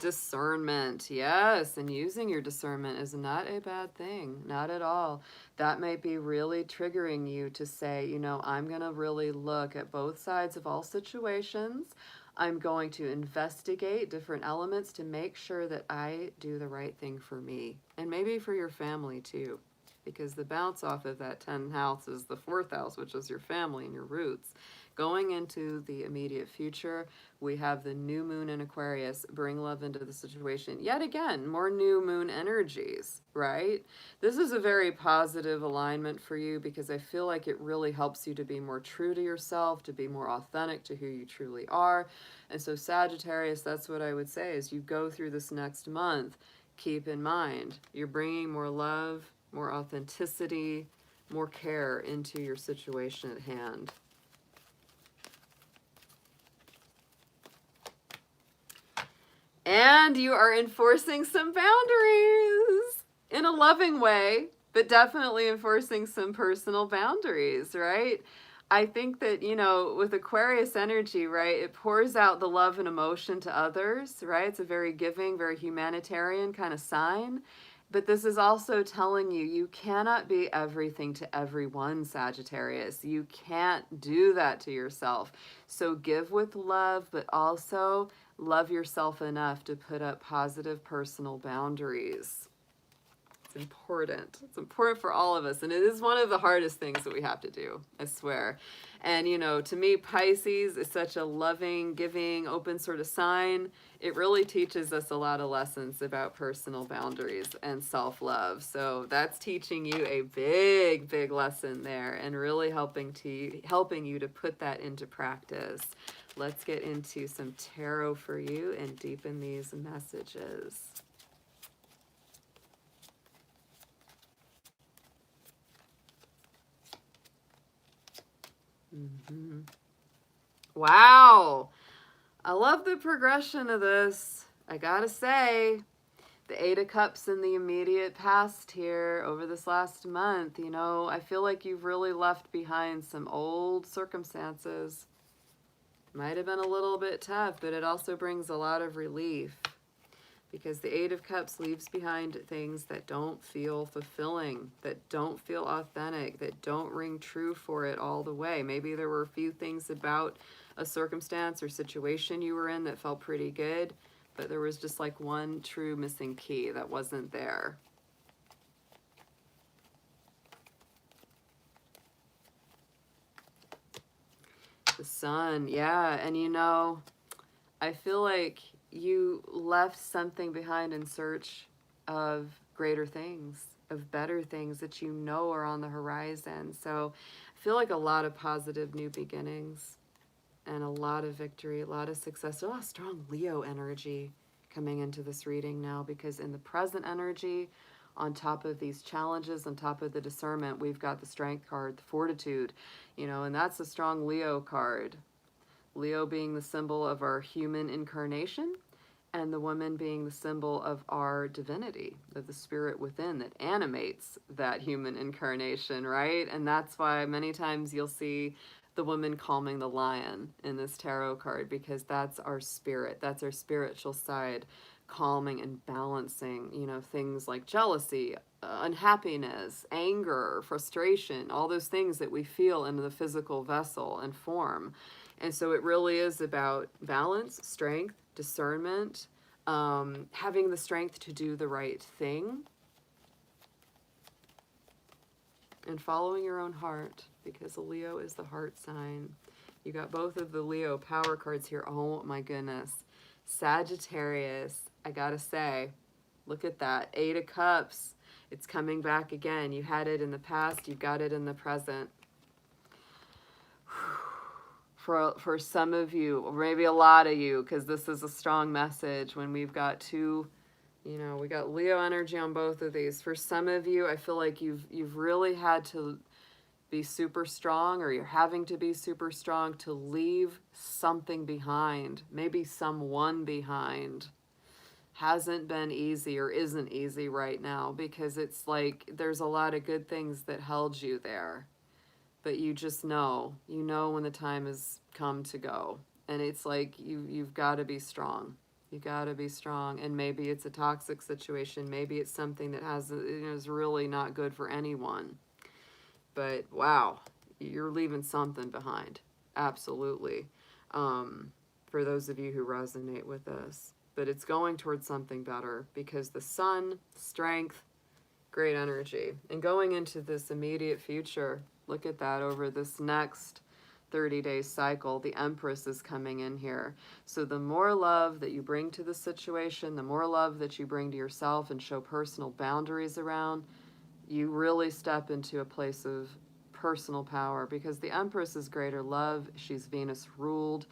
Speaker 1: Discernment, yes, and using your discernment is not a bad thing, not at all. That might be really triggering you to say, you know, I'm going to really look at both sides of all situations. I'm going to investigate different elements to make sure that I do the right thing for me, and maybe for your family too, because the bounce off of that 10th house is the 4th house, which is your family and your roots. Going into the immediate future, we have the new moon in Aquarius, bring love into the situation. Yet again, more new moon energies, right? This is a very positive alignment for you because I feel like it really helps you to be more true to yourself, to be more authentic to who you truly are. And so Sagittarius, that's what I would say, as you go through this next month, keep in mind, you're bringing more love, more authenticity, more care into your situation at hand. And you are enforcing some boundaries in a loving way, but definitely enforcing some personal boundaries, right? I think that, you know, with Aquarius energy, right, it pours out the love and emotion to others, right? It's a very giving, very humanitarian kind of sign. But this is also telling you, you cannot be everything to everyone, Sagittarius. You can't do that to yourself. So give with love, but also love yourself enough to put up positive personal boundaries. It's important. It's important for all of us. And it is one of the hardest things that we have to do, I swear. And, you know, to me, Pisces is such a loving, giving, open sort of sign. It really teaches us a lot of lessons about personal boundaries and self-love. So that's teaching you a big, big lesson there and really helping you to put that into practice. Let's get into some tarot for you and deepen these messages. Wow. I love the progression of this. I gotta say, the 8 of Cups in the immediate past here over this last month, you know, I feel like you've really left behind some old circumstances. Might have been a little bit tough, but it also brings a lot of relief because the 8 of Cups leaves behind things that don't feel fulfilling, that don't feel authentic, that don't ring true for it all the way. Maybe there were a few things about a circumstance or situation you were in that felt pretty good, but there was just like one true missing key that wasn't there. The Sun, yeah, and you know, I feel like you left something behind in search of greater things, of better things that you know are on the horizon. So I feel like a lot of positive new beginnings and a lot of victory, a lot of success, a lot of strong Leo energy coming into this reading now, because in the present energy, on top of these challenges, on top of the discernment, we've got the Strength card, the Fortitude, you know, and that's a strong Leo card. Leo being the symbol of our human incarnation, and the woman being the symbol of our divinity, of the spirit within that animates that human incarnation, right? And that's why many times you'll see the woman calming the lion in this tarot card, because that's our spirit, that's our spiritual side, calming and balancing, you know, things like jealousy, unhappiness, anger, frustration, all those things that we feel in the physical vessel and form. And so it really is about balance, strength, discernment, having the strength to do the right thing, and following your own heart, because a Leo is the heart sign. You got both of the Leo power cards here. Oh my goodness. Sagittarius, I gotta say, look at that. 8 of Cups. It's coming back again. You had it in the past, you've got it in the present. For some of you, or maybe a lot of you, because this is a strong message when we've got two, you know, we got Leo energy on both of these. For some of you, I feel like you've really had to be super strong, or you're having to be super strong to leave something behind, maybe someone behind. Hasn't been easy or isn't easy right now, because it's like there's a lot of good things that held you there. But you just know, you know when the time has come to go. And it's like you've got to be strong. You got to be strong. And maybe it's a toxic situation. Maybe it's something that is really not good for anyone. But wow, you're leaving something behind. Absolutely. For those of you who resonate with this. But it's going towards something better, because the sun, strength, great energy. And going into this immediate future, look at that, over this next 30-day cycle, the Empress is coming in here. So the more love that you bring to the situation, the more love that you bring to yourself and show personal boundaries around, you really step into a place of personal power, because the Empress is greater love. She's Venus ruled.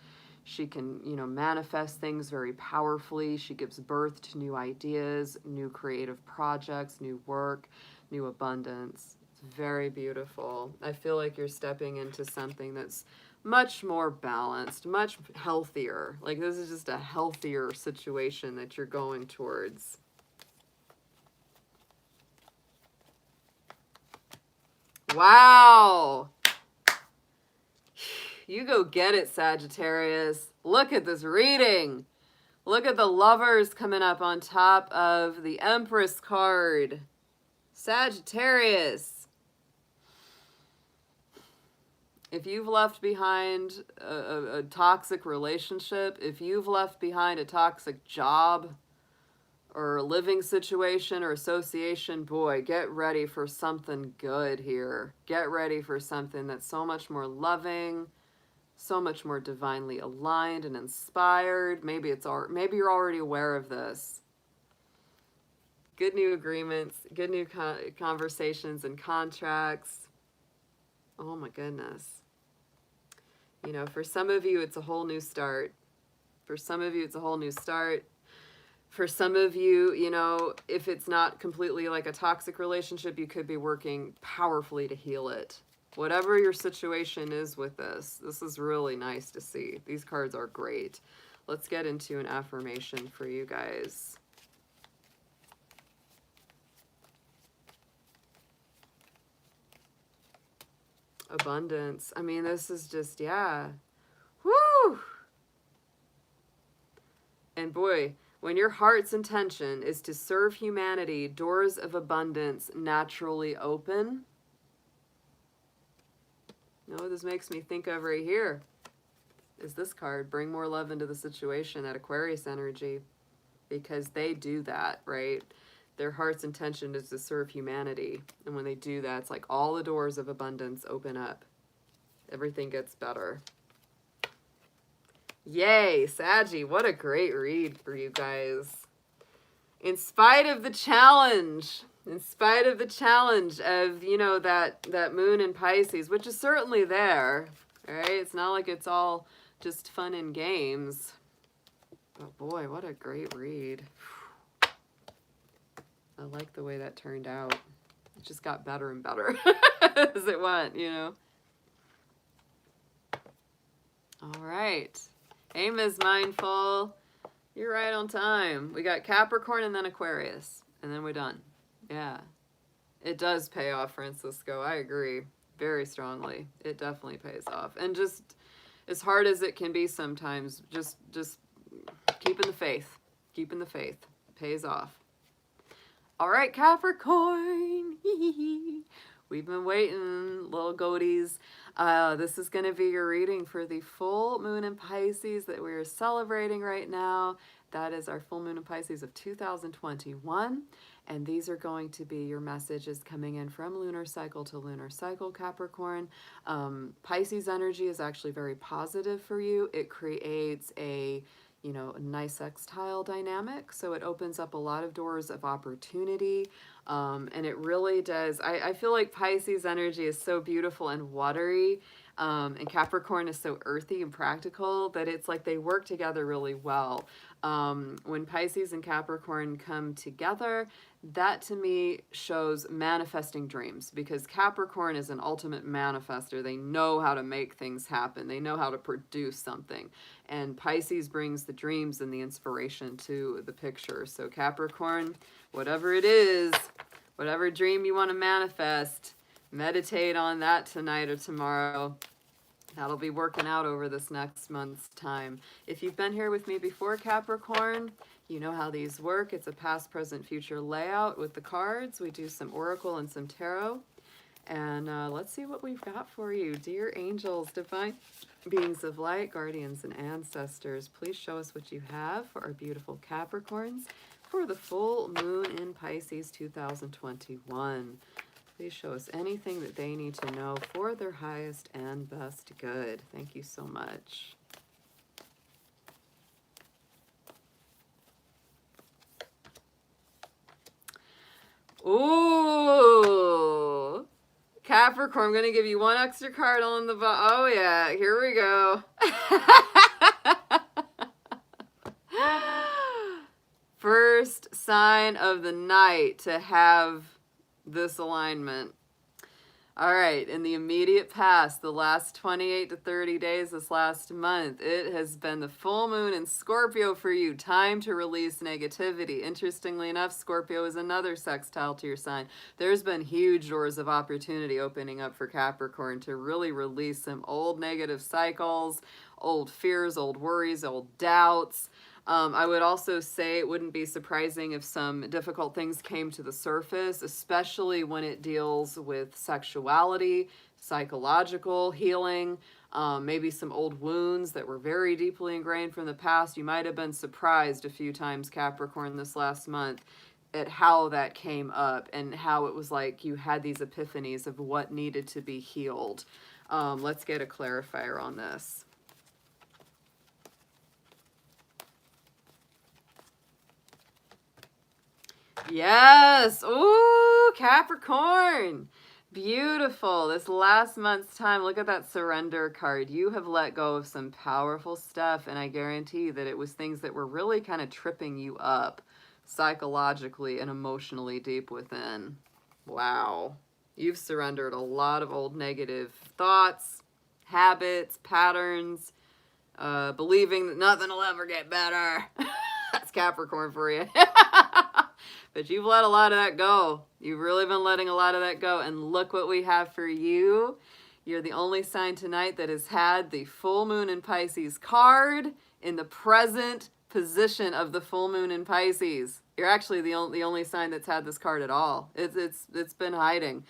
Speaker 1: She can, manifest things very powerfully. She gives birth to new ideas, new creative projects, new work, new abundance. It's very beautiful. I feel like you're stepping into something that's much more balanced, much healthier. Like, this is just a healthier situation that you're going towards. Wow. You go get it, Sagittarius. Look at this reading. Look at the Lovers coming up on top of the Empress card. Sagittarius. If you've left behind a toxic relationship, if you've left behind a toxic job or a living situation or association, boy, get ready for something good here. Get ready for something that's so much more loving, so much more divinely aligned and inspired. Maybe you're already aware of this. Good new agreements, good new conversations and contracts. Oh my goodness. For some of you, it's a whole new start. For some of you, it's a whole new start. For some of you, if it's not completely like a toxic relationship, you could be working powerfully to heal it. Whatever your situation is with this is really nice to see. These cards are great. Let's get into an affirmation for you guys. Abundance. I mean, this is just, yeah. Woo! And boy, when your heart's intention is to serve humanity, doors of abundance naturally open. This makes me think of right here is this card. Bring more love into the situation, that Aquarius energy, because they do that, right? Their heart's intention is to serve humanity. And when they do that, it's like all the doors of abundance open up. Everything gets better. Yay, Saggy, what a great read for you guys. In spite of the challenge of, that moon in Pisces, which is certainly there, right? It's not like it's all just fun and games. But boy, what a great read. I like the way that turned out. It just got better and better as it went, All right. Hey, Ms. Mindful. You're right on time. We got Capricorn and then Aquarius. And then we're done. Yeah. It does pay off, Francisco. I agree very strongly. It definitely pays off. And just as hard as it can be sometimes, just keeping the faith. Keeping the faith. It pays off. All right, Capricorn. We've been waiting, little goaties. This is going to be your reading for the full moon in Pisces that we are celebrating right now. That is our full moon in Pisces of 2021. And these are going to be your messages coming in from lunar cycle to lunar cycle, Capricorn. Pisces energy is actually very positive for you. It creates a nice sextile dynamic. So it opens up a lot of doors of opportunity. And it really does. I feel like Pisces energy is so beautiful and watery. And Capricorn is so earthy and practical that it's like they work together really well. When Pisces and Capricorn come together, that to me shows manifesting dreams, because Capricorn is an ultimate manifester. They know how to make things happen. They know how to produce something. And Pisces brings the dreams and the inspiration to the picture. So Capricorn, whatever it is, whatever dream you want to manifest, meditate on that tonight or tomorrow. That'll be working out over this next month's time. If you've been here with me before, Capricorn, you know how these work. It's a past, present, future layout with the cards. We do some oracle and some tarot. And let's see what we've got for you. Dear angels, divine beings of light, guardians, and ancestors, please show us what you have for our beautiful Capricorns for the full moon in Pisces 2021. Please show us anything that they need to know for their highest and best good. Thank you so much. Ooh, Capricorn, I'm going to give you one extra card on the bottom. Oh, yeah, here we go. First sign of the night to have this alignment. All right, in the immediate past, the last 28 to 30 days this last month, it has been the full moon in Scorpio for you. Time to release negativity. Interestingly enough, Scorpio is another sextile to your sign. There's been huge doors of opportunity opening up for Capricorn to really release some old negative cycles, old fears, old worries, old doubts. I would also say it wouldn't be surprising if some difficult things came to the surface, especially when it deals with sexuality, psychological healing, maybe some old wounds that were very deeply ingrained from the past. You might have been surprised a few times, Capricorn, this last month at how that came up and how it was like you had these epiphanies of what needed to be healed. Let's get a clarifier on this. Yes. Ooh, Capricorn. Beautiful. This last month's time, look at that surrender card. You have let go of some powerful stuff, and I guarantee that it was things that were really kind of tripping you up psychologically and emotionally deep within. Wow. You've surrendered a lot of old negative thoughts, habits, patterns, believing that nothing will ever get better. That's Capricorn for you. But you've let a lot of that go. You've really been letting a lot of that go. And look what we have for you. You're the only sign tonight that has had the full moon in Pisces card in the present position of the full moon in Pisces. You're actually the only sign that's had this card at all. It's been hiding.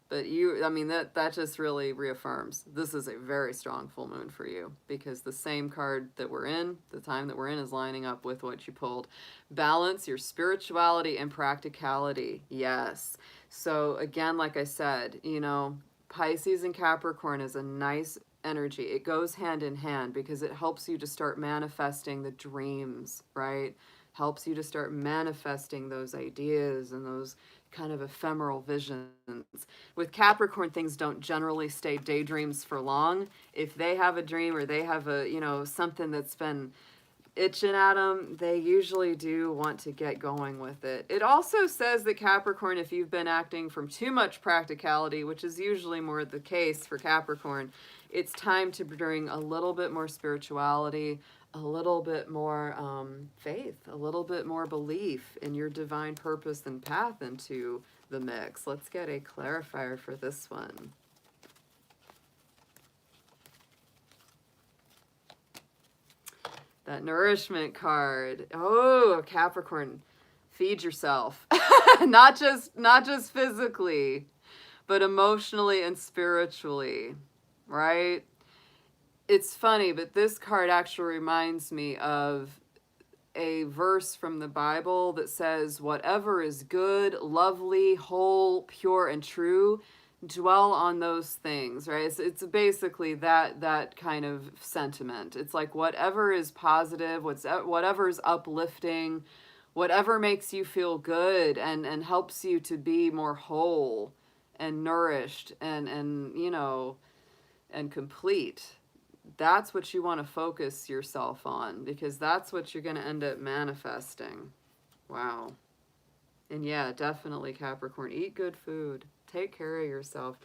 Speaker 1: But you, I mean, that just really reaffirms this is a very strong full moon for you, because the same card that we're in, the time that we're in, is lining up with what you pulled. Balance your spirituality and practicality. Yes. So again, like I said, you know, Pisces and Capricorn is a nice energy. It goes hand in hand because it helps you to start manifesting the dreams, right? Helps you to start manifesting those ideas and those kind of ephemeral visions. With Capricorn, things don't generally stay daydreams for long. If they have a dream or they have a, you know, something that's been itching at them, they usually do want to get going with it. It also says that Capricorn, if you've been acting from too much practicality, which is usually more the case for Capricorn, it's time to bring a little bit more spirituality, a little bit more faith, a little bit more belief in your divine purpose and path into the mix. Let's get a clarifier for this one. That nourishment card. Oh, Capricorn, feed yourself. not just physically, but emotionally and spiritually, right? It's funny, but this card actually reminds me of a verse from the Bible that says, whatever is good, lovely, whole, pure, and true, dwell on those things, right? It's basically that kind of sentiment. It's like whatever is positive, whatever is uplifting, whatever makes you feel good and helps you to be more whole and nourished and you know, and complete. That's what you want to focus yourself on, because that's what you're going to end up manifesting. Wow. And yeah, definitely Capricorn, eat good food. Take care of yourself.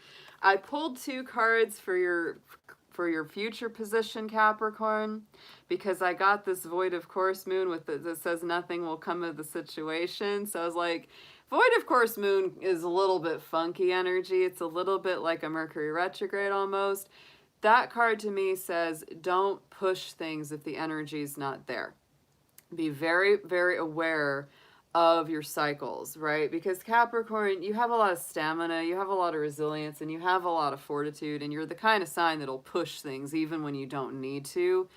Speaker 1: I pulled 2 cards for your future position, Capricorn, because I got this void of course moon with that says nothing will come of the situation. So I was like, void of course moon is a little bit funky energy. It's a little bit like a Mercury retrograde almost. That card to me says don't push things if the energy is not there. Be very, very aware of your cycles, right? Because Capricorn, you have a lot of stamina, you have a lot of resilience, and you have a lot of fortitude, and you're the kind of sign that'll push things even when you don't need to.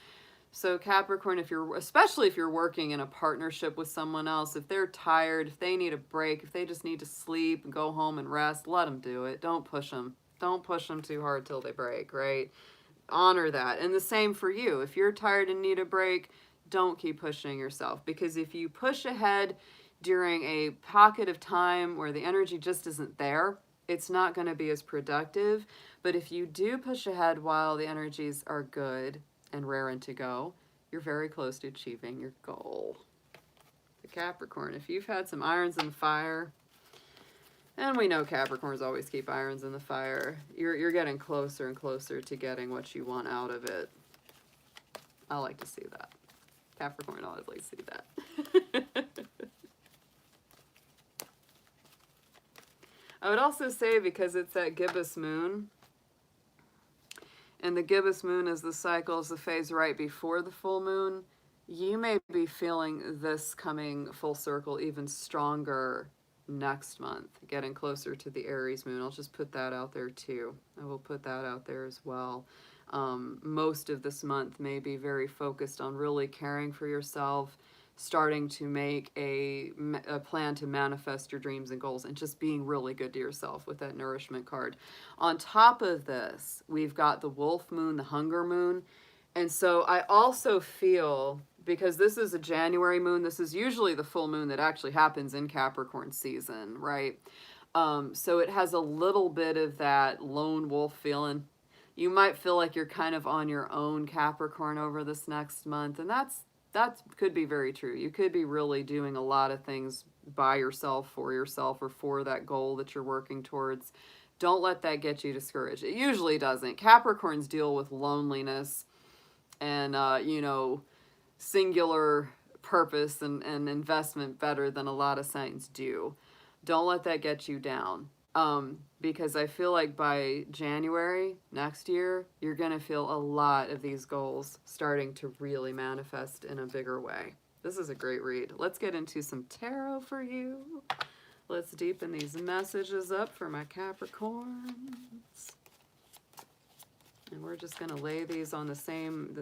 Speaker 1: So Capricorn, especially if you're working in a partnership with someone else, if they're tired, if they need a break, if they just need to sleep and go home and rest, let them do it. Don't push them. Don't push them too hard till they break, right? Honor that. And the same for you. If you're tired and need a break, don't keep pushing yourself, because if you push ahead during a pocket of time where the energy just isn't there, it's not going to be as productive. But if you do push ahead while the energies are good and raring to go, you're very close to achieving your goal. The Capricorn, if you've had some irons in the fire, and we know Capricorns always keep irons in the fire, you're getting closer and closer to getting what you want out of it. I like to see that. Capricorn always likes to see that. I would also say, because it's that gibbous moon, and the gibbous moon is the cycle, is the phase right before the full moon, you may be feeling this coming full circle even stronger next month, getting closer to the Aries moon. I'll just put that out there too. I will put that out there as well. Most of this month may be very focused on really caring for yourself, starting to make a plan to manifest your dreams and goals, and just being really good to yourself with that nourishment card. On top of this, we've got the wolf moon, the hunger moon. And so I also feel, because this is a January moon, this is usually the full moon that actually happens in Capricorn season, right? So it has a little bit of that lone wolf feeling. You might feel like you're kind of on your own, Capricorn, over this next month, and that could be very true. You could be really doing a lot of things by yourself, or for that goal that you're working towards. Don't let that get you discouraged. It usually doesn't. Capricorns deal with loneliness and, singular purpose and investment better than a lot of signs do. Don't let that get you down. Because I feel like by January next year, you're going to feel a lot of these goals starting to really manifest in a bigger way. This is a great read. Let's get into some tarot for you. Let's deepen these messages up for my Capricorns. And we're just going to lay these on the same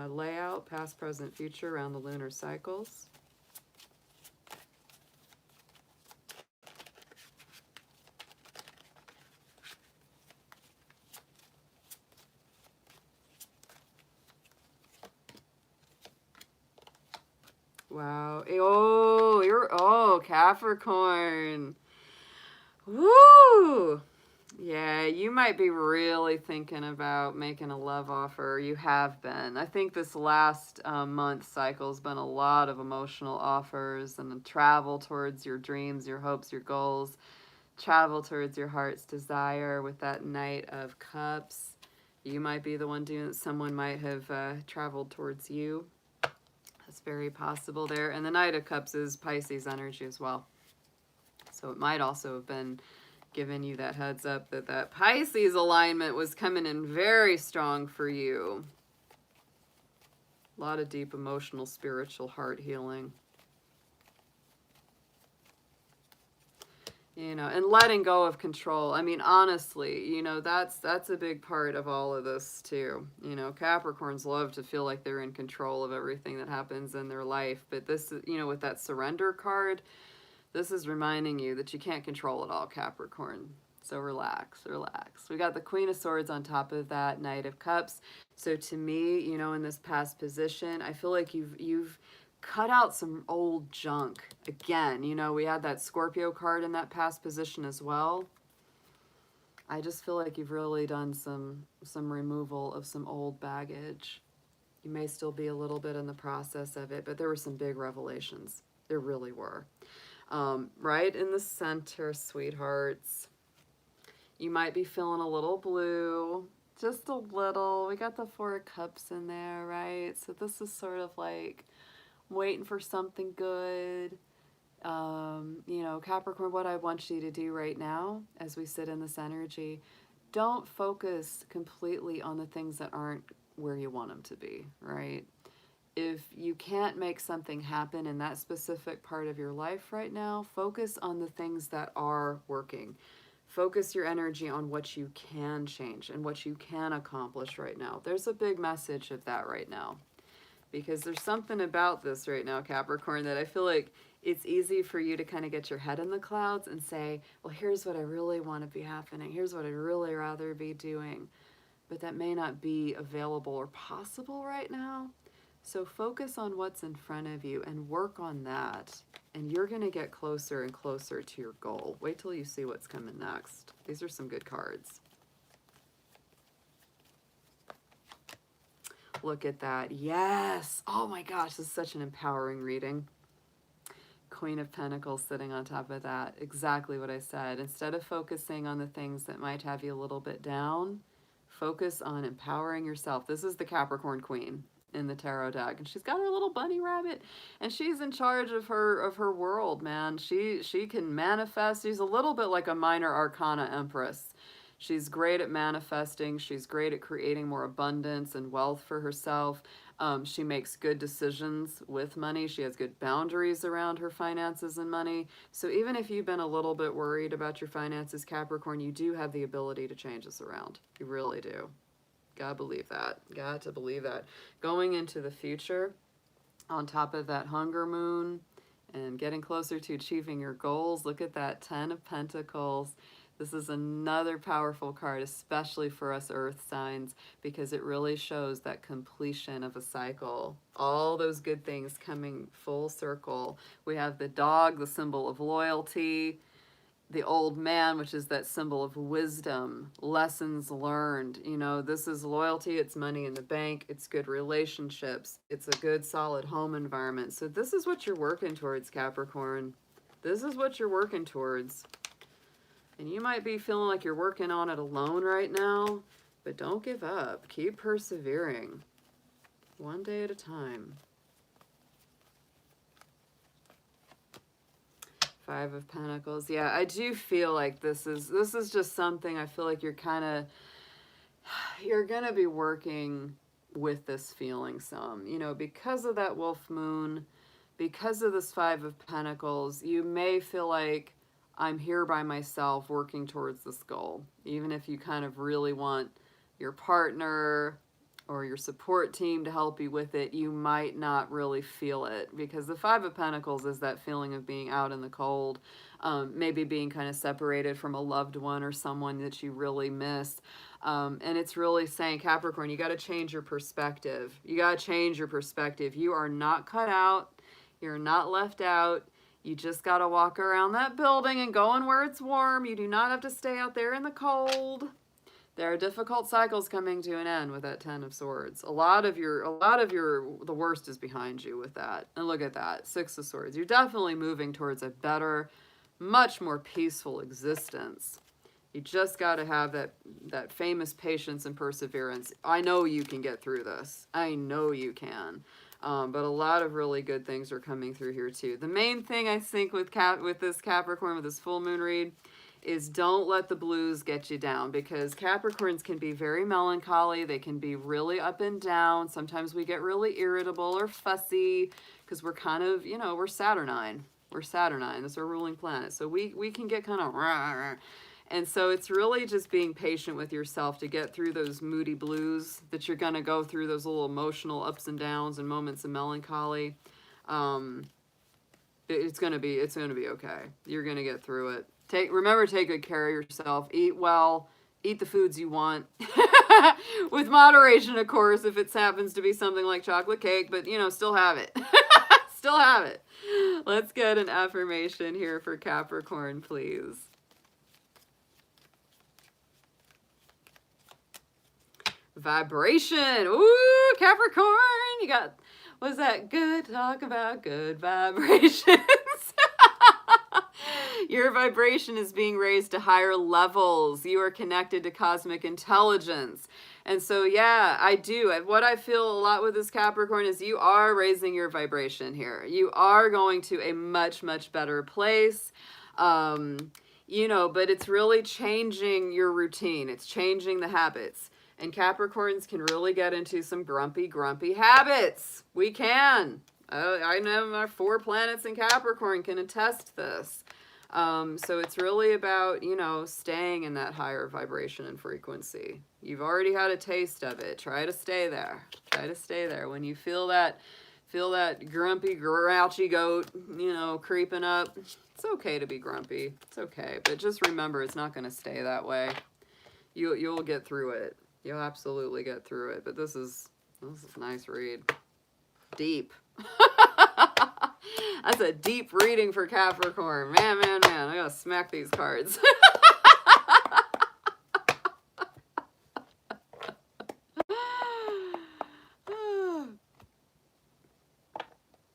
Speaker 1: layout, past, present, future, around the lunar cycles. Wow. Oh, Capricorn. Woo! Yeah, you might be really thinking about making a love offer. You have been. I think this last month cycle has been a lot of emotional offers and travel towards your dreams, your hopes, your goals. Travel towards your heart's desire with that Knight of Cups. You might be the one doing it. Someone might have traveled towards you. That's very possible there. And the Knight of Cups is Pisces energy as well. So it might also have been giving you that heads up that that Pisces alignment was coming in very strong for you. A lot of deep emotional, spiritual heart healing. And letting go of control. I mean, honestly, that's a big part of all of this too. Capricorns love to feel like they're in control of everything that happens in their life. But this, with that surrender card, this is reminding you that you can't control it all, Capricorn. So relax, relax. We got the Queen of Swords on top of that Knight of Cups. So to me, in this past position, I feel like you've cut out some old junk. Again, we had that Scorpio card in that past position as well. I just feel like you've really done some removal of some old baggage. You may still be a little bit in the process of it, but there were some big revelations. There really were. Right in the center, sweethearts. You might be feeling a little blue, just a little. We got the Four of Cups in there, right? So this is sort of like waiting for something good. You know, Capricorn, what I want you to do right now as we sit in this energy, don't focus completely on the things that aren't where you want them to be, right? If you can't make something happen in that specific part of your life right now, focus on the things that are working. Focus your energy on what you can change and what you can accomplish right now. There's a big message of that right now. Because there's something about this right now, Capricorn, that I feel like it's easy for you to kind of get your head in the clouds and say, well, here's what I really want to be happening. Here's what I'd really rather be doing. But that may not be available or possible right now. So focus on what's in front of you and work on that. And you're going to get closer and closer to your goal. Wait till you see what's coming next. These are some good cards. Look at that. Yes. Oh my gosh, this is such an empowering reading. Queen of Pentacles sitting on top of that. Exactly what I said. Instead of focusing on the things that might have you a little bit down, focus on empowering yourself. This is the Capricorn Queen in the tarot deck, and she's got her little bunny rabbit, and she's in charge of her world, man. She can manifest. She's a little bit like a minor arcana empress. She's great at manifesting. She's great at creating more abundance and wealth for herself. She makes good decisions with money. She has good boundaries around her finances and money. So even if you've been a little bit worried about your finances, Capricorn, you do have the ability to change this around. You really do. Gotta believe that. Got to believe that. Going into the future, on top of that hunger moon and getting closer to achieving your goals, look at that 10 of Pentacles. This is another powerful card, especially for us earth signs, because it really shows that completion of a cycle. All those good things coming full circle. We have the dog, the symbol of loyalty. The old man, which is that symbol of wisdom, lessons learned. You know, this is loyalty, it's money in the bank, it's good relationships, it's a good solid home environment. So this is what you're working towards, Capricorn. This is what you're working towards. And you might be feeling like you're working on it alone right now, but don't give up. Keep persevering. One day at a time. Five of Pentacles. Yeah, I do feel like this is just something I feel like you're gonna be working with this feeling some, you know, because of that wolf moon, because of this Five of Pentacles. You may feel like I'm here by myself working towards this goal, even if you kind of really want your partner or your support team to help you with it. You might not really feel it, because the Five of Pentacles is that feeling of being out in the cold, maybe being kind of separated from a loved one or someone that you really miss. And it's really saying, Capricorn, you got to change your perspective. You got to change your perspective. You are not cut out. You're not left out. You just got to walk around that building and go in where it's warm. You do not have to stay out there in the cold. There are difficult cycles coming to an end with that Ten of Swords. The worst is behind you with that. And look at that, Six of Swords. You're definitely moving towards a better, much more peaceful existence. You just got to have that famous patience and perseverance. I know you can get through this. I know you can. But a lot of really good things are coming through here too. The main thing I think with this Capricorn, with this full moon read, is don't let the blues get you down, because Capricorns can be very melancholy. They can be really up and down. Sometimes we get really irritable or fussy because we're kind of, you know, we're Saturnine. We're Saturnine. That's our ruling planet. So we can get kind of rah, rah. And so it's really just being patient with yourself to get through those moody blues that you're going to go through, those little emotional ups and downs and moments of melancholy. It's going to be okay. You're going to get through it. Remember, take good care of yourself. Eat well. Eat the foods you want. With moderation, of course, if it happens to be something like chocolate cake. But, you know, still have it. Still have it. Let's get an affirmation here for Capricorn, please. vibration. Ooh, Capricorn, you got, what's that? Good, talk about good vibrations. Your vibration is being raised to higher levels. You are connected to cosmic intelligence. And so, yeah, I do. What I feel a lot with this Capricorn is you are raising your vibration here. You are going to a much, much better place. You know, but it's really changing your routine. It's changing the habits. And Capricorns can really get into some grumpy habits. We can. I know my 4 planets in Capricorn can attest this. So it's really about, you know, staying in that higher vibration and frequency. You've already had a taste of it. Try to stay there. Try to stay there. When you feel that grumpy, grouchy goat, you know, creeping up, it's okay to be grumpy. It's okay. But just remember, it's not going to stay that way. You'll get through it. You'll absolutely get through it. But this is a nice read. Deep. That's a deep reading for Capricorn. Man. I gotta smack these cards.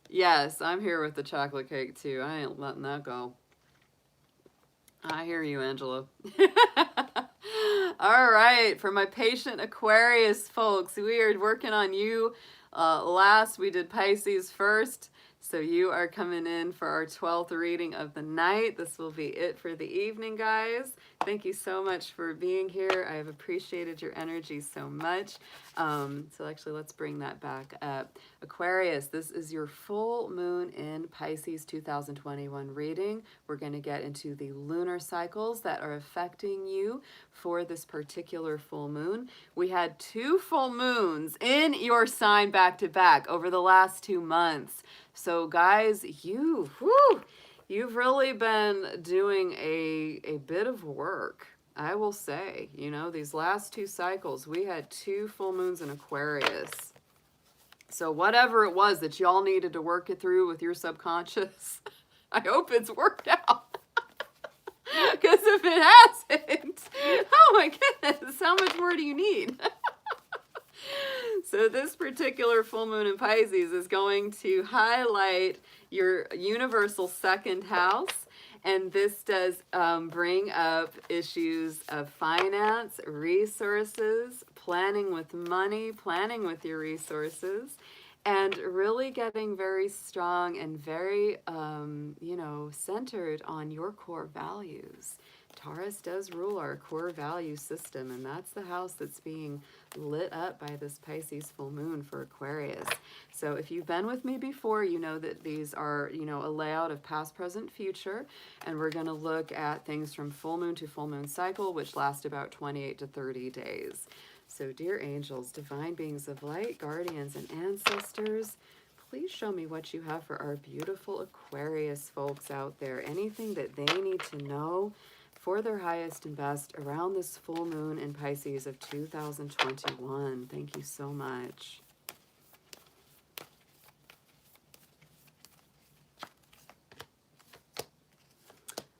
Speaker 1: Yes, I'm here with the chocolate cake too. I ain't letting that go. I hear you, Angela. All right, for my patient Aquarius folks, we are working on you. Last we did Pisces first, so you are coming in for our 12th reading of the night. This will be it for the evening, guys. Thank you so much for being here. I have appreciated your energy so much. So actually, let's bring that back up. Aquarius, this is your full moon in Pisces 2021 reading. We're going to get into the lunar cycles that are affecting you for this particular full moon. We had 2 full moons in your sign back to back over the last 2 months. So guys, you've really been doing a bit of work, I will say. You know, these last 2 cycles, we had 2 full moons in Aquarius. So whatever it was that y'all needed to work it through with your subconscious, I hope it's worked out. Because if it hasn't, oh my goodness, how much more do you need? So this particular full moon in Pisces is going to highlight your universal 2nd house. And this does bring up issues of finance, resources, planning with money, planning with your resources, and really getting very strong and very, you know, centered on your core values. Taurus does rule our core value system, and that's the house that's being lit up by this Pisces full moon for Aquarius. So if you've been with me before, you know that these are, you know, a layout of past, present, future, and we're going to look at things from full moon to full moon cycle, which last about 28 to 30 days. So dear angels, divine beings of light, guardians, and ancestors, please show me what you have for our beautiful Aquarius folks out there. Anything that they need to know for their highest and best around this full moon in Pisces of 2021. Thank you so much.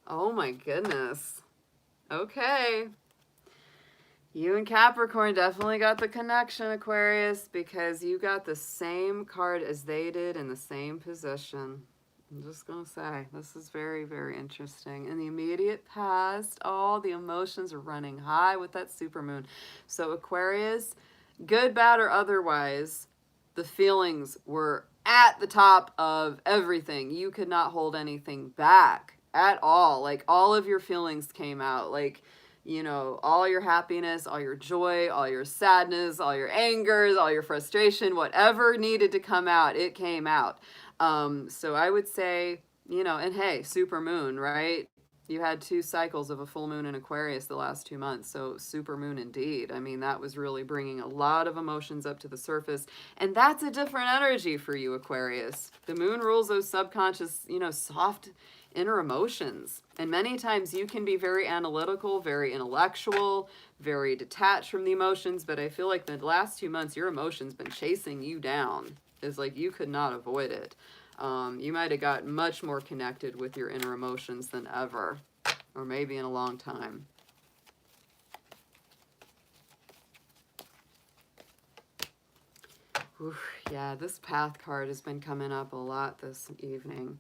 Speaker 1: Oh my goodness. Okay. You and Capricorn definitely got the connection, Aquarius, because you got the same card as they did in the same position. I'm just going to say, this is very, very interesting. In the immediate past, all the emotions are running high with that supermoon. So Aquarius, good, bad, or otherwise, the feelings were at the top of everything. You could not hold anything back at all. Like, all of your feelings came out. Like, you know, all your happiness, all your joy, all your sadness, all your angers, all your frustration, whatever needed to come out, it came out. So I would say, you know, and hey, super moon, right? You had 2 cycles of a full moon in Aquarius the last 2 months. So super moon indeed. I mean, that was really bringing a lot of emotions up to the surface. And that's a different energy for you, Aquarius. The moon rules those subconscious, you know, soft inner emotions. And many times you can be very analytical, very intellectual, very detached from the emotions. But I feel like the last 2 months, your emotions been chasing you down. It's like you could not avoid it. You might have got much more connected with your inner emotions than ever, or maybe in a long time. Oof, yeah, this path card has been coming up a lot this evening.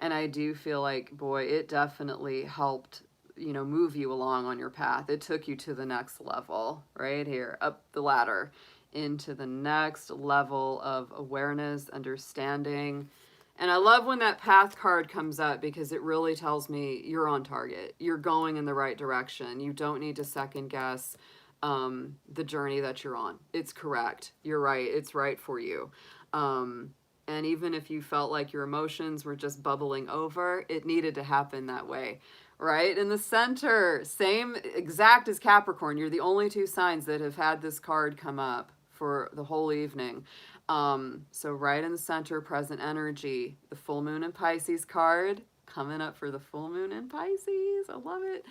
Speaker 1: And I do feel like, boy, it definitely helped, you know, move you along on your path. It took you to the next level, right here, up the ladder, into the next level of awareness, understanding. And I love when that path card comes up because it really tells me you're on target. You're going in the right direction. You don't need to second guess the journey that you're on. It's correct. You're right. It's right for you. And even if you felt like your emotions were just bubbling over, it needed to happen that way, right? In the center, same exact as Capricorn. You're the only two signs that have had this card come up for the whole evening. So right in the center, present energy, the full moon in Pisces card coming up for the full moon in Pisces. I love it.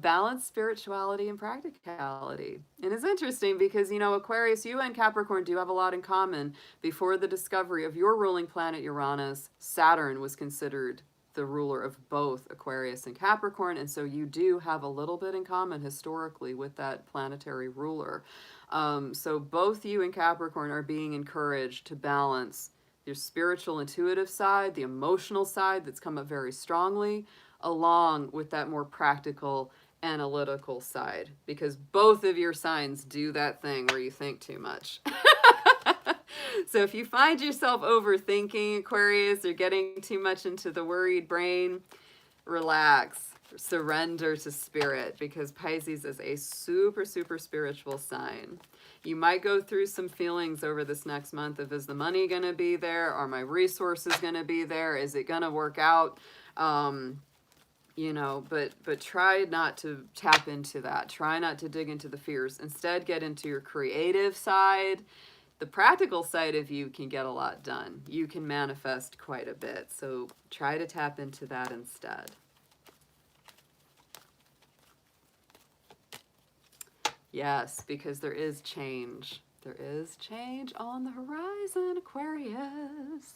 Speaker 1: Balance, spirituality, and practicality. And it's interesting because, you know, Aquarius, you and Capricorn do have a lot in common. Before the discovery of your ruling planet, Uranus, Saturn was considered the ruler of both Aquarius and Capricorn. And so you do have a little bit in common historically with that planetary ruler. So both you and Capricorn are being encouraged to balance your spiritual, intuitive side, the emotional side that's come up very strongly, along with that more practical, analytical side. Because both of your signs do that thing where you think too much. So if you find yourself overthinking, Aquarius, or getting too much into the worried brain, relax. Surrender to spirit, because Pisces is a super, super spiritual sign. You might go through some feelings over this next month of, is the money going to be there? Are my resources going to be there? Is it going to work out? You know, but try not to tap into that. Try not to dig into the fears. Instead, get into your creative side. The practical side of you can get a lot done. You can manifest quite a bit. So try to tap into that instead. Yes, because there is change. There is change on the horizon, Aquarius.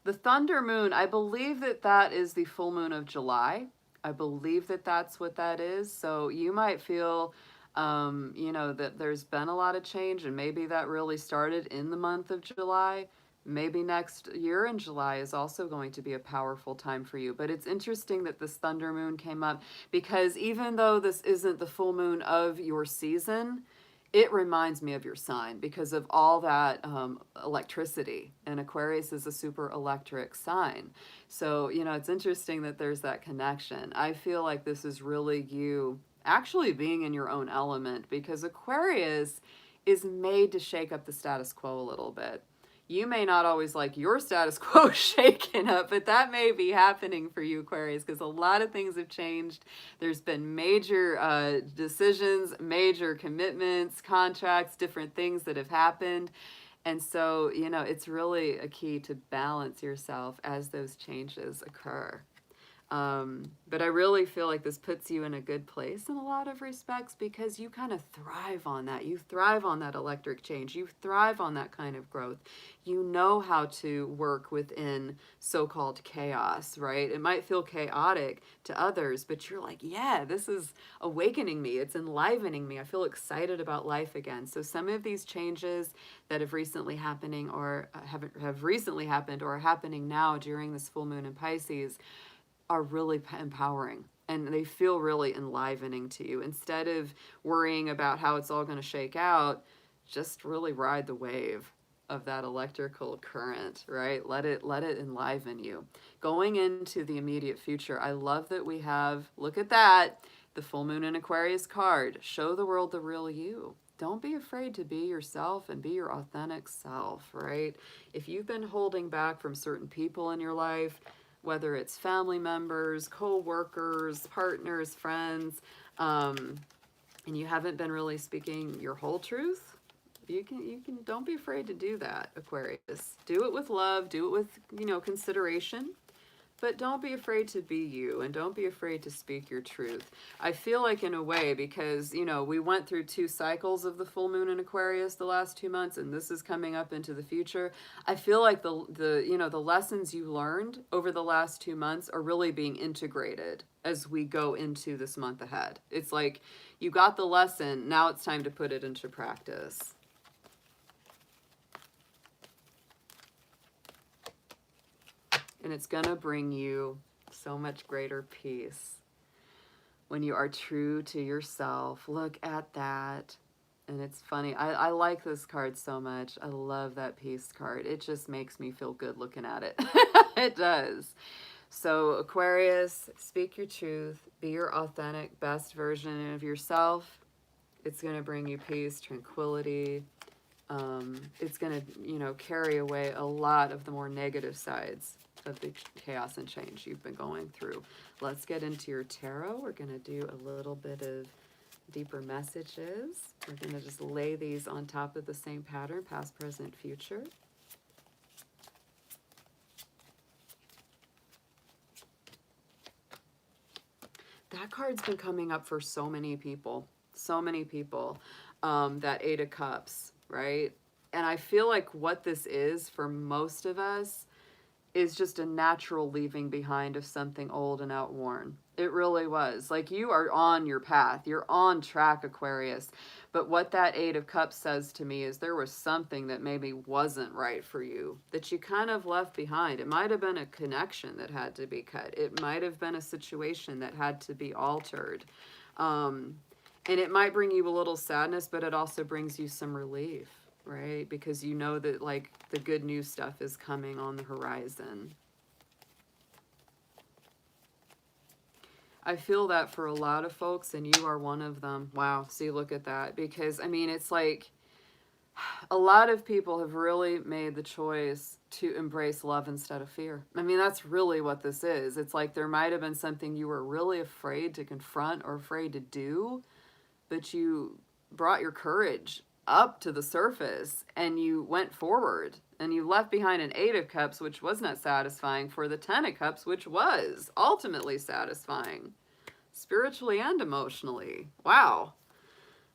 Speaker 1: The thunder moon, I believe that that is the full moon of July. I believe that that's what that is. So you might feel, you know, that there's been a lot of change, and maybe that really started in the month of July. Maybe next year in July is also going to be a powerful time for you. But it's interesting that this thunder moon came up, because even though this isn't the full moon of your season, it reminds me of your sign because of all that electricity. And Aquarius is a super electric sign. So, you know, it's interesting that there's that connection. I feel like this is really you actually being in your own element, because Aquarius is made to shake up the status quo a little bit. You may not always like your status quo shaken up, but that may be happening for you, Aquarius, because a lot of things have changed. There's been major decisions, major commitments, contracts, different things that have happened. And so, you know, it's really a key to balance yourself as those changes occur. But I really feel like this puts you in a good place in a lot of respects, because you kind of thrive on that. You thrive on that electric change. You thrive on that kind of growth. You know how to work within so-called chaos, right? It might feel chaotic to others, but you're like, yeah, this is awakening me. It's enlivening me. I feel excited about life again. So some of these changes that have recently happening or have recently happened or are happening now during this full moon in Pisces are really empowering, and they feel really enlivening to you. Instead of worrying about how it's all going to shake out, just really ride the wave of that electrical current, right? Let it enliven you. Going into the immediate future, I love that we have, look at that, the full moon in Aquarius card. Show the world the real you. Don't be afraid to be yourself and be your authentic self, right? If you've been holding back from certain people in your life, whether it's family members, co-workers, partners, friends, and you haven't been really speaking your whole truth, you can don't be afraid to do that, Aquarius. Do it with love, do it with, you know, consideration, but don't be afraid to be you, and don't be afraid to speak your truth. I feel like, in a way, because, you know, we went through 2 cycles of the full moon in Aquarius the last 2 months, and this is coming up into the future. I feel like the you know, the lessons you learned over the last 2 months are really being integrated as we go into this month ahead. It's like you got the lesson, now it's time to put it into practice. And it's going to bring you so much greater peace when you are true to yourself. Look at that. And it's funny. I like this card so much. I love that peace card. It just makes me feel good looking at it. It does. So Aquarius, speak your truth. Be your authentic, best version of yourself. It's going to bring you peace, tranquility. It's going to, carry away a lot of the more negative sides of the chaos and change you've been going through. Let's get into your tarot. We're going to do a little bit of deeper messages. We're going to just lay these on top of the same pattern, past, present, future. That card's been coming up for so many people. So many people. That Eight of Cups, right? And I feel like what this is for most of us is just a natural leaving behind of something old and outworn. It really was. Like, you are on your path. You're on track, Aquarius. But what that Eight of Cups says to me is there was something that maybe wasn't right for you that you kind of left behind. It might have been a connection that had to be cut. It might have been a situation that had to be altered. And it might bring you a little sadness, but it also brings you some relief, right? Because you know that, like, the good news stuff is coming on the horizon. I feel that for a lot of folks, and you are one of them. Wow, see, look at that. Because, I mean, it's like a lot of people have really made the choice to embrace love instead of fear. I mean, that's really what this is. It's like there might have been something you were really afraid to confront or afraid to do, but you brought your courage up to the surface and you went forward and you left behind an Eight of Cups, which was not satisfying, for the Ten of Cups, which was ultimately satisfying, spiritually and emotionally. Wow.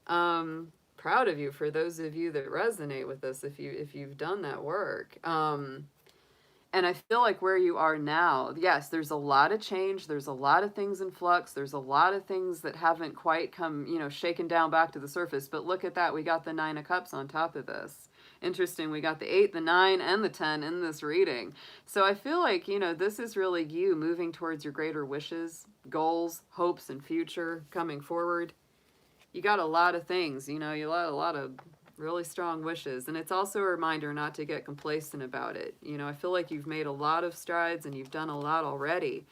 Speaker 1: Proud of you for those of you that resonate with this, if you've done that work. And I feel like where you are now, yes, there's a lot of change. There's a lot of things in flux. There's a lot of things that haven't quite come, shaken down back to the surface. But look at that. We got the Nine of Cups on top of this. Interesting. We got the 8, the 9, and the 10 in this reading. So I feel like, this is really you moving towards your greater wishes, goals, hopes, and future coming forward. You got a lot of things, you got a lot of really strong wishes. And it's also a reminder not to get complacent about it. I feel like you've made a lot of strides and you've done a lot already.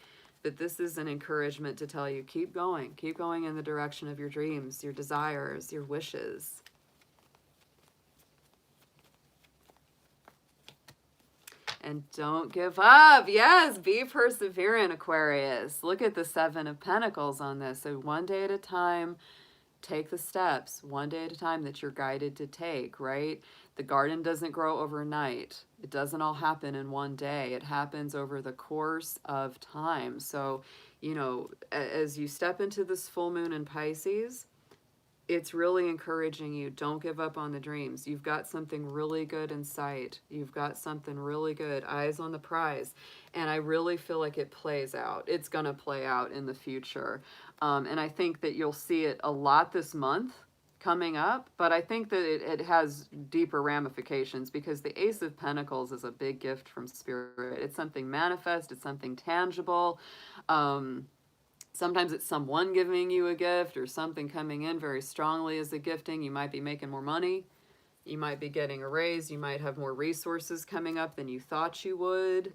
Speaker 1: But this is an encouragement to tell you, keep going in the direction of your dreams, your desires, your wishes. And don't give up. Yes, be perseverant, Aquarius. Look at the Seven of Pentacles on this. So one day at a time, take the steps one day at a time that you're guided to take, right? The garden doesn't grow overnight. It doesn't all happen in one day. It happens over the course of time. So, as you step into this full moon in Pisces, it's really encouraging you. Don't give up on the dreams. You've got something really good in sight. You've got something really good. Eyes on the prize. And I really feel like it plays out. It's going to play out in the future. And I think that you'll see it a lot this month coming up. But I think that it has deeper ramifications because the Ace of Pentacles is a big gift from Spirit. It's something manifest. It's something tangible. Sometimes it's someone giving you a gift or something coming in very strongly as a gifting. You might be making more money. You might be getting a raise. You might have more resources coming up than you thought you would.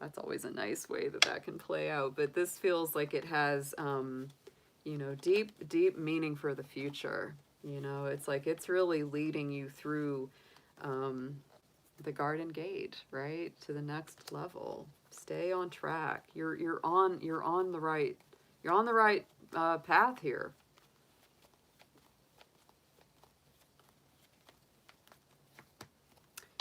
Speaker 1: That's always a nice way that can play out. But this feels like it has, deep meaning for the future. It's like it's really leading you through the garden gate, right, to the next level. Stay on track. You're on the right. You're on the right path here.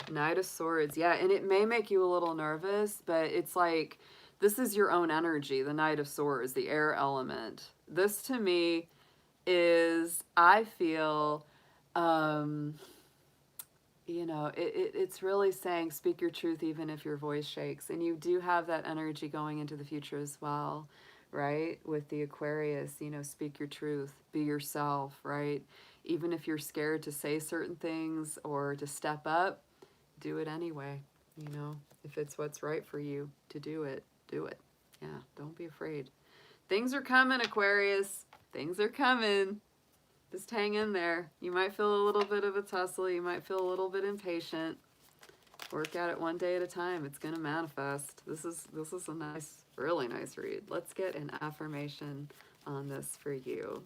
Speaker 1: Knight of Swords. Yeah, and it may make you a little nervous, but it's like this is your own energy, the Knight of Swords, the air element. This to me is, I feel, it's really saying speak your truth even if your voice shakes. And you do have that energy going into the future as well. Right? With the Aquarius, speak your truth, be yourself, right? Even if you're scared to say certain things or to step up, do it anyway. You know, if it's what's right for you to do it, do it. Yeah, don't be afraid. Things are coming, Aquarius. Things are coming. Just hang in there. You might feel a little bit of a tussle. You might feel a little bit impatient. Work at it one day at a time. It's going to manifest. This is a nice, really nice read. Let's get an affirmation on this for you.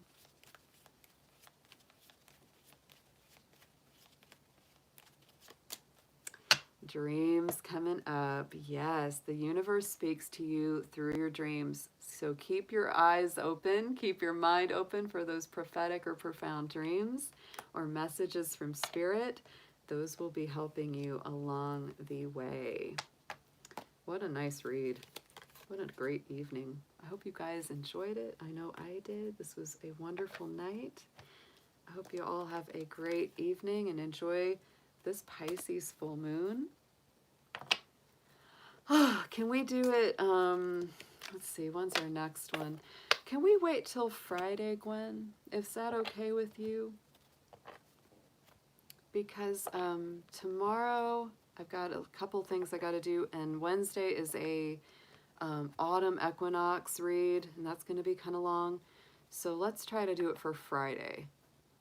Speaker 1: Dreams coming up. Yes, the universe speaks to you through your dreams. So keep your eyes open, keep your mind open for those prophetic or profound dreams or messages from spirit. Those will be helping you along the way. What a nice read. What a great evening. I hope you guys enjoyed it. I know I did. This was a wonderful night. I hope you all have a great evening and enjoy this Pisces full moon. Can we do it, let's see, when's our next one? Can we wait till Friday, Gwen? Is that okay with you? Because tomorrow I've got a couple things I got to do, and Wednesday is a autumn equinox read, and that's going to be kind of long. So let's try to do it for Friday.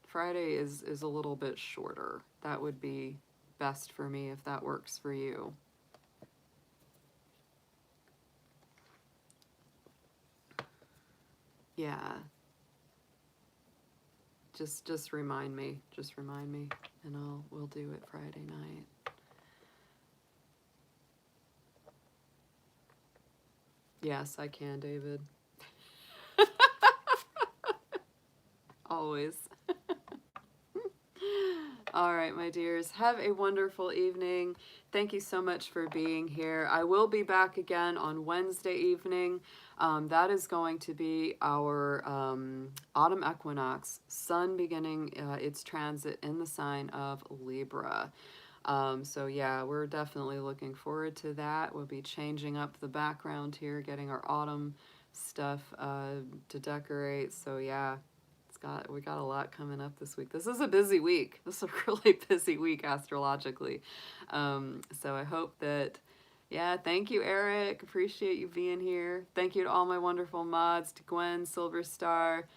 Speaker 1: Friday is a little bit shorter. That would be best for me if that works for you. Yeah. Just remind me. Just remind me, and we'll do it Friday night. Yes, I can, David. Always. All right, my dears, have a wonderful evening. Thank you so much for being here. I will be back again on Wednesday evening. That is going to be our autumn equinox, sun beginning its transit in the sign of Libra. So yeah, we're definitely looking forward to that. We'll be changing up the background here, getting our autumn stuff to decorate. So yeah, we got a lot coming up this week. This is a busy week. This is a really busy week astrologically. So I hope that, yeah, thank you, Eric. Appreciate you being here. Thank you to all my wonderful mods, to Gwen, Silver Star,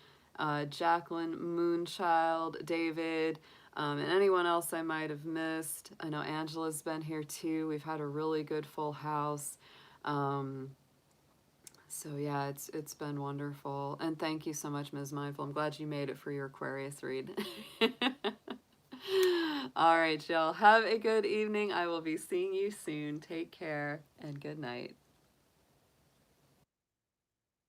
Speaker 1: Jacqueline, Moonchild, David, and anyone else I might have missed. I know Angela's been here too. We've had a really good full house. So yeah, it's been wonderful. And thank you so much, Ms. Mindful. I'm glad you made it for your Aquarius read. All right, y'all. Have a good evening. I will be seeing you soon. Take care and good night.